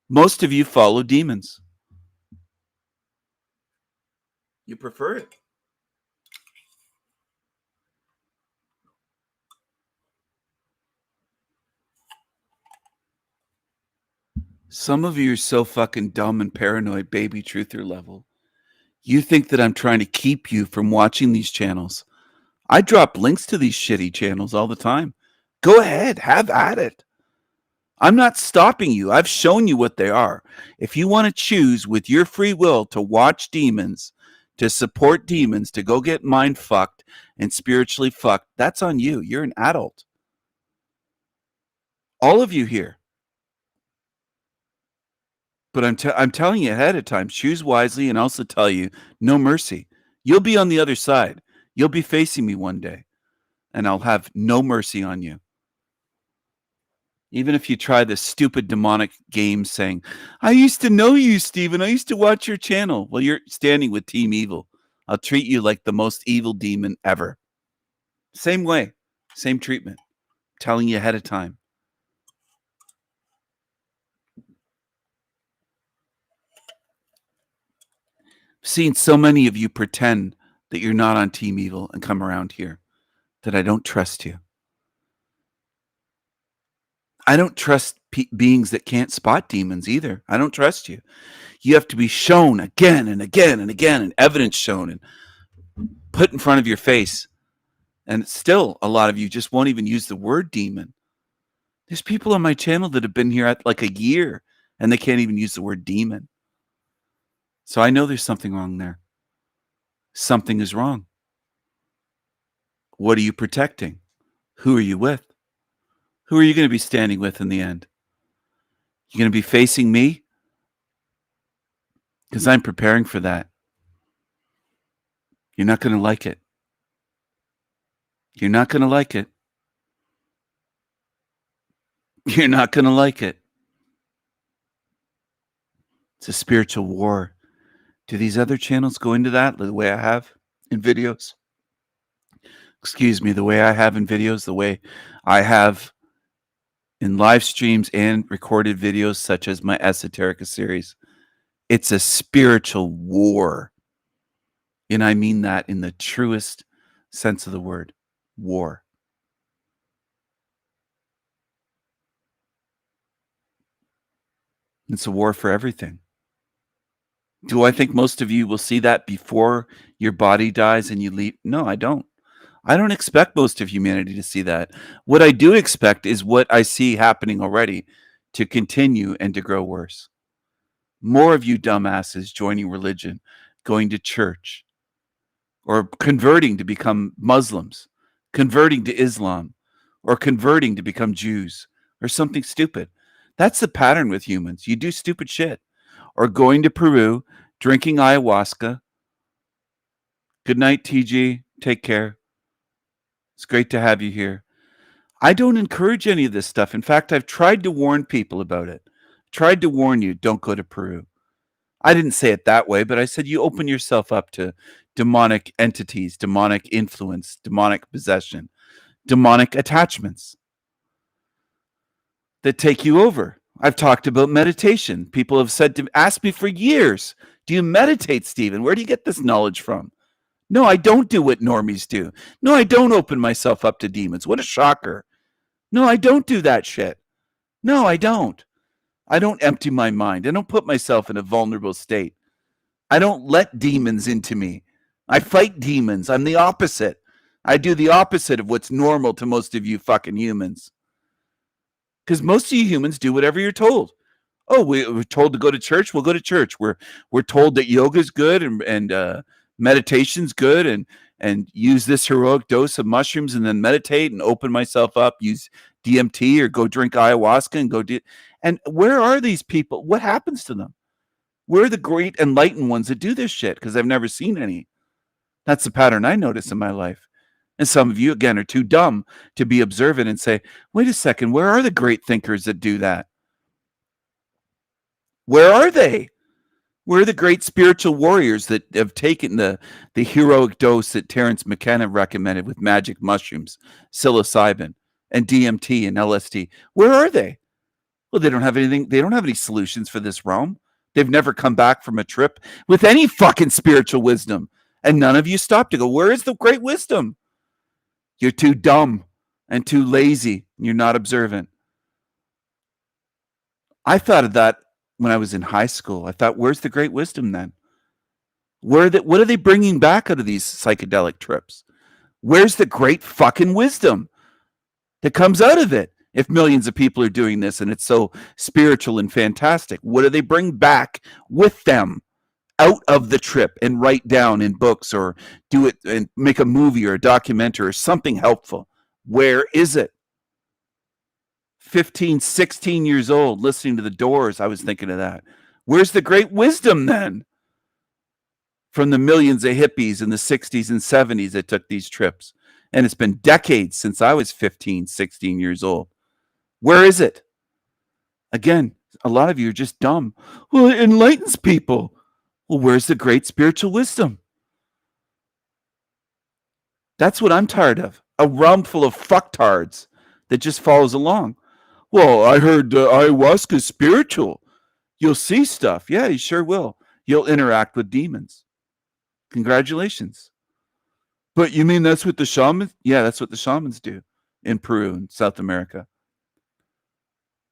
Most of you follow demons. You prefer it. Some of you are so fucking dumb and paranoid, baby truther level. You think that I'm trying to keep you from watching these channels. I drop links to these shitty channels all the time. Go ahead, have at it. I'm not stopping you. I've shown you what they are. If you want to choose with your free will to watch demons, to support demons, to go get mind fucked and spiritually fucked, that's on you. You're an adult. All of you here. But I'm telling you ahead of time, choose wisely, and also tell you, no mercy. You'll be on the other side. You'll be facing me one day, and I'll have no mercy on you. Even if you try this stupid demonic game saying, I used to know you, Stephen. I used to watch your channel. Well, you're standing with Team Evil. I'll treat you like the most evil demon ever. Same way, same treatment. I'm telling you ahead of time. I've seen so many of you pretend that you're not on Team Evil and come around here that I don't trust you. I don't trust beings that can't spot demons either. I don't trust you. You have to be shown again and again and again, and evidence shown and put in front of your face. And still, a lot of you just won't even use the word demon. There's people on my channel that have been here at like a year, and they can't even use the word demon. So I know there's something wrong there. Something is wrong. What are you protecting? Who are you with? Who are you going to be standing with in the end? You're going to be facing me? Because I'm preparing for that. You're not going to like it. You're not going to like it. You're not going to like it. It's a spiritual war. Do these other channels go into that the way I have in videos? Excuse me, the way I have in videos, the way I have in live streams and recorded videos such as my Esoterica series. It's a spiritual war. And I mean that in the truest sense of the word. War. It's a war for everything. Do I think most of you will see that before your body dies and you leave? No, I don't. I don't expect most of humanity to see that. What I do expect is what I see happening already. to continue and to grow worse. More of you dumbasses joining religion, going to church, or converting to become Muslims, converting to Islam, or converting to become Jews, or something stupid. That's the pattern with humans. You do stupid shit. Or going to Peru, drinking ayahuasca. Good night, TG. Take care. It's great to have you here. I don't encourage any of this stuff. In fact, I've tried to warn people about it. Tried to warn you, don't go to Peru. I didn't say it that way, but I said you open yourself up to demonic entities, demonic influence, demonic possession, demonic attachments that take you over. I've talked about meditation. People have asked me for years, do you meditate, Stephen? Where do you get this knowledge from? No, I don't do what normies do. No, I don't open myself up to demons. What a shocker. No, I don't do that shit. No, I don't. I don't empty my mind. I don't put myself in a vulnerable state. I don't let demons into me. I fight demons. I'm the opposite. I do the opposite of what's normal to most of you fucking humans. Because most of you humans do whatever you're told. Oh, we're told to go to church. We'll go to church. We're told that yoga's good and meditation's good and use this heroic dose of mushrooms and then meditate and open myself up. Use DMT or go drink ayahuasca and go do. And where are these people? What happens to them? Where are the great enlightened ones that do this shit? Because I've never seen any. That's the pattern I notice in my life. And some of you, again, are too dumb to be observant and say, wait a second, where are the great thinkers that do that? Where are they? Where are the great spiritual warriors that have taken the heroic dose that Terence McKenna recommended with magic mushrooms, psilocybin, and DMT and LSD? Where are they? Well, they don't have anything. They don't have any solutions for this realm. They've never come back from a trip with any fucking spiritual wisdom. And none of you stop to go, where is the great wisdom? You're too dumb and too lazy. You're not observant. I thought of that when I was in high school. I thought, where's the great wisdom then? What are they bringing back out of these psychedelic trips? Where's the great fucking wisdom that comes out of it? If millions of people are doing this and it's so spiritual and fantastic, what do they bring back with them out of the trip and write down in books or do it and make a movie or a documentary or something helpful? Where is it? 15, 16 years old, listening to the Doors, I was thinking of that. Where's the great wisdom then? From the millions of hippies in the 60s and 70s that took these trips. And it's been decades since I was 15, 16 years old. Where is it? Again, a lot of you are just dumb. Well, it enlightens people. Well, where's the great spiritual wisdom? That's what I'm tired of. A realm full of fucktards that just follows along. Well, I heard ayahuasca's spiritual. You'll see stuff. Yeah, you sure will. You'll interact with demons. Congratulations. But you mean that's what the shamans? Yeah, that's what the shamans do in Peru and South America.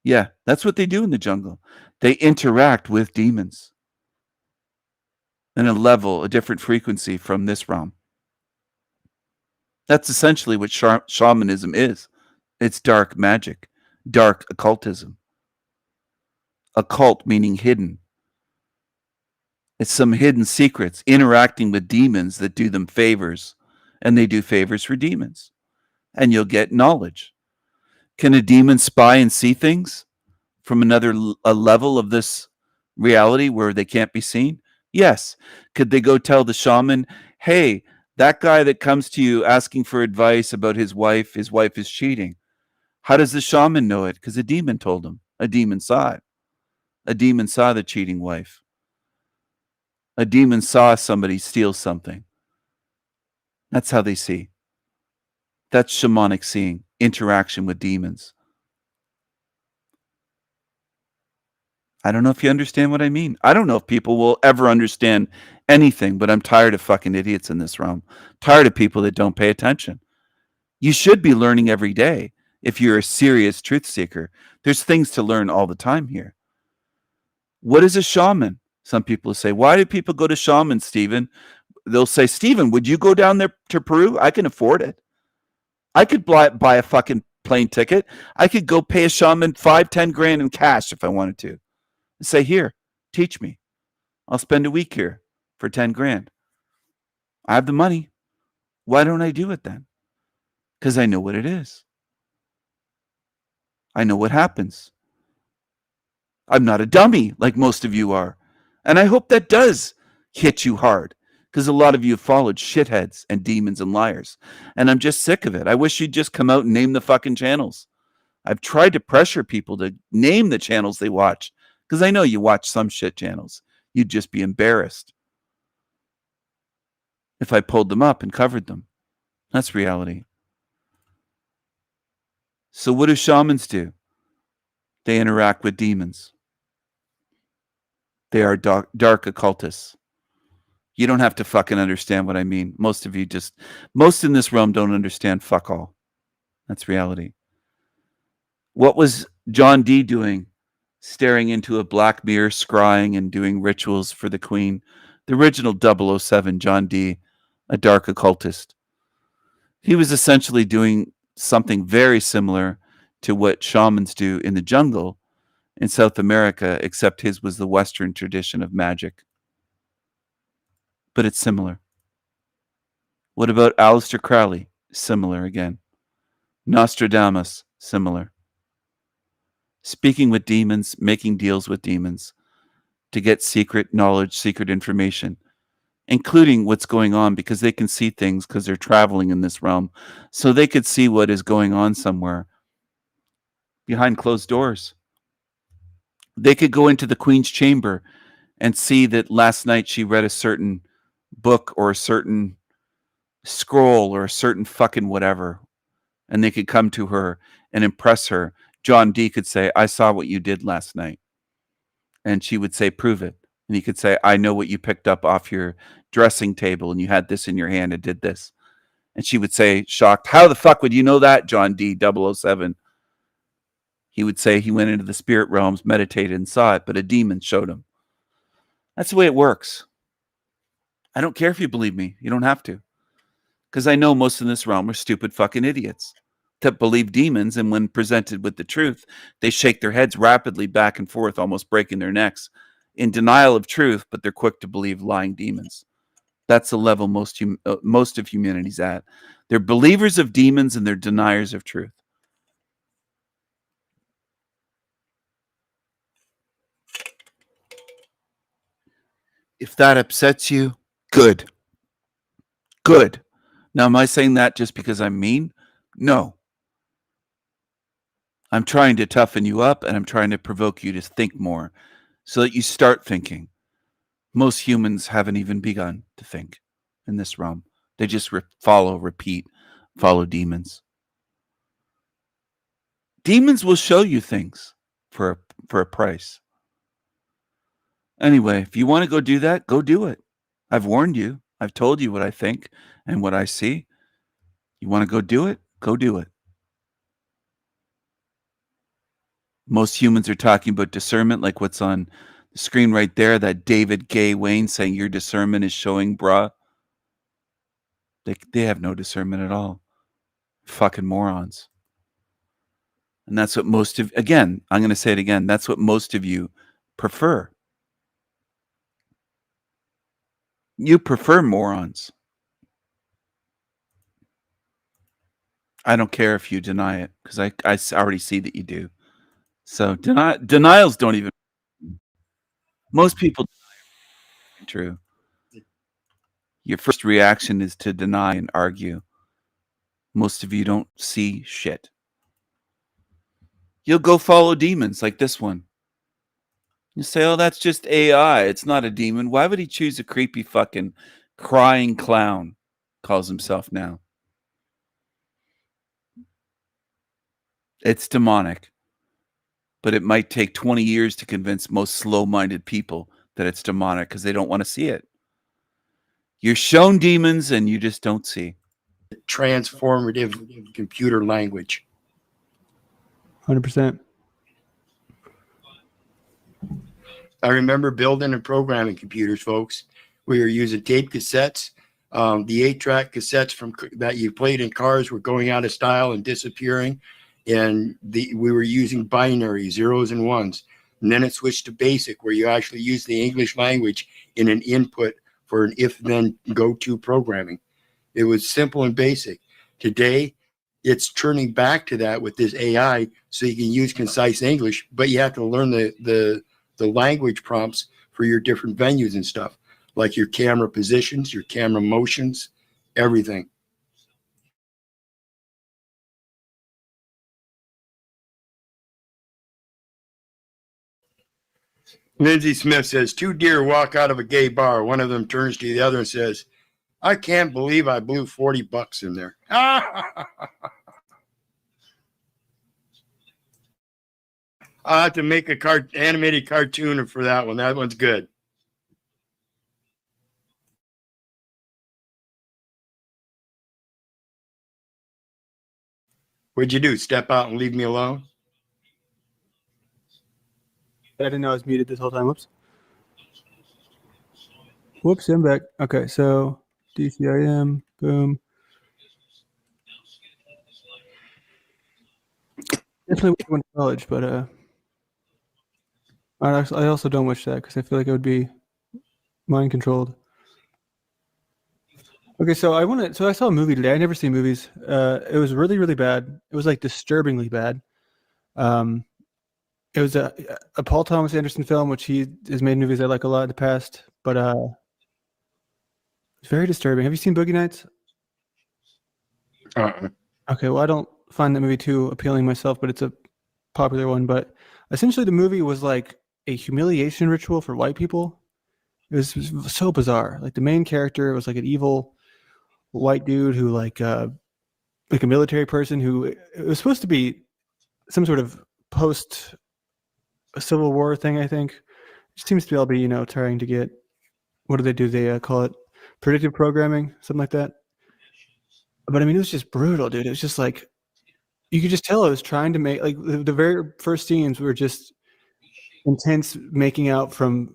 Yeah, that's what they do in the jungle. They interact with demons in a different frequency from this realm. That's essentially what shamanism is. It's dark magic, dark occultism. Occult meaning hidden. It's some hidden secrets interacting with demons that do them favors, and they do favors for demons. And you'll get knowledge. Can a demon spy and see things from a level of this reality where they can't be seen? Yes. Could they go tell the shaman, hey, that guy that comes to you asking for advice about his wife is cheating? How does the shaman know it? Because a demon told him. A demon saw it. A demon saw the cheating wife. A demon saw somebody steal something. That's how they see. That's shamanic seeing, interaction with demons. I don't know if you understand what I mean. I don't know if people will ever understand anything, but I'm tired of fucking idiots in this realm. Tired of people that don't pay attention. You should be learning every day if you're a serious truth seeker. There's things to learn all the time here. What is a shaman? Some people say, why do people go to shamans, Stephen? They'll say, Stephen, would you go down there to Peru? I can afford it. I could buy a fucking plane ticket. I could go pay a shaman 5-10 grand in cash if I wanted to. Say, here, teach me. I'll spend a week here for 10 grand. I have the money. Why don't I do it then? Because I know what it is. I know what happens. I'm not a dummy like most of you are. And I hope that does hit you hard, because a lot of you have followed shitheads and demons and liars. And I'm just sick of it. I wish you'd just come out and name the fucking channels. I've tried to pressure people to name the channels they watch, because I know you watch some shit channels. You'd just be embarrassed if I pulled them up and covered them. That's reality. So what do shamans do? They interact with demons. They are dark occultists. You don't have to fucking understand what I mean. Most of you most in this realm don't understand fuck all. That's reality. What was John Dee doing? Staring into a black mirror, scrying and doing rituals for the queen. The original 007, John Dee, a dark occultist. He was essentially doing something very similar to what shamans do in the jungle in South America, except his was the Western tradition of magic. But it's similar. What about Aleister Crowley? Similar again. Nostradamus? Similar. Speaking with demons, making deals with demons to get secret knowledge, secret information, including what's going on, because they can see things because they're traveling in this realm. So they could see what is going on somewhere behind closed doors. They could go into the queen's chamber and see that last night she read a certain book or a certain scroll or a certain fucking whatever. And they could come to her and impress her. John Dee could say, I saw what you did last night. And she would say, prove it. And he could say, I know what you picked up off your dressing table and you had this in your hand and did this. And she would say, shocked, how the fuck would you know that, John Dee 007? He would say he went into the spirit realms, meditated, and saw it, but a demon showed him. That's the way it works. I don't care if you believe me. You don't have to. Because I know most in this realm are stupid fucking idiots that believe demons, and when presented with the truth, they shake their heads rapidly back and forth, almost breaking their necks, in denial of truth, but they're quick to believe lying demons. That's the level most of humanity's at. They're believers of demons and they're deniers of truth. If that upsets you, good. Good. Now, am I saying that just because I'm mean? No. I'm trying to toughen you up and I'm trying to provoke you to think more so that you start thinking. Most humans haven't even begun to think in this realm. They just follow demons. Demons will show you things for a price. Anyway, if you want to go do that, go do it. I've warned you. I've told you what I think and what I see. You want to go do it? Go do it. Most humans are talking about discernment, like what's on the screen right there, that David Gay Wayne saying your discernment is showing, bruh. They have no discernment at all. Fucking morons. And that's what most of, again, I'm going to say it again, that's what most of you prefer. You prefer morons. I don't care if you deny it, because I already see that you do. So denials don't even, most people deny. True. Your first reaction is to deny and argue. Most of you don't see shit. You'll go follow demons like this one. You say, oh, that's just AI. It's not a demon. Why would he choose a creepy fucking crying clown? Calls himself now. It's demonic. But it might take 20 years to convince most slow-minded people that it's demonic because they don't want to see it. You're shown demons and you just don't see. Transformative computer language. 100%. I remember building and programming computers, folks. We were using tape cassettes. The 8-track cassettes that you played in cars were going out of style and disappearing. and we were using binary, zeros and ones. And then it switched to basic, where you actually use the English language in an input for an if-then go-to programming. It was simple and basic. Today, it's turning back to that with this AI, so you can use concise English, but you have to learn the language prompts for your different venues and stuff, like your camera positions, your camera motions, everything. Lindsay Smith says, 2 deer walk out of a gay bar. One of them turns to the other and says, I can't believe I blew $40 in there. I'll have to make a animated cartoon for that one. That one's good. What'd you do? Step out and leave me alone? I didn't know I was muted this whole time. Whoops. Whoops, I'm back. Okay, so DCIM, boom. Definitely went to college, but I also don't wish that because I feel like it would be mind controlled. Okay, so I saw a movie today. I never see movies. It was really, really bad. It was like disturbingly bad. It was a Paul Thomas Anderson film, which he has made movies I like a lot in the past, but it's very disturbing. Have you seen Boogie Nights? Okay, well, I don't find that movie too appealing myself, but it's a popular one. But essentially, the movie was like a humiliation ritual for white people. It was so bizarre. Like the main character was like an evil white dude who like a military person who it was supposed to be some sort of post Civil War thing. I think it seems to all be trying to get, what do they do? They call it predictive programming, something like that. But I mean, it was just brutal, dude. It was just like you could just tell it was trying to make like the very first scenes were just intense making out from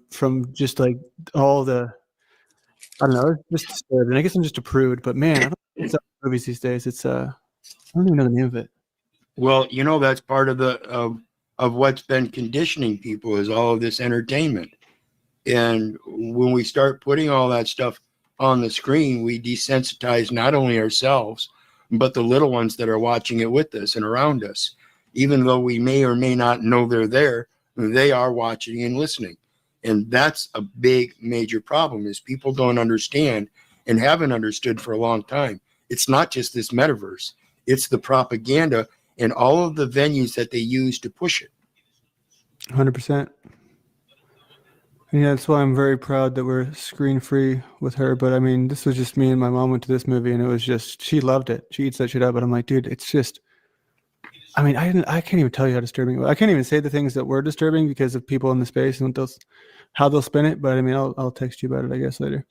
just like all the, I don't know, it's just disturbing. I guess I'm just a prude, but man, I don't know what's up with movies these days. It's I don't even know the name of it. Well, that's part of of what's been conditioning people is all of this entertainment. And when we start putting all that stuff on the screen, we desensitize not only ourselves, but the little ones that are watching it with us and around us. Even though we may or may not know they're there, they are watching and listening. And that's a big, major problem is people don't understand and haven't understood for a long time. It's not just this metaverse. It's the propaganda and all of the venues that they use to push it. 100%. Yeah, that's why I'm very proud that we're screen free with her. But I mean, this was just me and my mom went to this movie, and it was just she loved it. She eats that shit up. But I'm like, dude, it's just. I mean, I can't even tell you how disturbing it was. I can't even say the things that were disturbing because of people in the space and how they'll spin it. But I mean, I'll text you about it, I guess, later.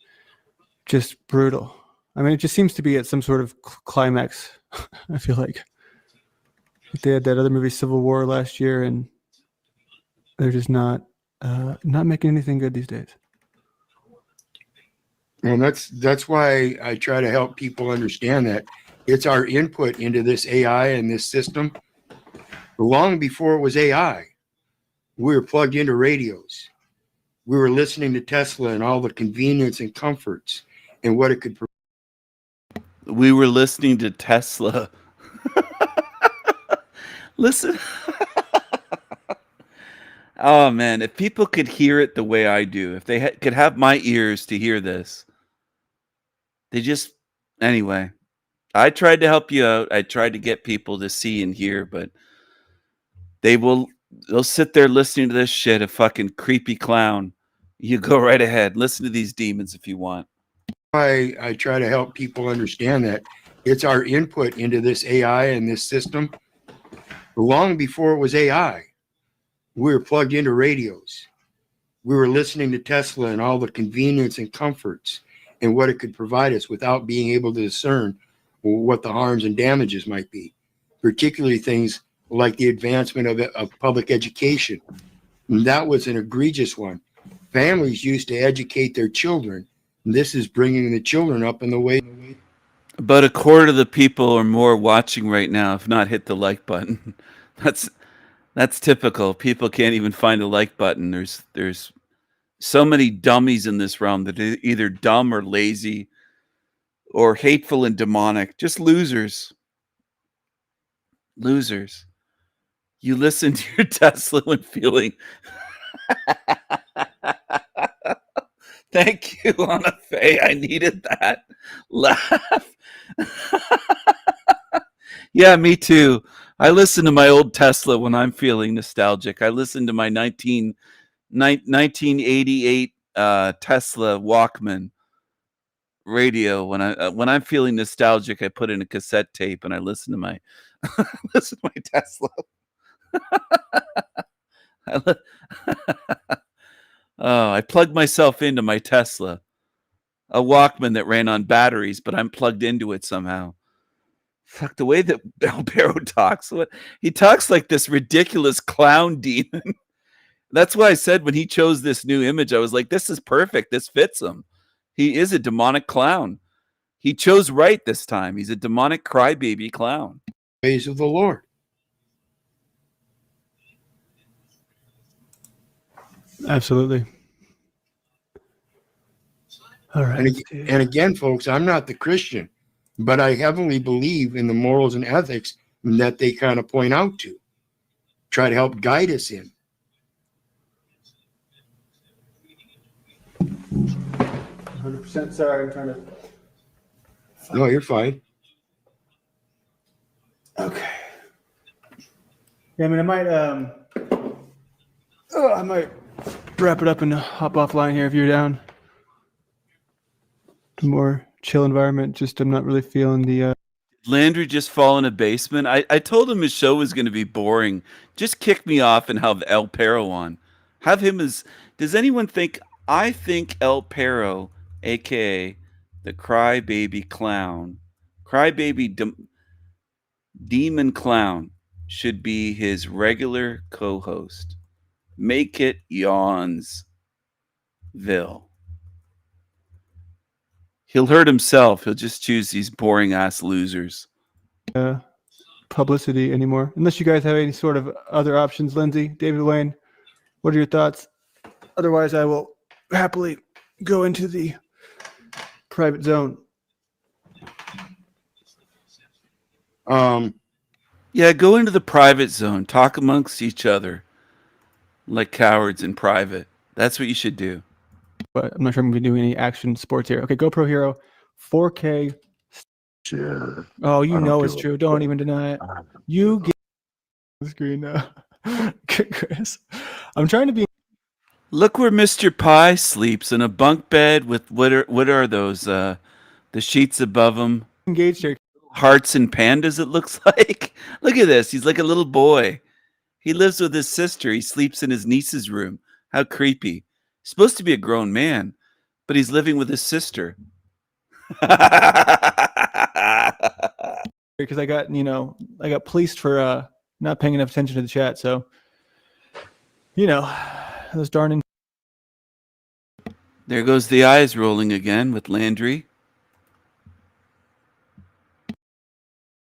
Just brutal. I mean, it just seems to be at some sort of climax. I feel like they had that other movie, Civil War, last year, and they're just not making anything good these days. And that's why I try to help people understand that it's our input into this AI and this system. Long before it was AI, we were plugged into radios. We were listening to Tesla and all the convenience and comforts and what it could provide. We were listening to Tesla. Listen. Oh, man. If people could hear it the way I do, if they could have my ears to hear this, anyway, I tried to help you out. I tried to get people to see and hear, but they'll sit there listening to this shit, a fucking creepy clown. You go right ahead. Listen to these demons if you want. I try to help people understand that it's our input into this AI and this system. Long before it was AI, we were plugged into radios. We were listening to Tesla and all the convenience and comforts and what it could provide us without being able to discern what the harms and damages might be, particularly things like the advancement of public education. And that was an egregious one. Families used to educate their children. And this is bringing the children up in the way. About a quarter of the people or more watching right now have not hit the like button. That's typical. People can't even find a like button. There's so many dummies in this realm that are either dumb or lazy or hateful and demonic. Just losers. Losers. You listen to your Tesla when feeling. Thank you, Anna Faye. I needed that laugh. Yeah, me too. I listen to my old Tesla when I'm feeling nostalgic. I listen to my 1988 Tesla Walkman radio when I'm feeling nostalgic. I put in a cassette tape and I listen to my listen to my Tesla. I plugged myself into my Tesla, a Walkman that ran on batteries, but I'm plugged into it somehow. Fuck, the way that Alpero talks. He talks like this ridiculous clown demon. That's why I said when he chose this new image, I was like, this is perfect. This fits him. He is a demonic clown. He chose right this time. He's a demonic crybaby clown. Ways of the Lord. Absolutely. All right. And again, folks, I'm not the Christian, but I heavily believe in the morals and ethics that they kind of point out to, try to help guide us in. 100% sorry. I'm trying to. No, you're fine. Okay. Yeah, I mean, I might wrap it up and hop offline here if you're down. A more chill environment. Just I'm not really feeling the. Landry just fall in a basement. I told him his show was going to be boring. Just kick me off and have El Perro on. Have him as. Does anyone think? I think El Perro, aka the Crybaby Clown, Crybaby Demon Clown, should be his regular co-host. Make it Yawnsville. He'll hurt himself. He'll just choose these boring ass losers. Publicity anymore. Unless you guys have any sort of other options, Lindsay, David Wayne, what are your thoughts? Otherwise, I will happily go into the private zone. Yeah, go into the private zone. Talk amongst each other like cowards in private. That's what you should do. But I'm not sure I'm going to be doing any action sports here. Okay, GoPro Hero, 4K. Sure. Oh, you know it's true. Don't even deny it. You get the screen now. Chris, I'm trying to be. Look where Mr. Pie sleeps, in a bunk bed with what are those? The sheets above him. Engaged here. Hearts and pandas, it looks like. Look at this. He's like a little boy. He lives with his sister. He sleeps in his niece's room. How creepy. He's supposed to be a grown man, but he's living with his sister. Because I got policed for not paying enough attention to the chat. So, those darn. There goes the eyes rolling again with Landry.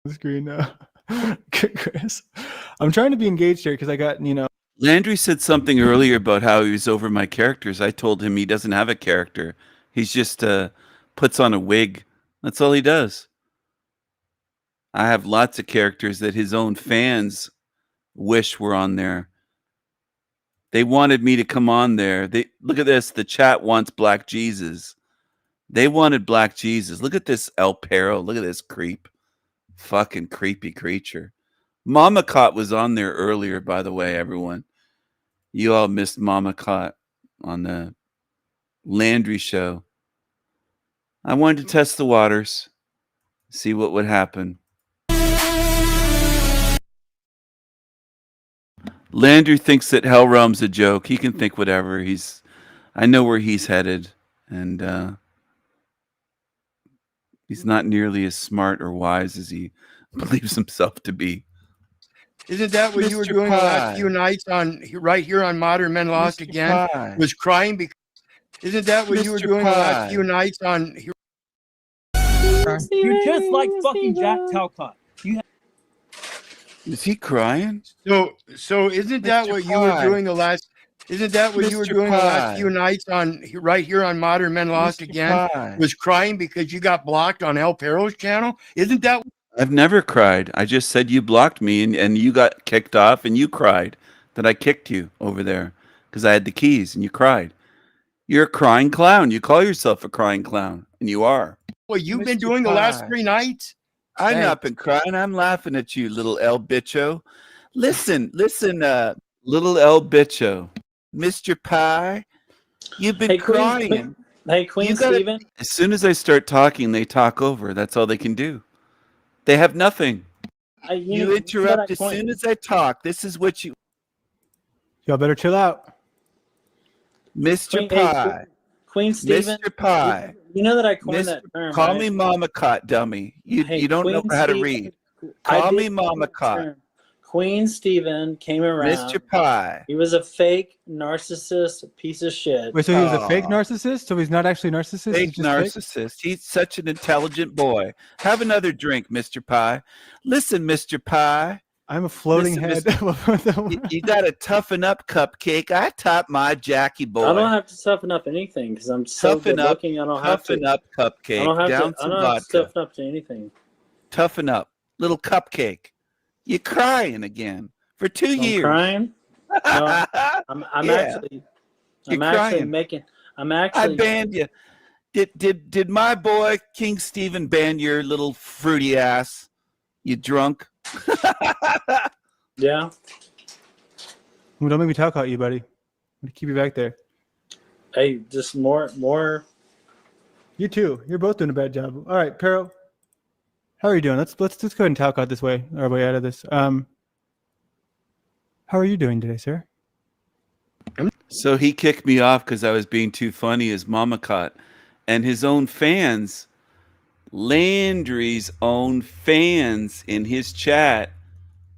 Screen now. Chris, I'm trying to be engaged here because I got, Landry said something earlier about how he was over my characters. I told him he doesn't have a character. He's just puts on a wig. That's all he does. I have lots of characters that his own fans wish were on there. They wanted me to come on there. Look at this. The chat wants Black Jesus. They wanted Black Jesus. Look at this El Perro. Look at this creep. Fucking creepy creature. Mama Cot was on there earlier, by the way, everyone. You all missed Mama Cot on the Landry show. I wanted to test the waters, see what would happen. Landry thinks that Hell Realm's a joke. He can think whatever. I know where he's headed, and he's not nearly as smart or wise as he believes himself to be. Isn't that what you were doing the last few nights right here on Modern Men Lost Again? Was crying because. Isn't that what you were doing the last few nights on? crying. You're just like fucking Jack Talcott. You have Is he crying? So isn't that Mr. what you were Pie. doing the last? Isn't that what you were Mr. doing the last few Pie. nights on right here on Modern Men Lost Mr. Again? Pie. Was crying because you got blocked on El Perro's channel? Isn't that? I've never cried. I just said you blocked me and you got kicked off and you cried that I kicked you over there because I had the keys and you cried. You're a crying clown. You call yourself a crying clown, and you are. What you've been Mr. doing the last Pie. 3 nights? I've Thanks. not been crying. I'm laughing at you, little El Bicho. Listen, little El Bicho. Mr. Pie, you've been crying. Queen Steven. As soon as I start talking, they talk over. That's all they can do. They have nothing. You interrupt as soon as I talk. This is what you... Y'all better chill out. Mr. Pie. Queen Steven. Mr. Pie. You know that I coined that term. Call right? me Mama Cot, dummy. You don't know Queen how to Steven, read. I Call did me Mama coin that Cot. term. Queen Steven came around. Mr. Pie. He was a fake narcissist piece of shit. Wait, so he was a fake narcissist? So he's not actually a narcissist? Fake He's just narcissist. He's such an intelligent boy. Have another drink, Mr. Pie. Listen, Mr. Pie. I'm a floating Listen, head. you got to toughen up, cupcake. I taught my Jackie boy. I don't have to toughen up anything because I'm so Toughen good up, looking. I don't have to. toughen up, cupcake. I don't have Down to. I some don't have to vodka. toughen up to anything. Toughen up, little cupcake. You're crying again for 2 years. Crying? No, I'm Yeah. actually. You're I'm actually crying. making. I'm I actually. banned you. Did my boy King Steven ban your little fruity ass? You drunk? Yeah. Well, don't make me talk about you, buddy. I'm gonna keep you back there. Hey, just more. You too. You're both doing a bad job. All right, Pero. How are you doing? Let's just go ahead and talk out this way, our way out of this. How are you doing today, sir? So he kicked me off because I was being too funny as Mama Cot. And his own fans, Landry's own fans in his chat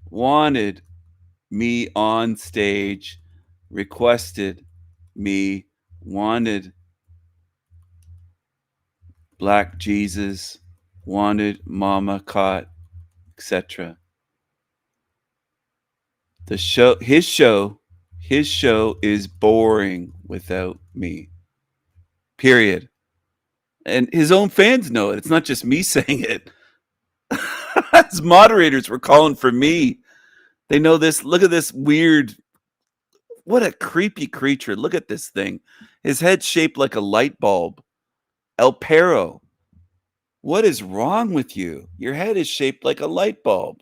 wanted me on stage, requested me, wanted Black Jesus, wanted Mama Cot, etc. His show is boring without me. Period. And his own fans know it. It's not just me saying it. His moderators were calling for me. They know this. Look at this weird. What a creepy creature. Look at this thing. His head's shaped like a light bulb. El Perro. What is wrong with you? Your head is shaped like a light bulb.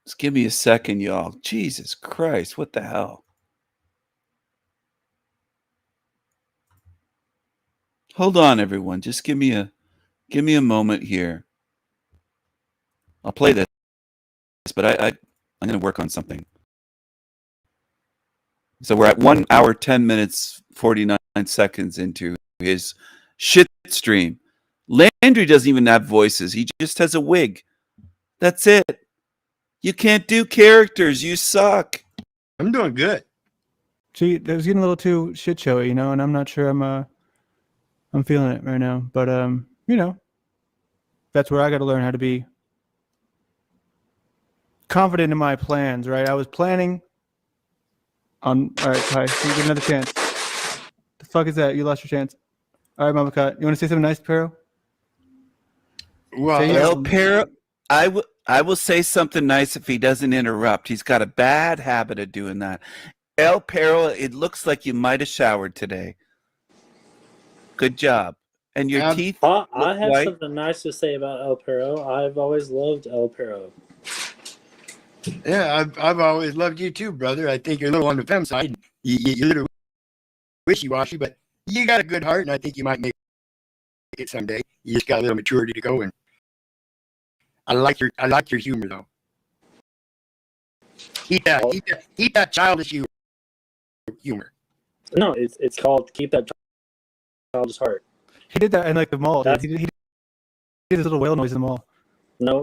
Just give me a second, y'all. Jesus Christ, what the hell? Hold on, everyone. Just give me a moment here. I'll play this, but I'm going to work on something. So we're at 1 hour, 10 minutes, 49 seconds into his shit stream. Landry doesn't even have voices. He just has a wig. That's it. You can't do characters. You suck. I'm doing good. See, that was getting a little too shit showy, you know, and I'm not sure I'm feeling it right now. But you know, that's where I got to learn how to be confident in my plans, right? I was planning on. All right, Kai, you get another chance. The fuck is that? You lost your chance. All right, Mama Cut, you want to say something nice to Pero? Well, Pero, I will say something nice if he doesn't interrupt. He's got a bad habit of doing that. El Pero, it looks like you might have showered today. Good job. And your teeth I look have white. something nice to say about El Perro. I've always loved El Perro. Yeah, I've always loved you too, brother. I think you're a little on the fem side. You're a little wishy-washy, but you got a good heart, and I think you might make it someday. You just got a little maturity to go, and I like your humor though. Keep that childish humor. No, it's called Keep That Childish Heart. He did that in like the mall. Dude. He did his little whale noise in the mall. No.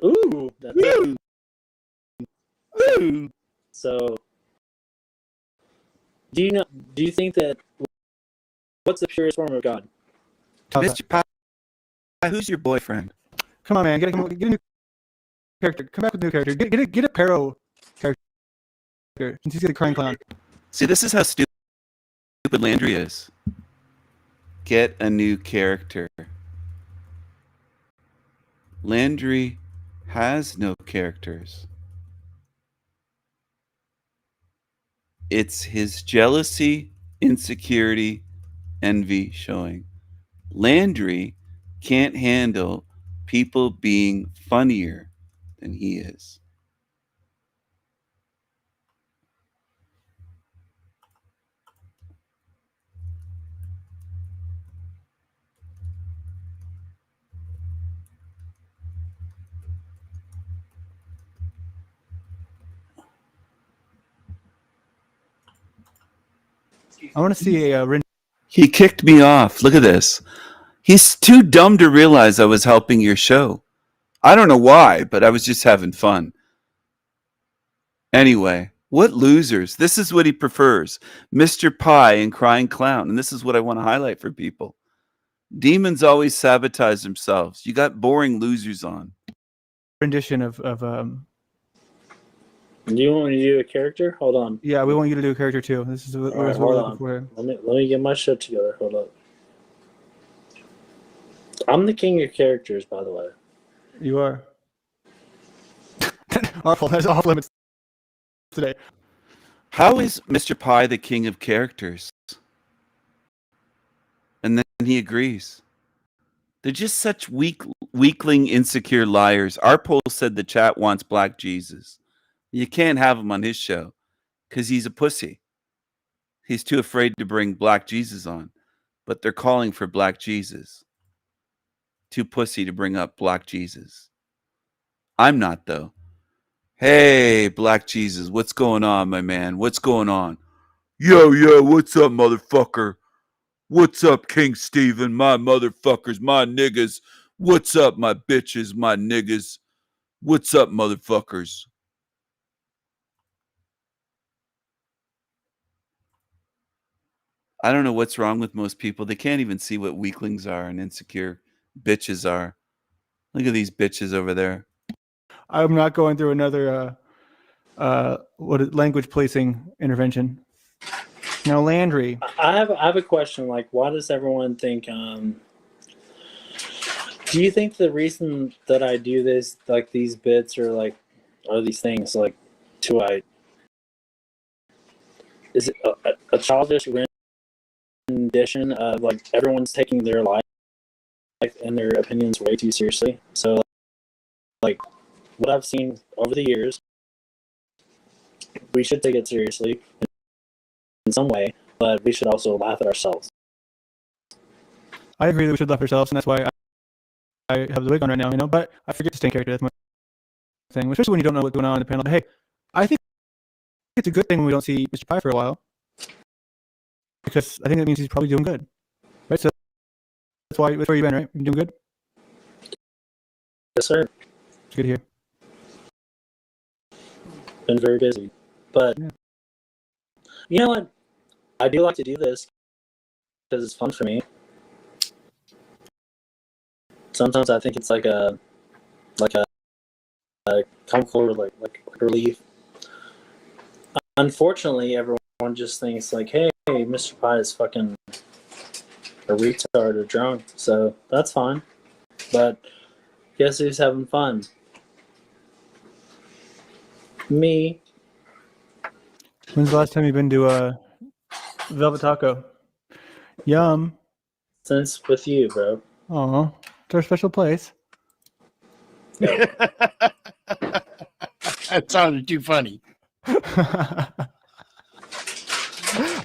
Ooh, that's it. So Do you know? Do you think that what's the purest form of God? Mr. Pie, who's your boyfriend? Come on, man. Get a new character. Come back with a new character. Get a Paro character. Since he's got a crying clown. See, this is how stupid Landry is. Get a new character. Landry has no characters. It's his jealousy, insecurity, envy showing. Landry can't handle people being funnier than he is. I want to see a. He kicked me off. Look at this. He's too dumb to realize I was helping your show. I don't know why, but I was just having fun. Anyway, what losers. This is what he prefers. Mr. Pie and Crying Clown. And this is what I want to highlight for people. Demons always sabotage themselves. You got boring losers on. Rendition of Do you want me to do a character? Hold on. Yeah, we want you to do a character too. This is what we're looking for. Let me get my shit together. Hold up. I'm the king of characters, by the way. You are. Awful. That's off limits today. How is Mr. Pie the king of characters? And then he agrees. They're just such weakling, insecure liars. Our poll said the chat wants Black Jesus. You can't have him on his show because he's a pussy. He's too afraid to bring Black Jesus on. But they're calling for Black Jesus. Too pussy to bring up Black Jesus. I'm not, though. Hey, Black Jesus, what's going on, my man? What's going on? Yo, what's up, motherfucker? What's up, King Steven? My motherfuckers, my niggas. What's up, my bitches, my niggas? What's up, motherfuckers? I don't know what's wrong with most people. They can't even see what weaklings are and insecure bitches are. Look at these bitches over there. I'm not going through another language policing intervention. Now, Landry. I have a question. Like, why does everyone think? Do you think the reason that I do this, like these bits or these things, like, is it a childish rendition of like everyone's taking their life and their opinions way too seriously? So, like, what I've seen over the years, we should take it seriously in some way, but we should also laugh at ourselves. I agree that we should laugh at ourselves, and that's why I have the wig on right now, but I forget to stay in character. That's my thing, especially when you don't know what's going on in the panel. But hey, I think it's a good thing when we don't see Mr. Pie for a while, because I think that means he's probably doing good, right? So that's where you've been, right? You're doing good? Yes, sir. It's good to hear. Been very busy, but you know what? I do like to do this because it's fun for me. Sometimes I think it's like a comical like relief. Unfortunately, everyone just thinks like, "Hey, Mr. Pie is fucking a retard or drunk," so that's fine. But guess who's having fun? Me. When's the last time you've been to Velvet Taco? Yum. Since with you, bro. Oh, it's our special place. That sounded too funny.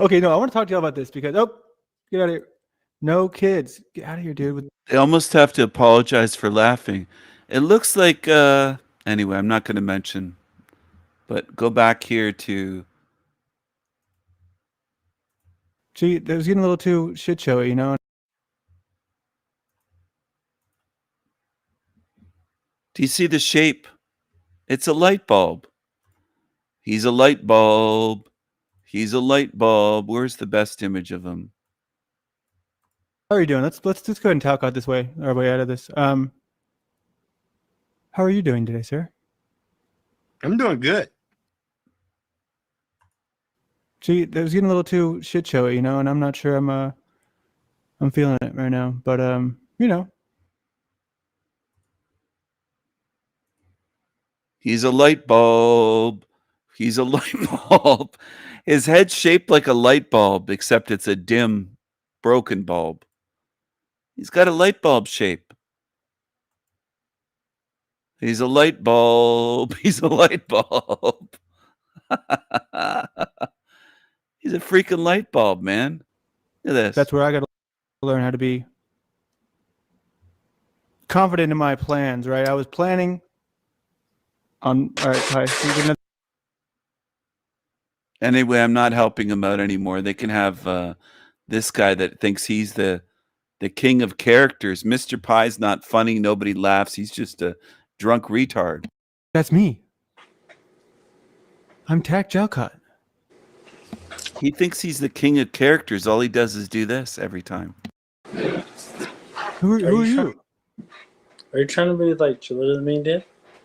Okay, no, I want to talk to you about this because get out of here. No kids. Get out of here, dude. They almost have to apologize for laughing. It looks like anyway, I'm not going to mention, but go back here to See, it was getting a little too shit showy, Do you see the shape? It's a light bulb. He's a light bulb. He's a light bulb. Where's the best image of him? How are you doing? Let's just go ahead and talk out this way, our way out of this. How are you doing today, sir? I'm doing good. See, that was getting a little too shit showy, you know, and I'm not sure I'm feeling it right now. But you know. He's a light bulb. He's a light bulb. His head's shaped like a light bulb, except it's a dim, broken bulb. He's got a light bulb shape. He's a light bulb. He's a light bulb. He's a freaking light bulb, man. Look at this. That's where I got to learn how to be confident in my plans, right? I was planning on. All right, Ty. Anyway, I'm not helping him out anymore. They can have this guy that thinks he's the king of characters. Mr. Pie's not funny. Nobody laughs. He's just a drunk retard. That's me. I'm Tak Jalcott. He thinks he's the king of characters. All he does is do this every time. Who are you? Are you trying to be like chiller than me, dude?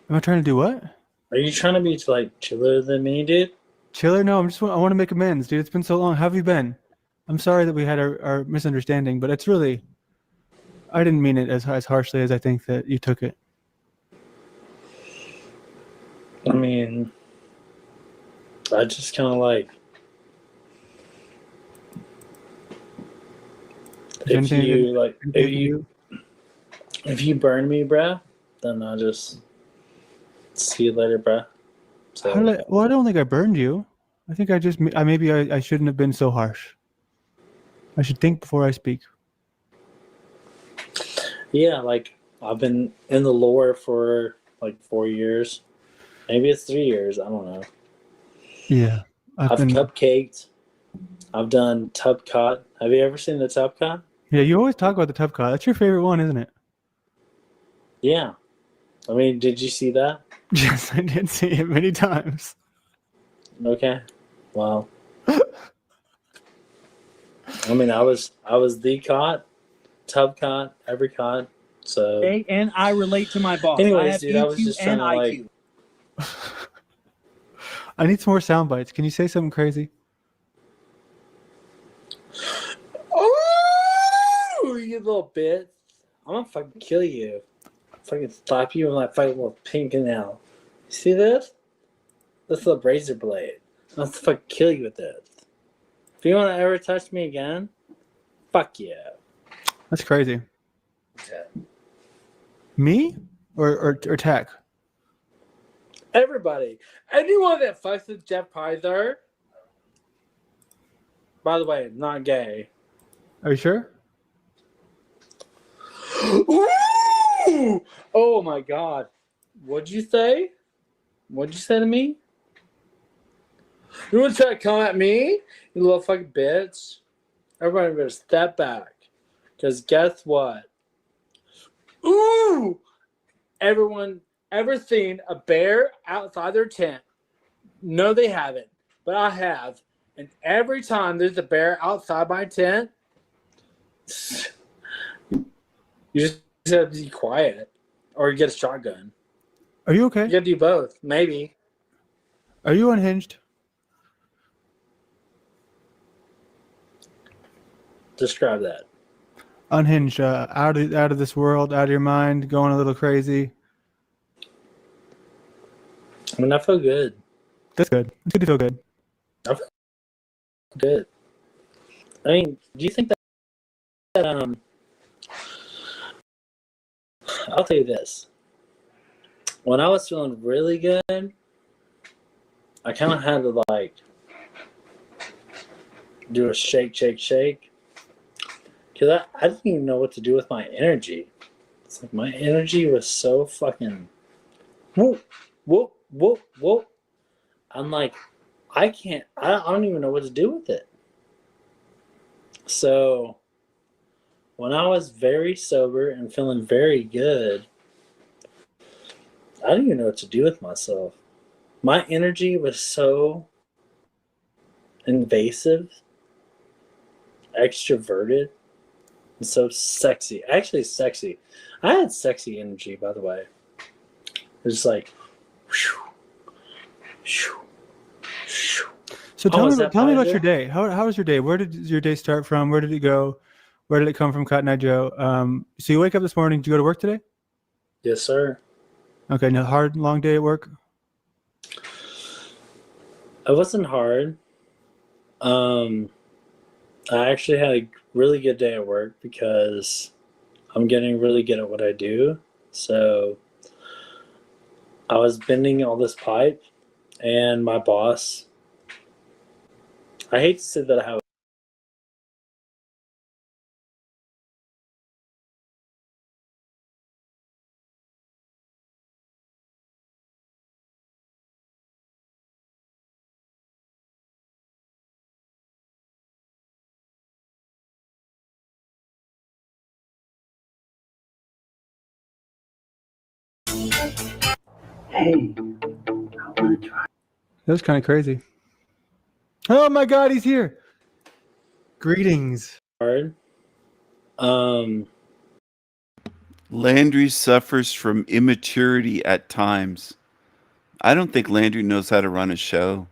Am I trying to do what? Are you trying to be like chiller than me, dude? Chiller? No, I want to make amends, dude. It's been so long. How have you been? I'm sorry that we had our misunderstanding, but it's really, I didn't mean it as harshly as I think that you took it. I mean, I just kind of like, if you burn me, bruh, then I'll just see you later, bruh. So, Well, I don't think I burned you. I think I shouldn't have been so harsh. I should think before I speak. yeah, like I've been in the lore for like 4 years. Maybe it's 3 years. I don't know. Yeah. I've cupcaked. I've done Tubcot. Have you ever seen the Tubcot? Yeah, you always talk about the Tubcot. That's your favorite one, isn't it? Yeah. I mean, did you see that? Yes, I did see it many times. Okay. Wow. I mean, I was the cot, Tubcot, every cot. So. Okay, and I relate to my boss. Anyways, I have dude, I was just trying to IQ. I need some more sound bites. Can you say something crazy? Oh, you little bitch! I'm gonna fucking kill you. Fucking slap you with my fucking little pink nail. You see this? This little razor blade. I'm gonna fucking kill you with this. If you wanna ever touch me again, fuck you. That's crazy. Okay. Me or Tech? Everybody, anyone that fucks with Jeff Pizer. By the way, not gay. Are you sure? Ooh! Oh my god. What'd you say? What'd you say to me? You want to try to come at me? You little fucking bitch. Everybody better step back. Because guess what? Ooh! Everyone ever seen a bear outside their tent? No, they haven't. But I have. And every time there's a bear outside my tent, you just have to be quiet. Or you get a shotgun. Are you okay? You gotta do both. Maybe. Are you unhinged? Describe that. Unhinged, out of this world, out of your mind, going a little crazy. I mean, I feel good. That's good. It's good to feel good. I feel good. I mean, do you think that I'll tell you this. When I was feeling really good, I kind of had to like do a shake. Because I didn't even know what to do with my energy. It's like my energy was so fucking whoop. I'm like, I don't even know what to do with it. So when I was very sober and feeling very good, I didn't even know what to do with myself. My energy was so invasive, extroverted, and so sexy. Actually, sexy. I had sexy energy, by the way. It's just like, whew, whew, whew. So tell me, is that tell me about Pfizer? your day. How was your day? Where did your day start from? Where did it go? Where did it come from, Cotton Eye Joe? So you wake up this morning. Did you go to work today? Yes, sir. Okay, no hard, long day at work. It wasn't hard. I actually had a really good day at work because I'm getting really good at what I do. So I was bending all this pipe, and my boss, I hate to say that I have Hey, I want to try. That was kind of crazy. Oh my God, he's here. Greetings. hard. Landry suffers from immaturity at times. I don't think Landry knows how to run a show.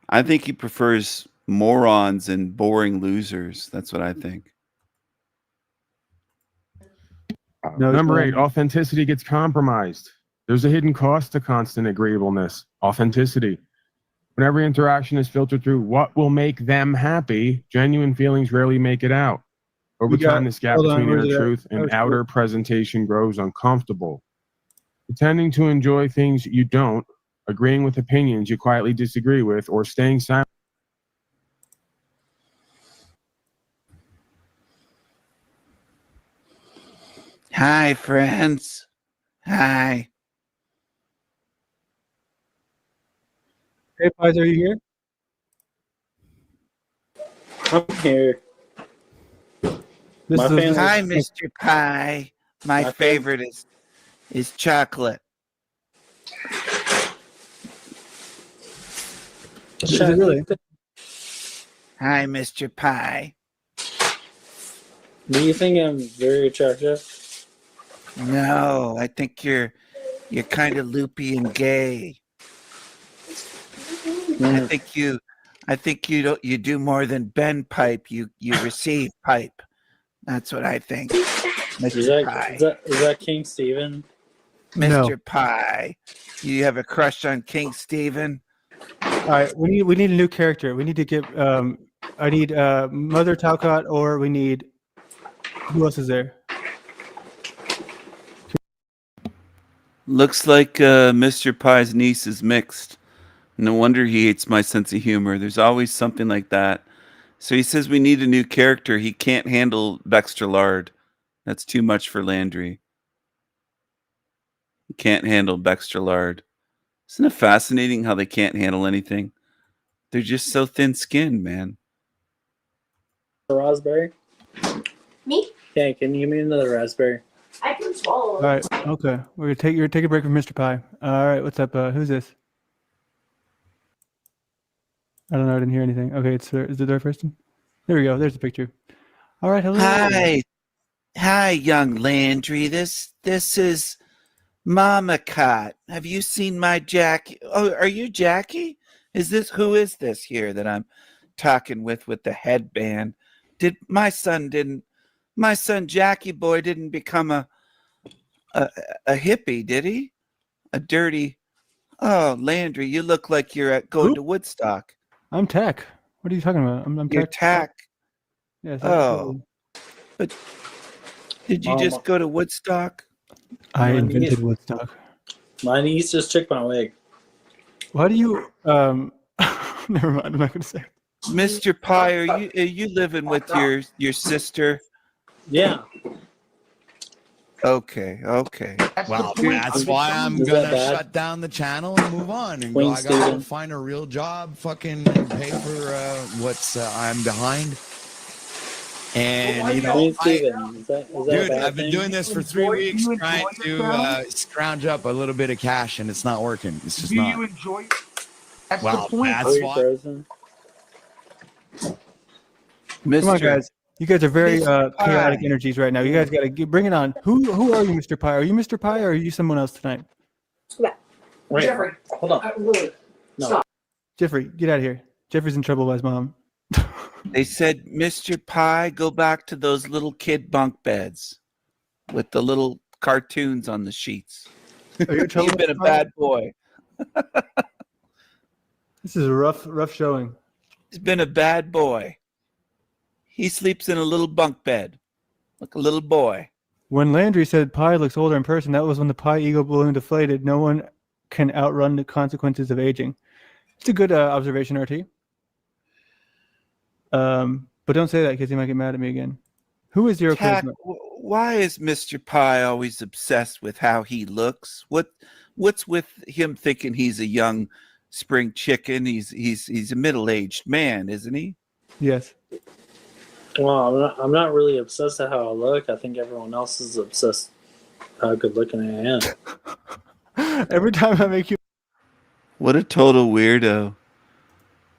I think he prefers morons and boring losers. That's what I think. Number 8, authenticity gets compromised. There's a hidden cost to constant agreeableness. Authenticity. When every interaction is filtered through what will make them happy, genuine feelings rarely make it out. Over time, this gap between inner truth and outer presentation grows uncomfortable. Pretending to enjoy things you don't, agreeing with opinions you quietly disagree with, or staying silent. Hi, friends. Hi. Hey, Pfizer, are you here? I'm here. Hi, Mr. Pie. My favorite is chocolate. Is it really? Hi, Mr. Pie. Do you think I'm very attractive? No, I think you're kind of loopy and gay. I think you do more than bend pipe. You receive pipe. That's what I think. Mr. Pie. Is that King Steven? Mr. Pie. You have a crush on King Steven? All right, we need a new character. We need to get. I need Mother Talcott, or we need. Who else is there? Looks like Mr. Pie's niece is mixed. No wonder he hates my sense of humor. There's always something like that. So he says we need a new character. He can't handle Baxter Lard. That's too much for Landry. He can't handle Baxter Lard. Isn't it fascinating how they can't handle anything? They're just so thin-skinned, man. Raspberry? Me? Yeah, can you give me another raspberry? I can swallow. All right, okay. We're gonna take a break from Mr. Pie. All right, what's up? Who's this? I don't know. I didn't hear anything. Okay, is it the right person? There we go. There's the picture. All right, hello. Hi, young Landry. This is Mama Cot. Have you seen my Jackie? Oh, are you Jackie? Who is this here that I'm talking with the headband? My son Jackie boy didn't become a hippie, did he? A dirty. Oh, Landry, you look like you're going to Woodstock. I'm Tech. What are you talking about? I'm You're Tech. Yes. Oh, but did you just go to Woodstock? I invented Woodstock. My niece just took my wig. Why do you? Never mind. I'm not going to say. Mr. Pie, are you living with your sister? Yeah. Okay. Well, that's why I'm gonna shut down the channel and move on and go. I gotta find a real job, fucking pay for what's I'm behind. And you know, dude, I've been doing this for 3 weeks trying to scrounge up a little bit of cash, and it's not working. It's just not. Do you enjoy? Well, that's why. Come on, guys. You guys are very Mr. chaotic Pie. energies right now. You guys got to bring it on. Who are you, Mr. Pie? Are you Mr. Pie or are you someone else tonight? Wait, Jeffrey, hold on. No. Jeffrey, get out of here. Jeffrey's in trouble by his mom. They said, Mr. Pie, go back to those little kid bunk beds with the little cartoons on the sheets. You've been a bad boy. This is a rough showing. He's been a bad boy. He sleeps in a little bunk bed, like a little boy. When Landry said Pie looks older in person, that was when the Pie ego balloon deflated. No one can outrun the consequences of aging. It's a good observation, RT. But don't say that because he might get mad at me again. Who is Zero Tack, Charisma? why is Mr. Pie always obsessed with how he looks? What's with him thinking he's a young spring chicken? He's a middle-aged man, isn't he? Yes. Well, I'm not really obsessed at how I look. I think everyone else is obsessed how good looking I am. Every time I make you. What a total weirdo.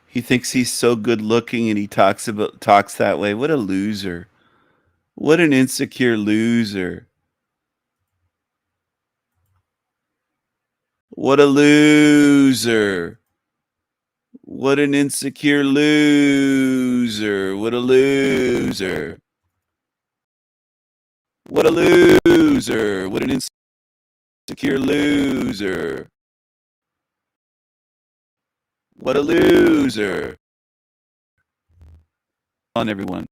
He thinks he's so good looking and he talks that way. What a loser. What an insecure loser. What a loser. What an insecure loser. What a loser. What a loser. What an insecure loser. What a loser. On everyone.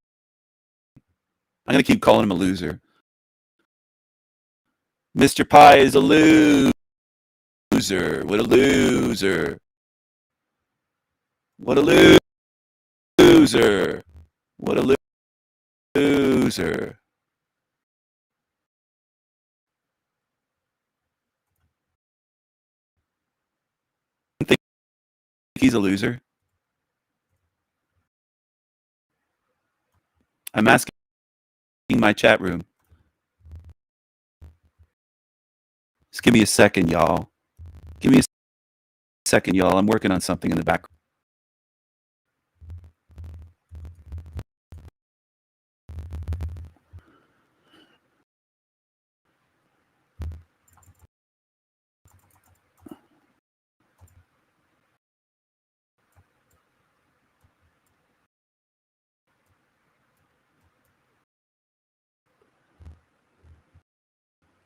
I'm going to keep calling him a loser. Mr. Pie is a loser. What a loser. What a loser. What a loser. I think he's a loser. I'm asking my chat room. Just give me a second, y'all. Give me a second, y'all. I'm working on something in the background.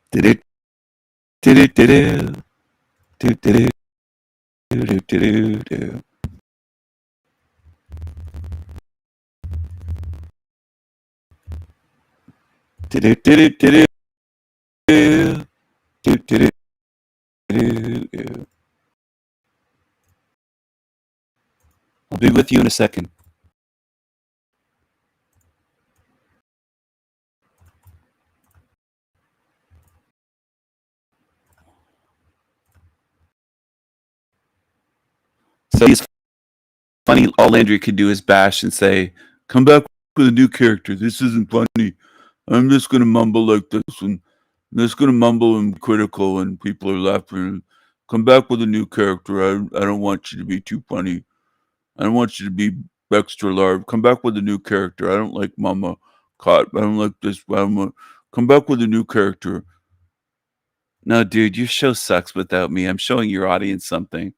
Did it? Did it? Did it? Did it? Did it? Did it? Did it? Did it? Did it? Did it? Did it? I'll be with you in a second. So he's funny. All Landry could do is bash and say, "Come back with a new character. This isn't funny. I'm just going to mumble like this, and I'm just going to mumble and critical, and people are laughing. Come back with a new character. I don't want you to be too funny. I don't want you to be extra large. Come back with a new character. I don't like Mama Caught. I don't like this. Come back with a new character." No, dude, your show sucks without me. I'm showing your audience something.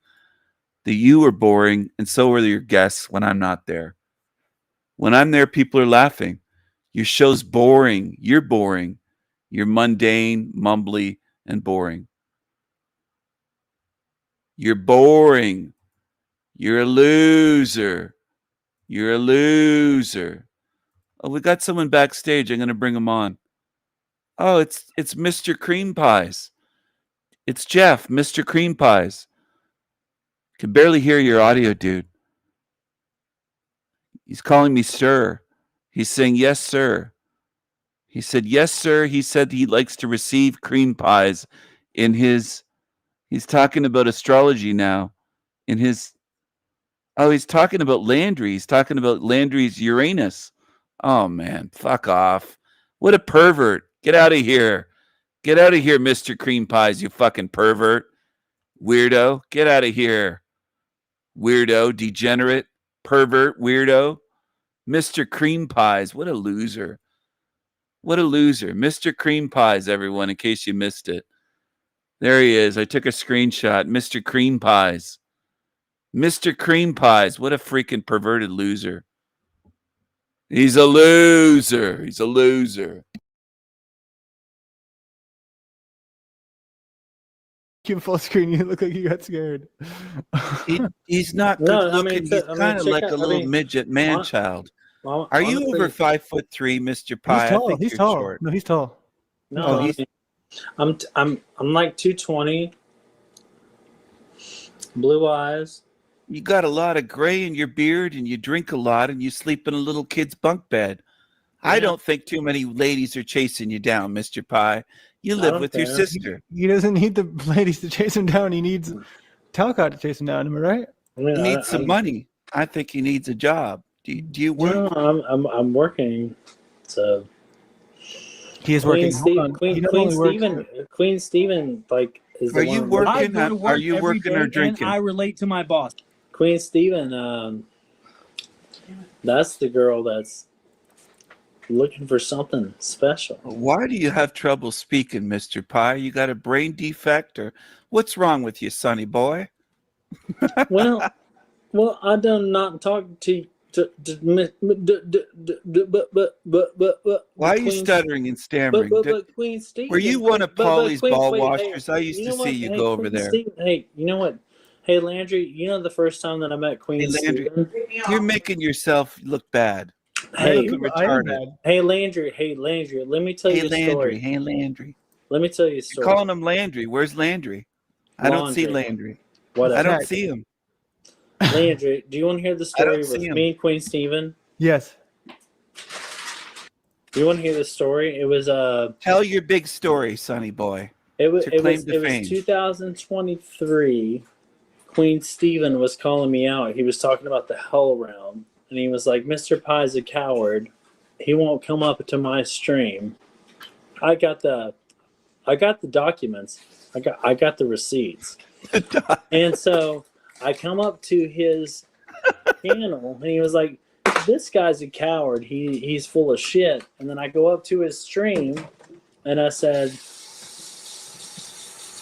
That you are boring, and so are your guests when I'm not there. When I'm there, people are laughing. Your show's boring. You're boring. You're mundane, mumbly, and boring. You're boring. You're a loser. You're a loser. Oh, we got someone backstage. I'm going to bring him on. Oh, it's Mr. Cream Pies. It's Jeff, Mr. Cream Pies. Can barely hear your audio, dude. He's calling me sir. He's saying, yes, sir. He said, yes, sir. He said he likes to receive cream pies in his, he's talking about astrology now. In his, oh, he's talking about Landry. He's talking about Landry's Uranus. Oh, man, fuck off. What a pervert. Get out of here. Get out of here, Mr. Cream Pies, you fucking pervert. Weirdo. Get out of here. Weirdo, degenerate, pervert, weirdo. Mr. Cream Pies. What a loser. What a loser. Mr. Cream Pies, everyone, in case you missed it. There he is. I took a screenshot. Mr. Cream Pies. Mr. Cream Pies. What a freaking perverted loser. He's a loser. He's a loser. Keep full screen. You look like you got scared. He's not good looking. He's kind of like a little midget man child. Are you over 5'3", Mr. Pie? He's tall. I think He's you're tall. short. No, he's tall. No, I'm like 220. Blue eyes. You got a lot of gray in your beard, and you drink a lot, and you sleep in a little kid's bunk bed. I Yeah. don't think too many ladies are chasing you down, Mr. Pie. You live don't with your care. sister. He doesn't need the ladies to chase him down. He needs Talcott to chase him down. Am I right? I mean, He needs some money. I think he needs a job. Do you work? No, I'm working. So he is working. Queen Stephen, like, is the Are you one working? Are you working or drinking? I relate to my boss. Queen Stephen, that's the girl that's looking for something special. Why do you have trouble speaking, Mr. Pie? You got a brain defect, or what's wrong with you, sonny boy? well, I do not talk to. Why are you stuttering and stammering? But Queen Stephen, were you one of Paulie's ball wait, washers? hey, I used to know see what? you Hey, go over Queen there. Stephen, hey, you know what? Hey, Landry, you know the first time that I met Queen Hey, Landry, Stephen? you're making yourself look bad. Hey, You're looking retarded. hey, Landry, let me tell you a story. Hey, Landry. Let me tell you a You're story. calling him Landry. Where's Landry? I don't see Laundry. Landry. Whatever. I don't see him. Landry, do you want to hear the story don't see with him. me and Queen Stephen? Yes. Do you want to hear the story? It was Tell your big story, sonny boy. It was It's your claim it to was fame. 2023. Queen Stephen was calling me out. He was talking about the Hell Realm, and he was like, "Mr. Pie's a coward. He won't come up to my stream." I got the documents. I got the receipts. And so I come up to his channel, and he was like, "This guy's a coward. He's full of shit." And then I go up to his stream, and I said,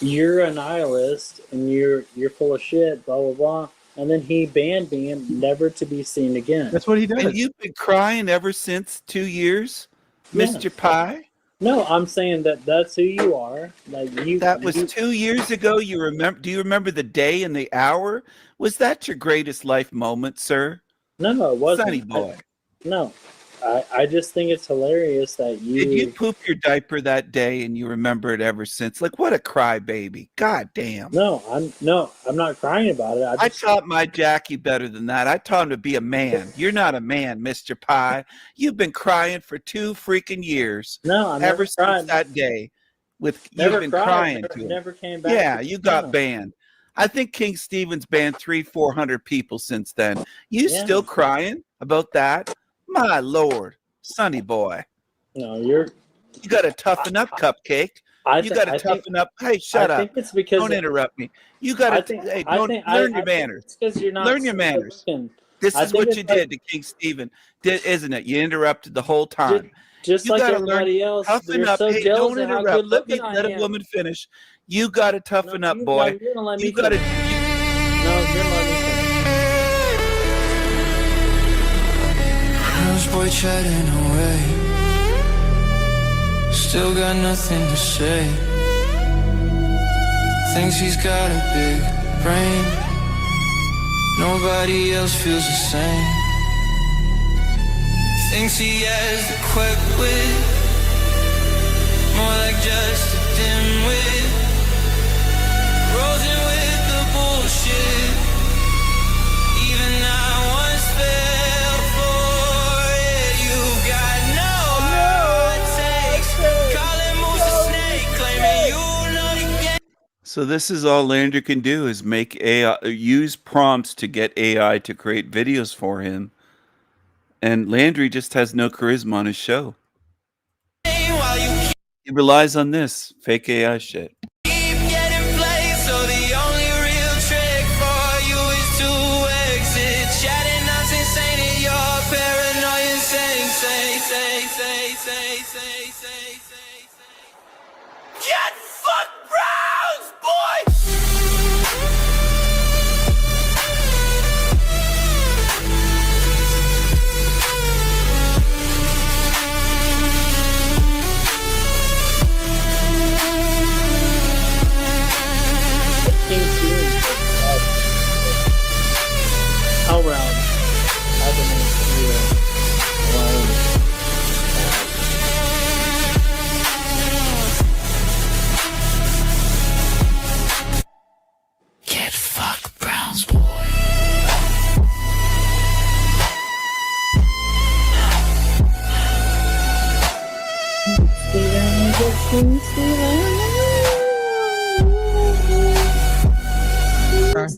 "You're a nihilist, and you're full of shit." Blah blah blah. And then he banned me and never to be seen again. That's what he does. And you've been crying ever since 2 years, Yes. Mr. Pie? No, I'm saying that's who you are. Like you. That was 2 years ago. You remember? Do you remember the day and the hour? Was that your greatest life moment, sir? No, it wasn't. Sonny boy. No, I just think it's hilarious that you. Did you poop your diaper that day and you remember it ever since? Like, what a crybaby. God damn. No, I'm not crying about it. I taught my Jackie better than that. I taught him to be a man. You're not a man, Mr. Pie. You've been crying for 2 freaking years. No, I never ever cried. since that day. You've Never been cried. crying Never- to him. never came back Yeah, to the you got channel. banned. I think King Stephen's banned 300-400 people since then. You Yeah. still crying about that? My lord, sonny boy. No, You got to toughen up, Cupcake. You got to toughen up. Hey, shut I up. think it's because Don't interrupt me. You got I to think- hey, I don't think- learn I your think manners. it's 'cause you're not Learn your so manners. looking. This I is think what it's you like- did to King Stephen, isn't it? You interrupted the whole time. Just you like gotta everybody else, toughen you're up. so Hey, jealous don't of how interrupt. good Let looking I a am. woman finish. You got to toughen up, boy. you're gonna let me You got to. finish. No, you're letting me finish. House boy chatting away, still got nothing to say. Thinks he's got a big brain, nobody else feels the same. Thinks he has the quick wit, more like just a dimwit. Rolls in with the bullshit, even I once fell for it. You've got no takes, calling moose a snake, claiming you know the game. So this is all Landry can do is make AI, use prompts to get AI to create videos for him. And Landry just has no charisma on his show. He relies on this fake AI shit. Getting played, so the only real trick for you is to exit. Chatting nonsense, ain't it? Your paranoia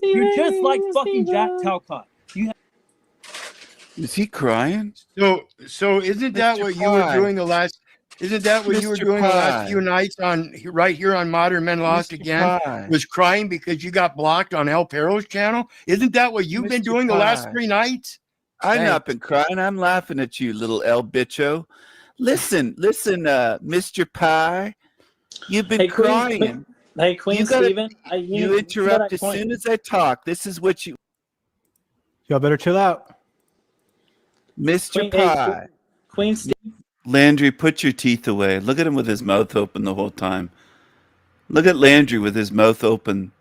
You're just like fucking Jack Talcott. Is he crying? So isn't that Mr. what you were Pie. doing the last? Isn't that what you were Mr. doing the last Pie. few nights on right here on Modern Men Lost Mr. Again? Pie. Was crying because you got blocked on El Perro's channel? Isn't that what you've been Mr. doing the last Pie. 3 nights? I've not Thanks. been crying. I'm laughing at you, little El Bicho. Listen, Mr. Pie. You've been crying. Queen You gotta- Stephen. You interrupt as soon as I talk. This is what you. Y'all better chill out. Mr. Pie. Queen Stephen. Landry, put your teeth away. Look at him with his mouth open the whole time. Look at Landry with his mouth open.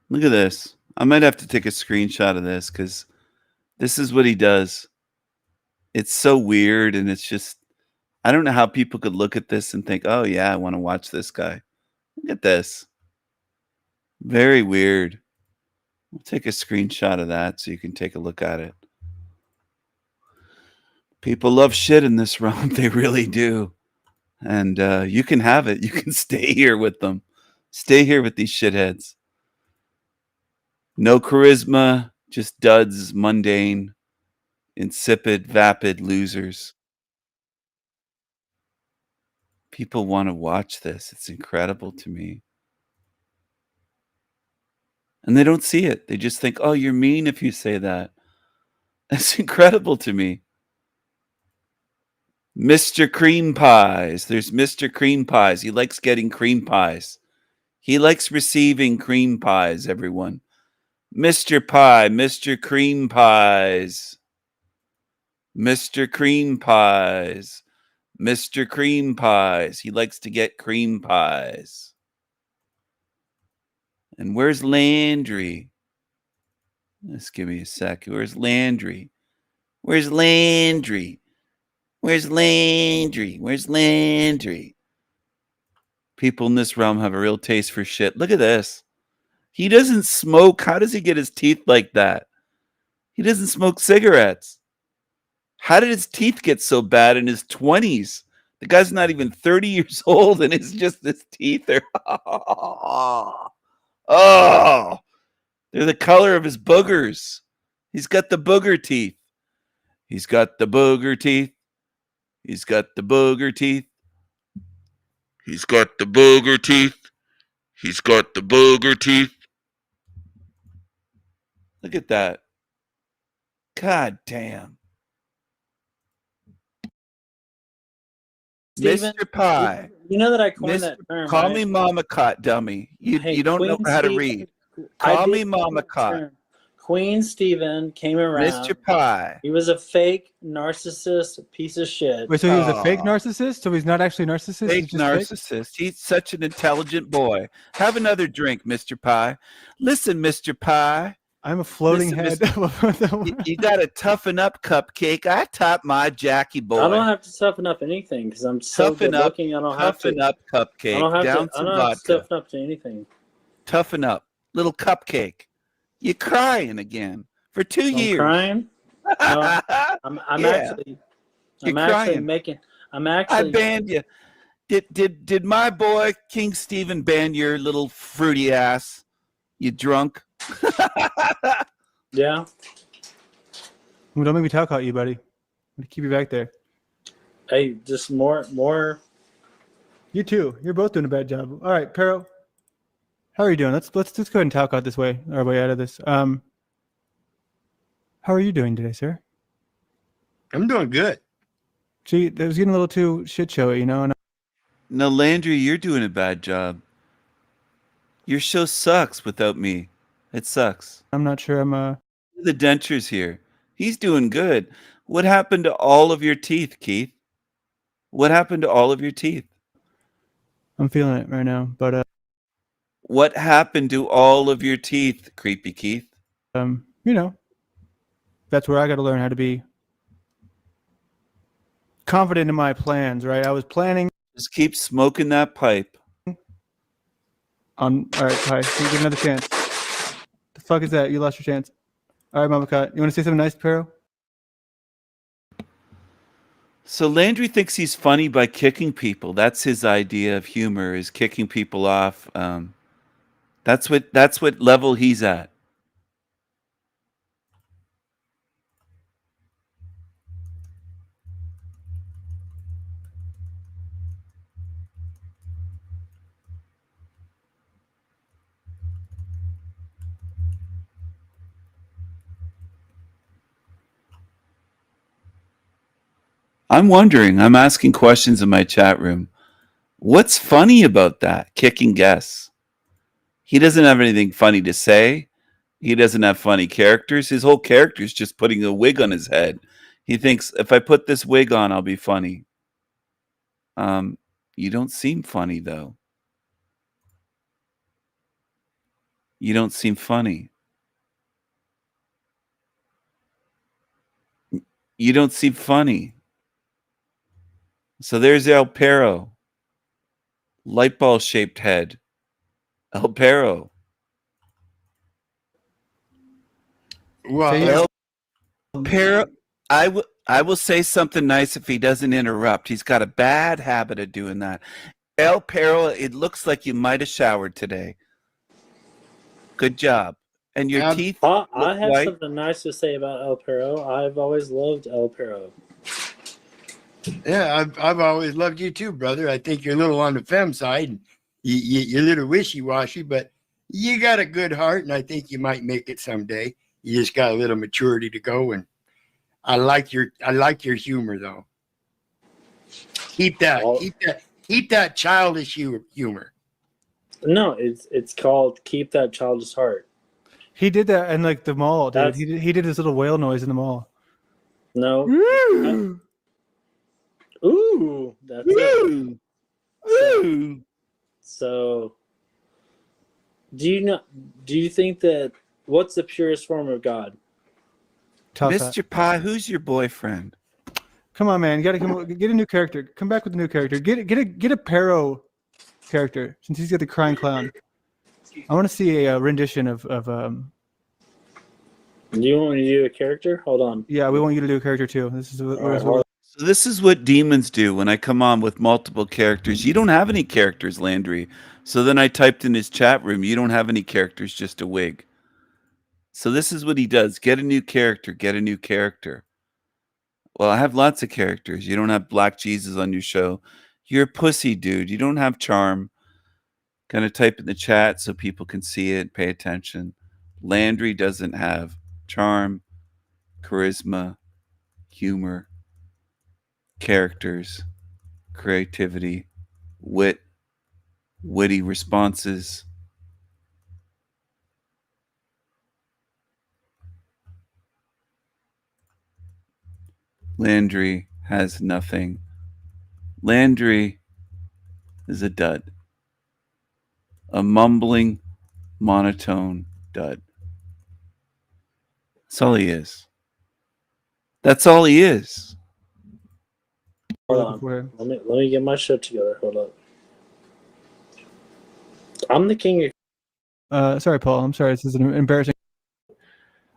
Look at this. I might have to take a screenshot of this because this is what he does. It's so weird, and it's just, I don't know how people could look at this and think, oh, yeah, I want to watch this guy. Look at this. Very weird. We'll take a screenshot of that so you can take a look at it. People love shit in this realm. They really do. And you can have it. You can stay here with them. Stay here with these shitheads. No charisma, just duds, mundane, insipid, vapid losers. People want to watch this. It's incredible to me. And they don't see it. They just think, oh, you're mean if you say that. That's incredible to me. Mr. Cream Pies. There's Mr. Cream Pies. He likes getting cream pies. He likes receiving cream pies, everyone. Mr. Pie, Mr. Cream Pies. Mr. Cream Pies. Mr. Cream Pies. He likes to get cream pies. And where's Landry? Just give me a sec. Where's Landry? Where's Landry? Where's Landry? Where's Landry? People in this realm have a real taste for shit. Look at this. He doesn't smoke. How does he get his teeth like that? He doesn't smoke cigarettes. How did his teeth get so bad in his 20s? The guy's not even 30 years old, and it's just his teeth are... Oh, they're the color of his boogers. He's got the booger teeth. He's got the booger teeth. He's got the booger teeth. He's got the booger teeth. He's got the booger teeth. Look at that. God damn. Steven, Mr. Pie. You know that I coined that term. Call right? me Mama Cot, dummy. You don't Queen know how to Stephen, read. I Call did me Mama coin that Cot. term. Queen Stephen came around. Mr. Pie. He was a fake narcissist piece of shit. Wait, so he was a fake narcissist? So he's not actually a narcissist? Fake He's just narcissist. He's such an intelligent boy. Have another drink, Mr. Pie. Listen, Mr. Pie. I'm a floating Listen, head. You got to toughen up, cupcake. I taught my Jackie boy. I don't have to toughen up anything because I'm so Toughen good up, looking. I don't have to. toughen up, cupcake. I don't have Down to. I some don't have to vodka. toughen up to anything. Toughen up, little cupcake. You're crying again for 2 years. Crying? No, I'm Yeah. actually. You're I'm actually crying. making. I'm I actually. banned you. Did my boy King Stephen ban your little fruity ass? You drunk? Yeah. Well, don't make me talk about you, buddy. I'm gonna keep you back there. Hey, just more. You too. You're both doing a bad job. All right, Pero. How are you doing? Let's just go ahead and talk out this way, our way out of this. How are you doing today, sir? I'm doing good. See, it was getting a little too shit showy, you know. And No, Landry, you're doing a bad job. Your show sucks without me. It sucks. I'm not sure I'm The denture's here. He's doing good. What happened to all of your teeth, Keith? What happened to all of your teeth? I'm feeling it right now, but What happened to all of your teeth, creepy Keith? you know, that's where I got to learn how to be confident in my plans, right? I was planning. Just keep smoking that pipe. All right, Kai, can you give another chance? The fuck is that? You lost your chance. All right, Mama Cut. You want to say something nice, Pero? So Landry thinks he's funny by kicking people. That's his idea of humor, is kicking people off. That's what level he's at. I'm asking questions in my chat room. What's funny about that? Kicking guests. He doesn't have anything funny to say. He doesn't have funny characters. His whole character is just putting a wig on his head. He thinks, if I put this wig on, I'll be funny. You don't seem funny, though. You don't seem funny. You don't seem funny. So there's El Perro. Light ball shaped head. El Perro. Well, El Perro. I will say something nice if he doesn't interrupt. He's got a bad habit of doing that. El Perro, it looks like you might have showered today. Good job. And your teeth I look have white. something nice to say about El Perro. I've always loved El Perro. yeah, I've always loved you too, brother. I think you're a little on the femme side. You're a little wishy-washy, but you got a good heart, and I think you might make it someday. You just got a little maturity to go, and I like your humor though. Keep that childish humor. No, it's called Keep That Childish Heart. He did that in like the mall, dude. That's- He did his little whale noise in the mall. No. Ooh, that's it. So, do you think that what's the purest form of God? Mr. Pie, who's your boyfriend? Come on, man! You gotta get a new character. Come back with a new character. Get a Perro character since he's got the crying clown. I want to see a rendition of. Do you want me to do a character? Hold on. Yeah, we want you to do a character too. This is So this is what demons do when I come on with multiple characters. You don't have any characters, Landry. So then I typed in his chat room, you don't have any characters, just a wig. So this is what he does. Get a new character. Get a new character. Well, I have lots of characters. You don't have Black Jesus on your show. You're a pussy, dude. You don't have charm. Kind of type in the chat so people can see it, pay attention. Landry doesn't have charm, charisma, humor, characters, creativity, witty responses. Landry has nothing. Landry is a dud. A mumbling, monotone dud. That's all he is. That's all he is. Hold on. Let me get my shit together. Hold up. I'm the king of. Sorry, Paul. I'm sorry. This is an embarrassing.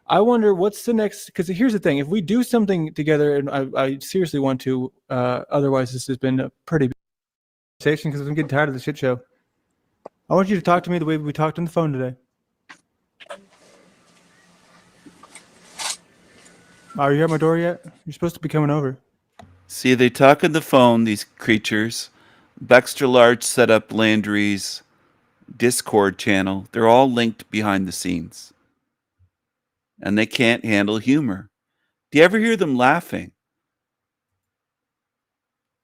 I wonder what's the next. Because here's the thing: if we do something together, and I seriously want to, otherwise this has been a pretty big conversation because I'm getting tired of the shit show. I want you to talk to me the way we talked on the phone today. Are you at my door yet? You're supposed to be coming over. See, they talk on the phone, these creatures. Baxter Large set up Landry's Discord channel. They're all linked behind the scenes. And they can't handle humor. Do you ever hear them laughing?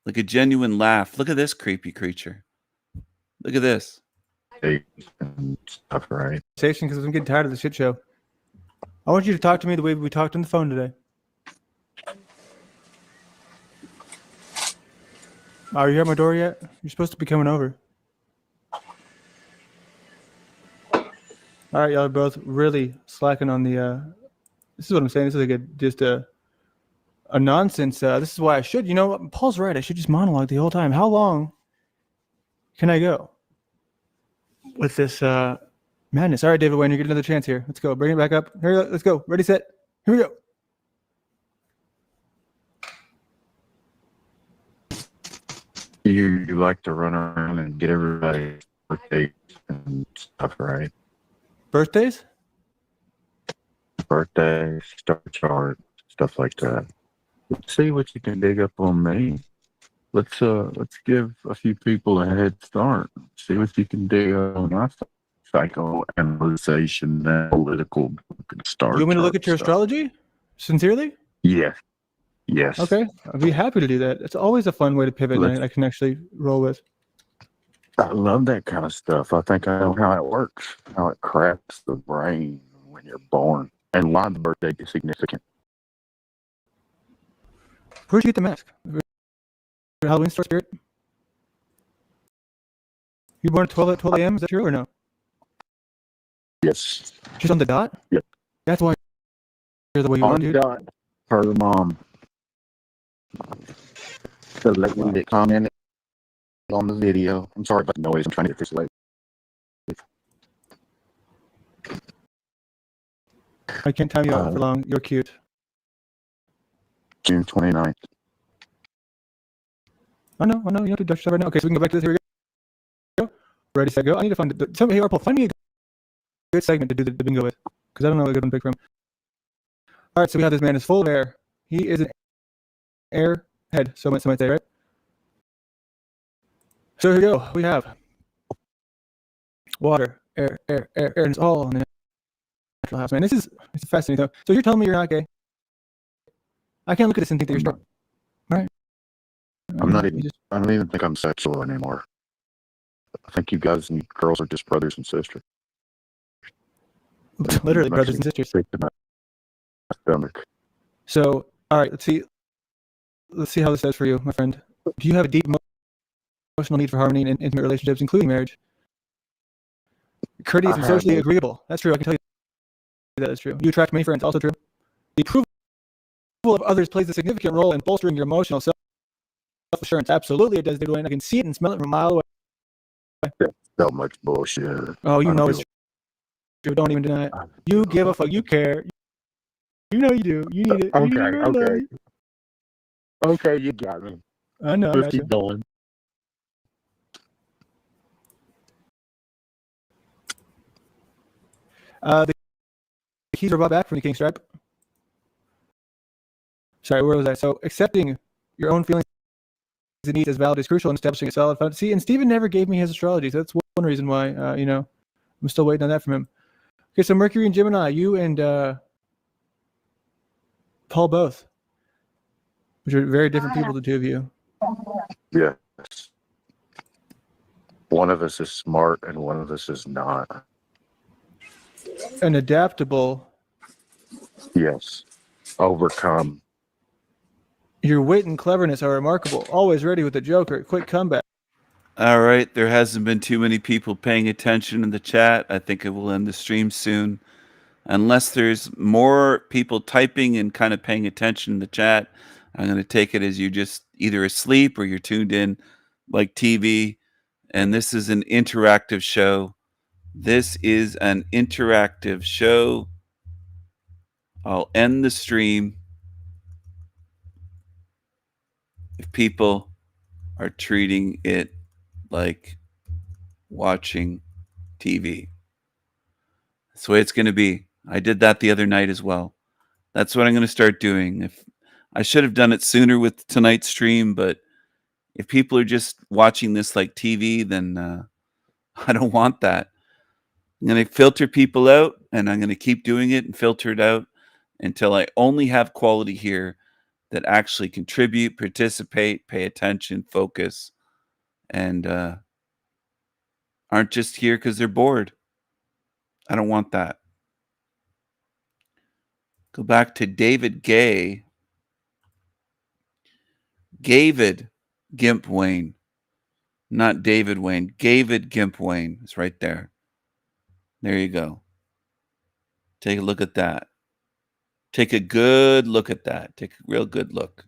Like a genuine laugh. Look at this creepy creature. Look at this. Hey, stuff right. Because I'm getting tired of the shit show. I want you to talk to me the way we talked on the phone today. Are you at my door yet? You're supposed to be coming over. All right, y'all are both really slacking on the. This is what I'm saying. This is like just a nonsense. This is why I should. You know what? Paul's right. I should just monologue the whole time. How long can I go with this madness? All right, David Wayne, you're getting another chance here. Let's go. Bring it back up. Here we go. Let's go. Ready, set. Here we go. You like to run around and get everybody's birthdays and stuff, right? Birthdays? Birthdays, star chart, stuff like that. Let's see what you can dig up on me. Let's give a few people a head start. See what you can dig up on my psychoanalyzation and political star You want me to look chart at your stuff. astrology? Sincerely? Yes. Yes. Okay, I'd be happy to do that. It's always a fun way to pivot, Let's- and I can actually roll with. I love that kind of stuff. I think I know how it works, how it crafts the brain when you're born, and why the birthday is significant. Where'd you get the mask? Halloween store spirit? You born at 12 a.m.? Is that true or no? Yes. Just on the dot? Yep. That's why you're the way you are, On dude. dot. Her mom. The lady that commented on the video. I'm sorry about the noise. I'm trying to get this late. I can't time you out for long. You're cute. June 29th. I know. You don't have to Dutch stuff right now. Okay, so we can go back to this. Here we go. Ready, set, go. I need to find somebody here. Find me a good segment to do the bingo with, because I don't know a good one to pick from. All right, so we have this man is full of air. He is an airhead, so might say, right? So here we go. We have water, air, and it's all in the natural house, man. It's fascinating, though. So you're telling me you're not gay? I can't look at this and think that you're straight. All right. I don't even think I'm sexual anymore. I think you guys and girls are just brothers and sisters. Literally brothers and sisters. Stomach. So, all right, let's see how this does for you, my friend. Do you have a deep emotional need for harmony in intimate relationships, including marriage? Courteous and socially agreeable. That's true. I can tell you that is true. You attract many friends. Also true. The approval of others plays a significant role in bolstering your emotional self-assurance. Absolutely, it does, Dwayne. I can see it and smell it from a mile away. That's so much bullshit. Oh, you know it's true. Don't even deny it. You give a fuck. You care. You know you do. You need it. Okay. Okay, you got me. I know. Let's keep going. The keys were brought back from the King Stripe. Sorry, where was I? So accepting your own feelings and needs as valid is crucial in establishing a solid foundation. See, and Stephen never gave me his astrology, so that's one reason why, I'm still waiting on that from him. Okay, so Mercury and Gemini, you and Paul both, which are very different people, the two of you. Yes. One of us is smart and one of us is not. And adaptable. Yes. Overcome. Your wit and cleverness are remarkable. Always ready with a joke or a quick comeback. All right, there hasn't been too many people paying attention in the chat. I think it will end the stream soon. Unless there's more people typing and kind of paying attention in the chat, I'm going to take it as you just either asleep or you're tuned in like TV. And this is an interactive show. This is an interactive show. I'll end the stream if people are treating it like watching TV. That's the way it's going to be. I did that the other night as well. That's what I'm going to start doing. If I should have done it sooner with tonight's stream, but if people are just watching this like TV, then I don't want that. I'm going to filter people out, and I'm going to keep doing it and filter it out until I only have quality here that actually contribute, participate, pay attention, focus, and aren't just here because they're bored. I don't want that. Go back to David Gay. David Gimp Wayne. Not David Wayne. David Gimp Wayne is right there. There you go. Take a look at that. Take a good look at that. Take a real good look.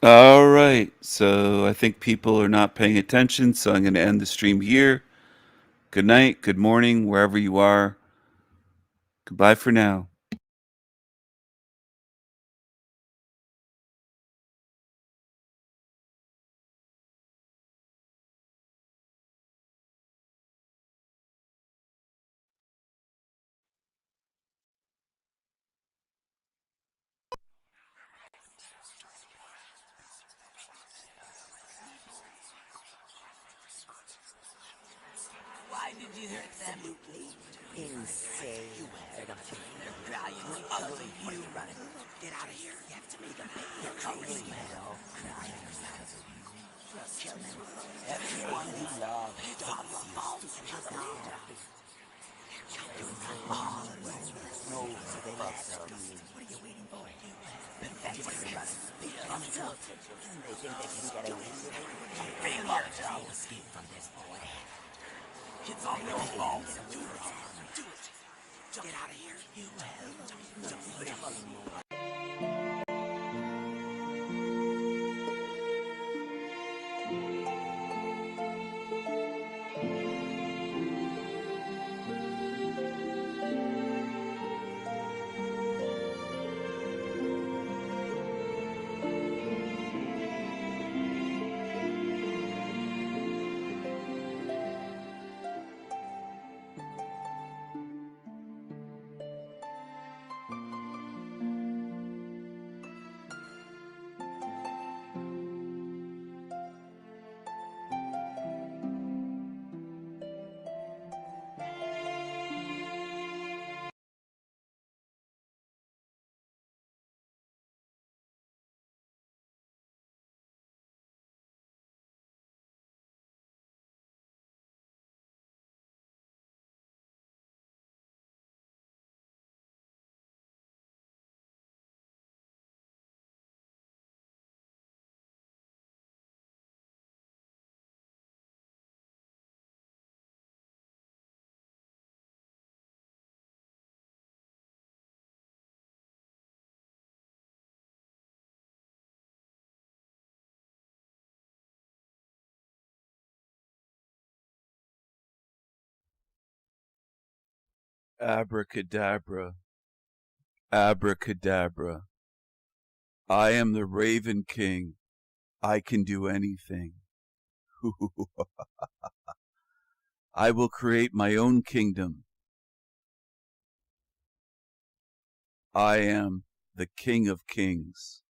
All right. So I think people are not paying attention, so I'm going to end the stream here. Good night, good morning, wherever you are. Goodbye for now. Why did you hurt them? Insane. They're gonna think they're crying. You're ugly. What are you running? Get out of here. You have to make them pay. You're ugly. Hell, crying because of you. Just kill them. Everyone you love hates you. Stupid bastard. You're not always no fucks of me. What are you waiting for? Pathetic. What are you running? They think they can get away with it. Feel yourself. Escape from this boy. It's all your fault. Do it. Do it. Get out of here. You don't live. Abracadabra. Abracadabra. I am the Raven King. I can do anything. I will create my own kingdom. I am the King of Kings.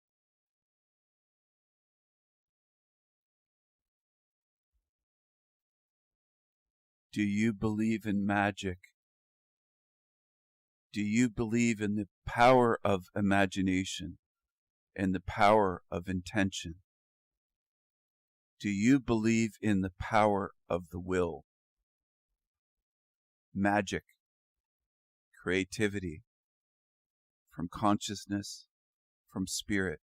Do you believe in magic? Do you believe in the power of imagination and the power of intention? Do you believe in the power of the will? Magic, creativity, from consciousness, from spirit.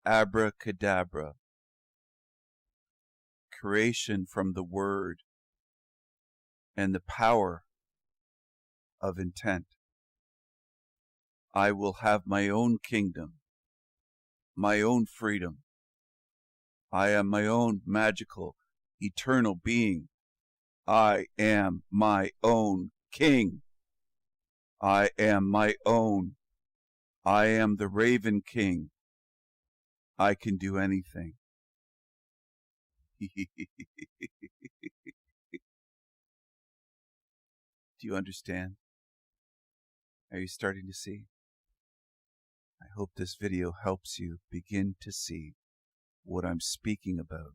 Abracadabra, creation from the word and the power of intent. I will have my own kingdom, my own freedom. I am my own magical, eternal being. I am my own king. I am my own. I am the Raven King. I can do anything. Do you understand? Are you starting to see? I hope this video helps you begin to see what I'm speaking about.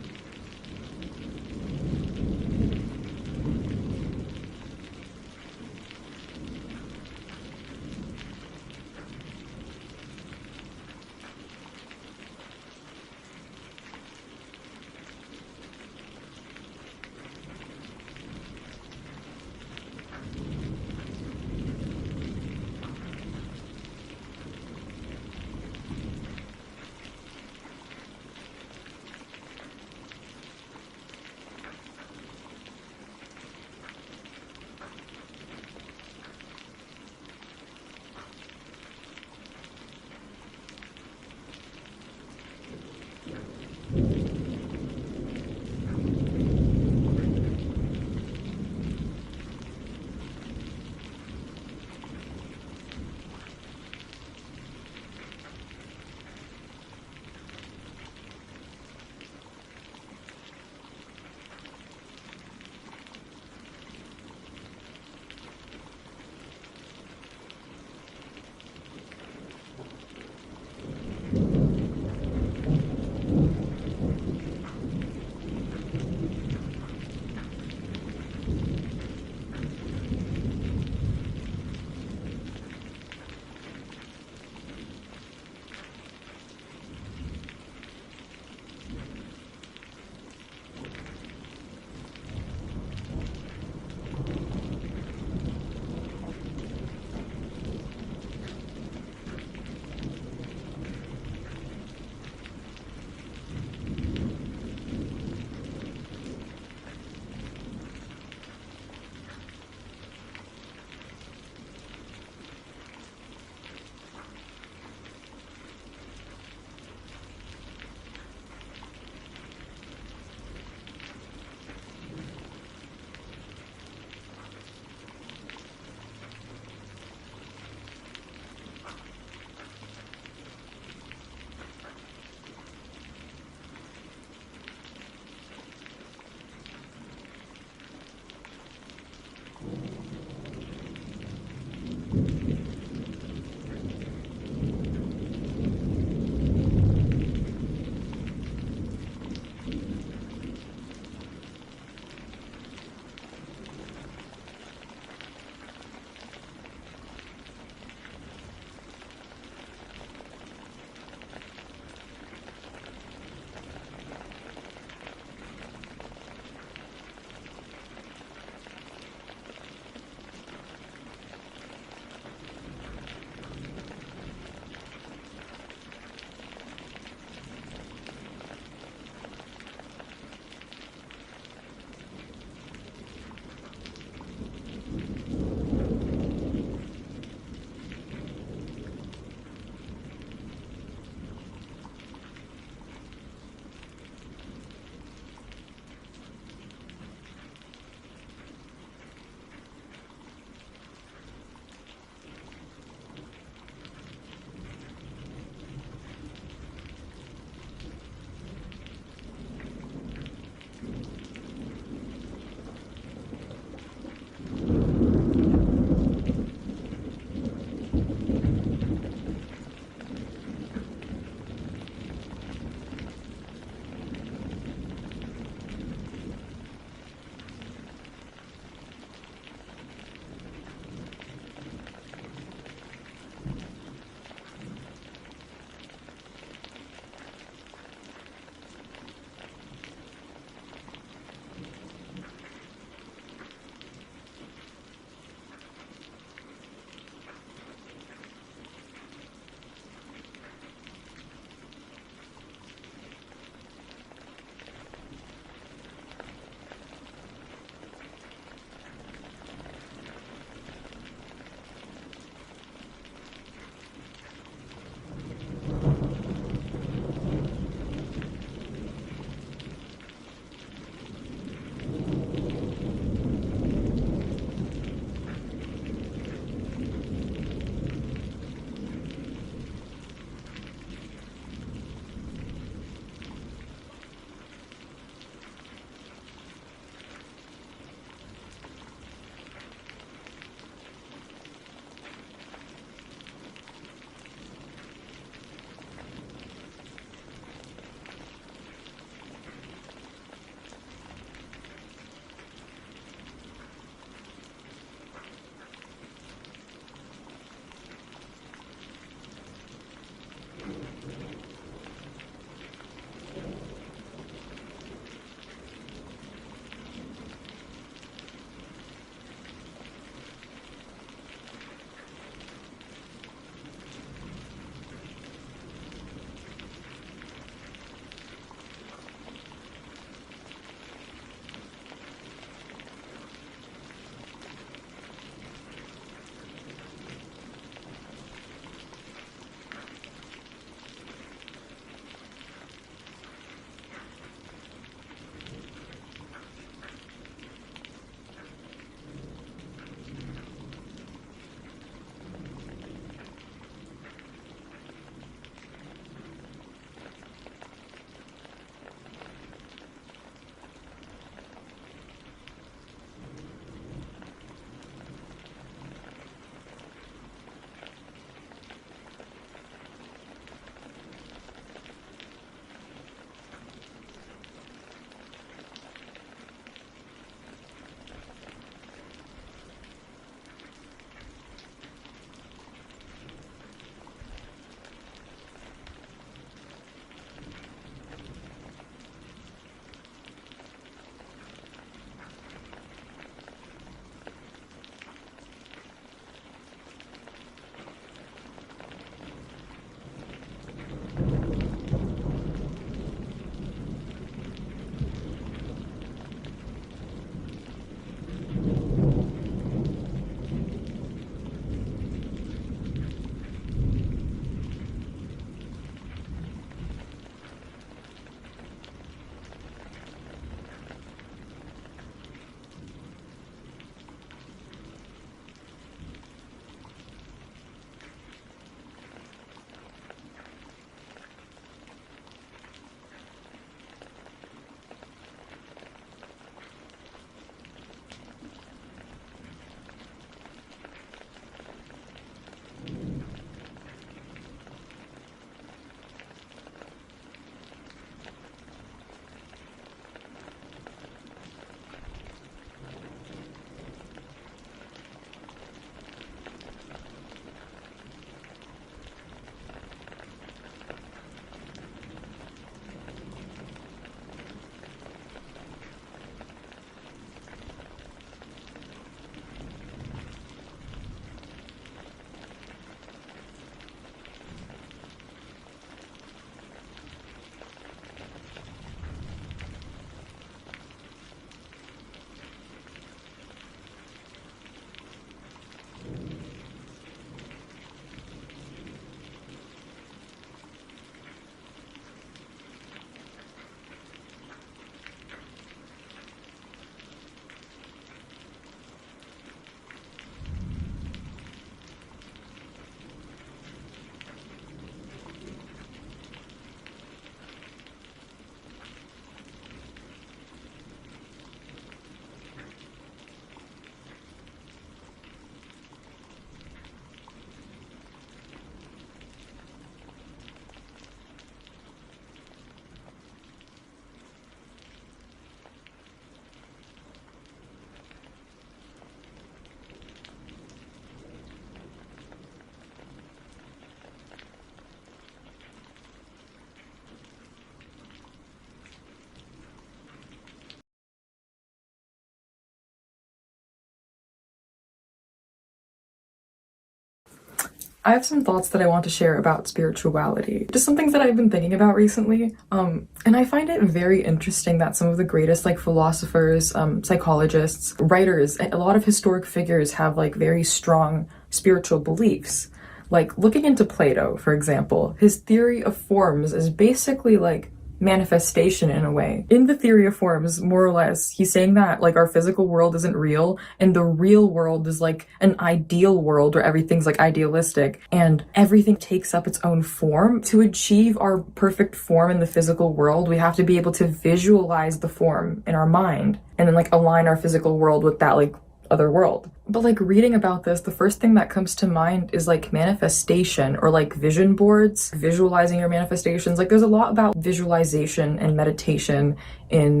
I have some thoughts that I want to share about spirituality. Just some things that I've been thinking about recently. And I find it very interesting that some of the greatest like philosophers, psychologists, writers, a lot of historic figures have like very strong spiritual beliefs. Like looking into Plato, for example, his theory of forms is basically like manifestation in a way. In the theory of forms, more or less, he's saying that like our physical world isn't real and the real world is like an ideal world where everything's like idealistic and everything takes up its own form. To achieve our perfect form in the physical world, we have to be able to visualize the form in our mind and then like align our physical world with that like other world. But like reading about this, the first thing that comes to mind is like manifestation or like vision boards, visualizing your manifestations. Like there's a lot about visualization and meditation in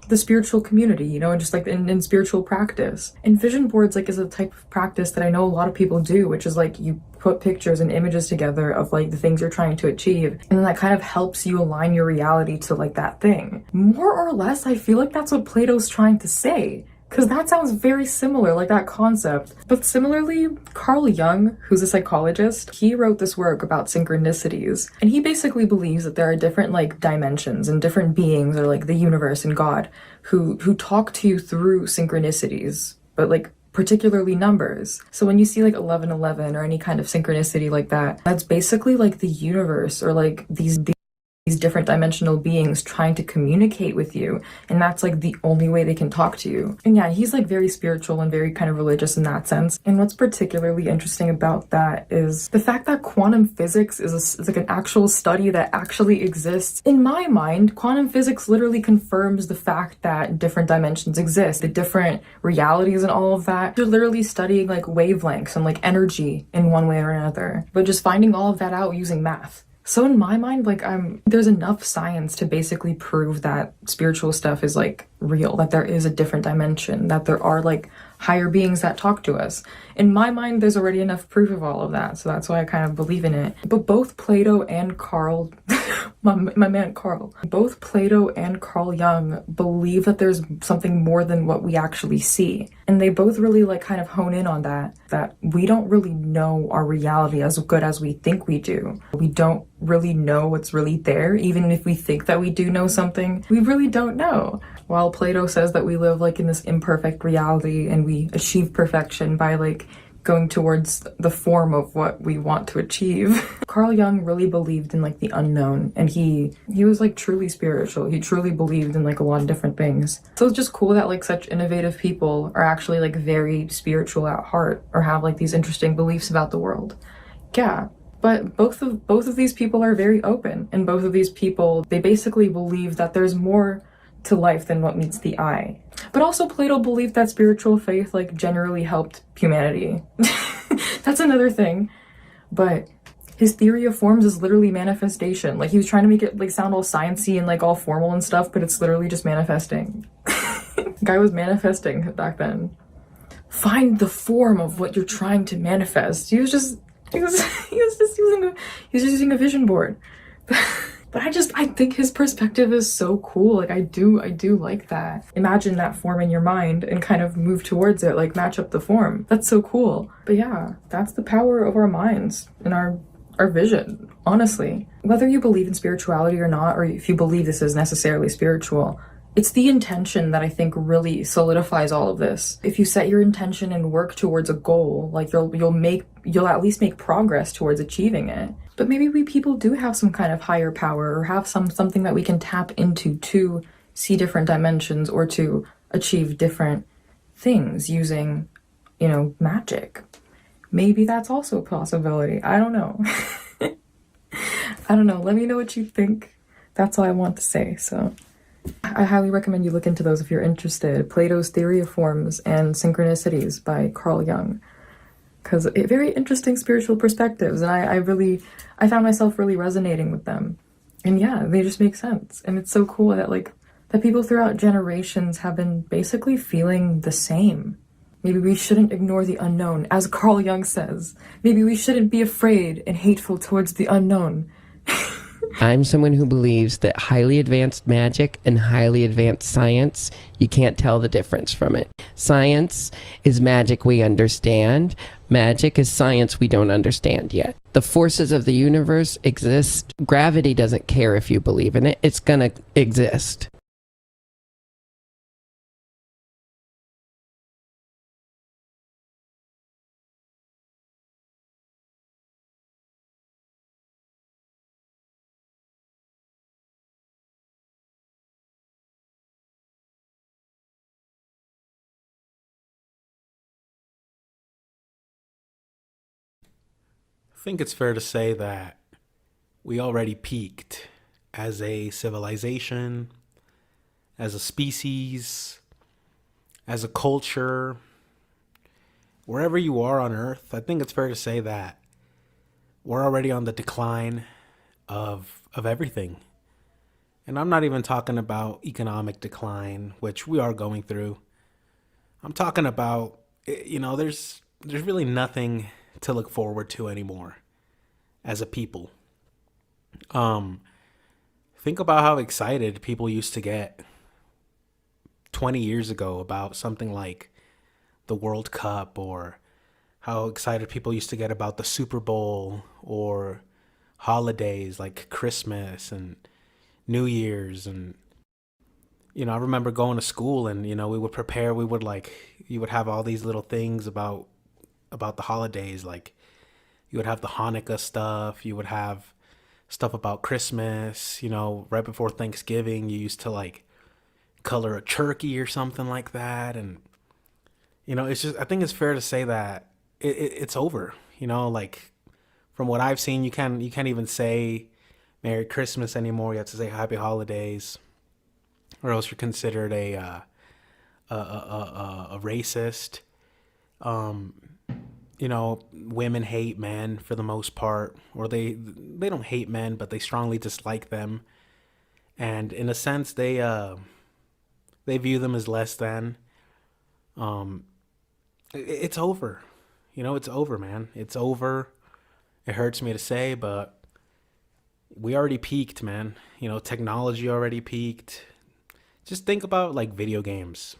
the spiritual community, you know, and just like in spiritual practice. And vision boards like is a type of practice that I know a lot of people do, which is like you put pictures and images together of like the things you're trying to achieve, and then that kind of helps you align your reality to like that thing. More or less, I feel like that's what Plato's trying to say. Because that sounds very similar, like that concept. But similarly, Carl Jung, who's a psychologist, he wrote this work about synchronicities. And he basically believes that there are different like dimensions and different beings or like the universe and God who talk to you through synchronicities, but like particularly numbers. So when you see like 1111 or any kind of synchronicity like that, that's basically like the universe or like these different dimensional beings trying to communicate with you, and that's like the only way they can talk to you. And yeah, he's like very spiritual and very kind of religious in that sense. And what's particularly interesting about that is the fact that quantum physics is like an actual study that actually exists. In my mind, quantum physics literally confirms the fact that different dimensions exist, the different realities and all of that. You're literally studying like wavelengths and like energy in one way or another, but just finding all of that out using math. So in my mind, like there's enough science to basically prove that spiritual stuff is like real, that there is a different dimension, that there are like higher beings that talk to us. In my mind, there's already enough proof of all of that, so that's why I kind of believe in it. But both Plato and Carl, my man Carl, both Plato and Carl Jung believe that there's something more than what we actually see. And they both really like kind of hone in on that we don't really know our reality as good as we think we do. We don't really know what's really there. Even if we think that we do know something, we really don't know. While Plato says that we live like in this imperfect reality and we achieve perfection by like going towards the form of what we want to achieve. Carl Jung really believed in like the unknown, and he was like truly spiritual. He truly believed in like a lot of different things. So it's just cool that like such innovative people are actually like very spiritual at heart or have like these interesting beliefs about the world. Yeah. But both of these people are very open, and both of these people, they basically believe that there's more to life than what meets the eye. But also Plato believed that spiritual faith like generally helped humanity. That's another thing. But his theory of forms is literally manifestation. Like he was trying to make it like sound all sciencey and like all formal and stuff, but it's literally just manifesting. Guy was manifesting back then. Find the form of what you're trying to manifest. He was just using a vision board. But I think his perspective is so cool. Like I do like that. Imagine that form in your mind and kind of move towards it, like match up the form. That's so cool. But yeah, that's the power of our minds and our vision, honestly. Whether you believe in spirituality or not, or if you believe this is necessarily spiritual, it's the intention that I think really solidifies all of this. If you set your intention and work towards a goal, like you'll at least make progress towards achieving it. But maybe we people do have some kind of higher power or have something that we can tap into to see different dimensions or to achieve different things using, you know, magic. Maybe that's also a possibility. I don't know. I don't know. Let me know what you think. That's all I want to say. So I highly recommend you look into those if you're interested. Plato's Theory of Forms and Synchronicities by Carl Jung. Because very interesting spiritual perspectives, and I found myself really resonating with them. And yeah, they just make sense. And it's so cool that people throughout generations have been basically feeling the same. Maybe we shouldn't ignore the unknown, as Carl Jung says. Maybe we shouldn't be afraid and hateful towards the unknown. I'm someone who believes that highly advanced magic and highly advanced science, you can't tell the difference from it. Science is magic we understand. Magic is science we don't understand yet. The forces of the universe exist. Gravity doesn't care if you believe in it. It's going to exist. I think it's fair to say that we already peaked as a civilization, as a species, as a culture. Wherever you are on Earth, I think it's fair to say that we're already on the decline of everything. And I'm not even talking about economic decline, which we are going through. I'm talking about, there's really nothing to look forward to anymore as a people. Think about how excited people used to get 20 years ago about something like the World Cup, or how excited people used to get about the Super Bowl, or holidays like Christmas and New Year's. And I remember going to school, and we would prepare, you would have all these little things about the holidays. Like, you would have the Hanukkah stuff, you would have stuff about Christmas. Right before Thanksgiving, you used to color a turkey or something like that. And it's just, I think it's fair to say that it's over. From what I've seen, you can't even say Merry Christmas anymore. You have to say Happy Holidays, or else you're considered a racist. Women hate men for the most part, or they don't hate men, but they strongly dislike them, and in a sense, they view them as less than. It's over. It's over, man. It's over. It hurts me to say, but we already peaked, man. Technology already peaked. Just think about video games.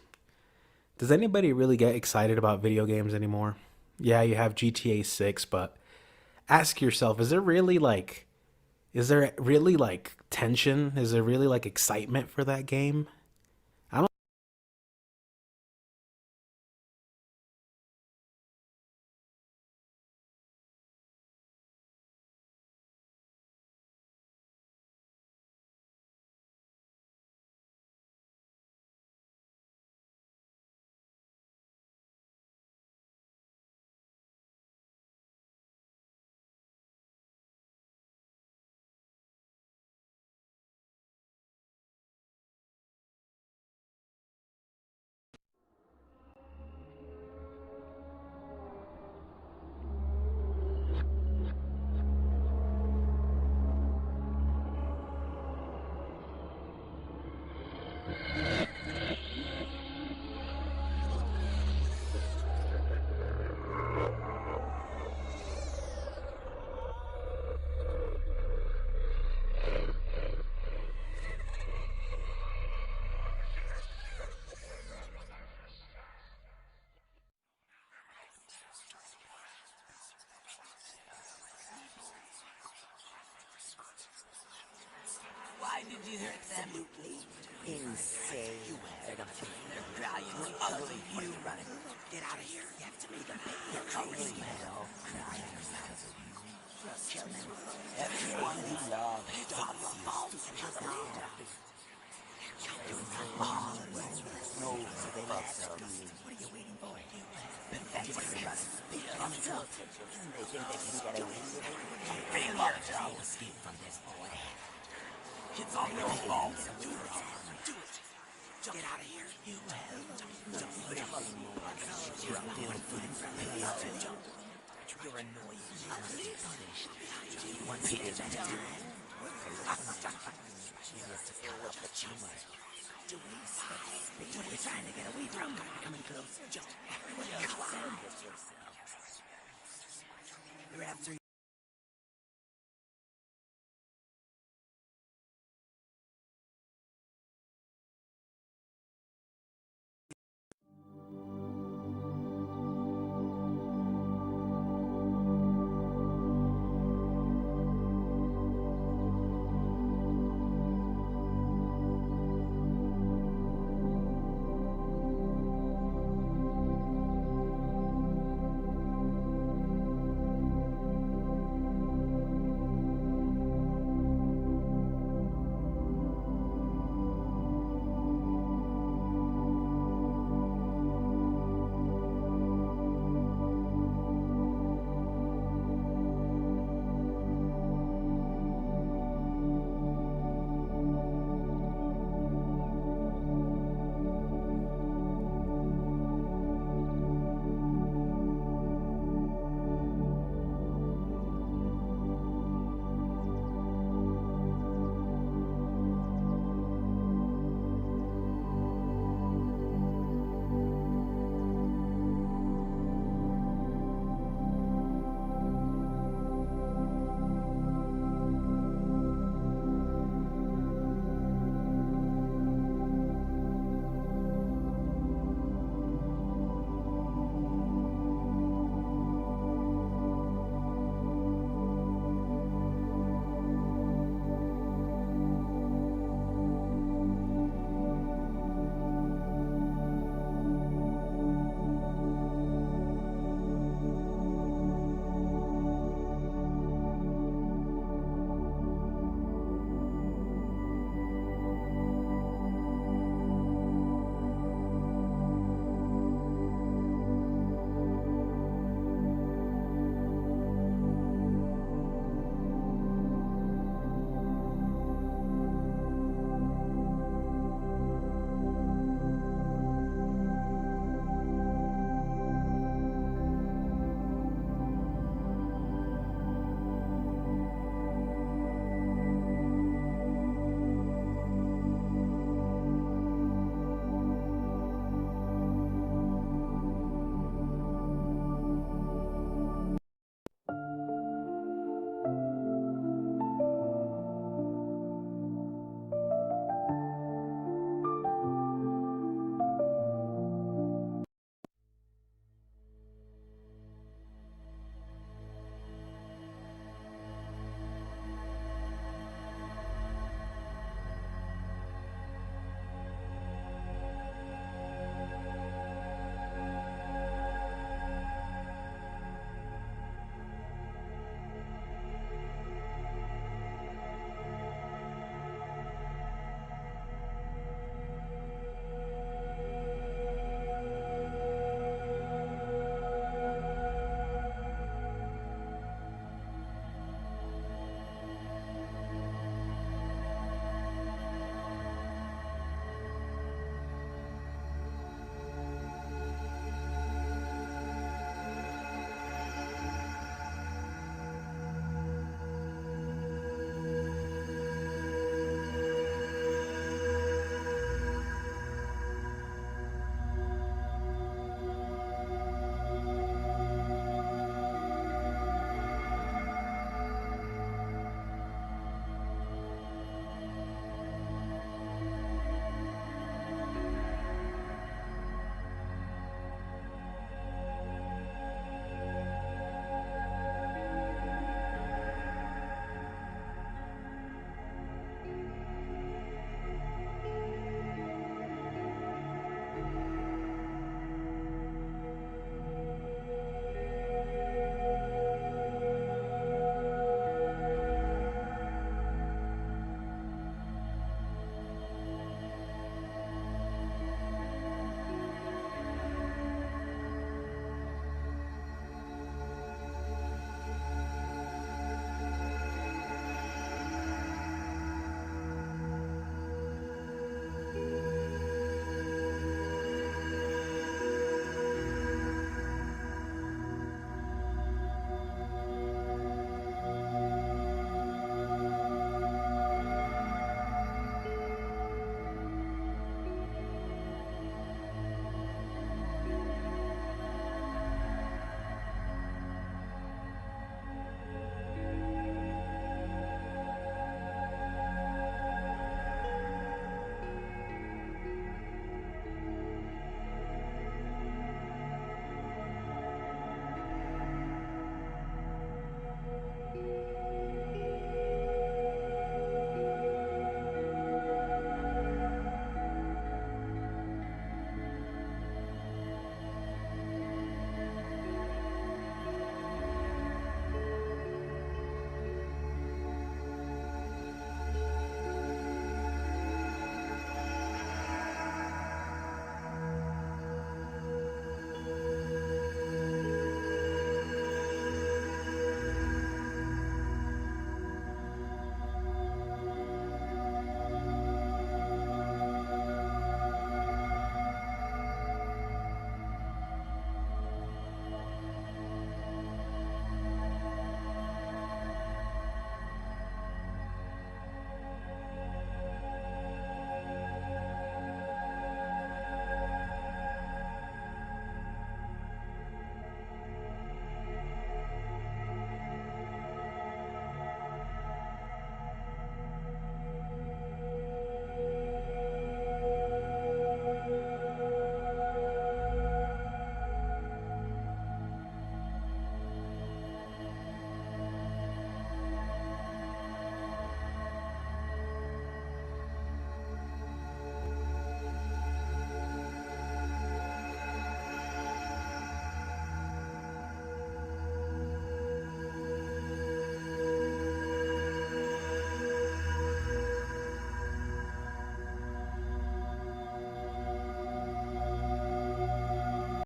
Does anybody really get excited about video games anymore? Yeah, you have GTA 6, but ask yourself, is there really tension? Is there really excitement for that game? I don't. Why did you hurt them? Absolutely insane. They're crying, you ugly you. Get out of here. You have to make them pay. You're crazy. Hell, crying. Kill them. Everyone you love is on your fault. No, they must be. What are you waiting for? Pathetic. They think they can get away with it. Failure. No escape from this boy. It's all your fault. Do it. Get out of here. You hell. You're annoying. Once you get that time. What are you trying to get away from? Coming close. You're after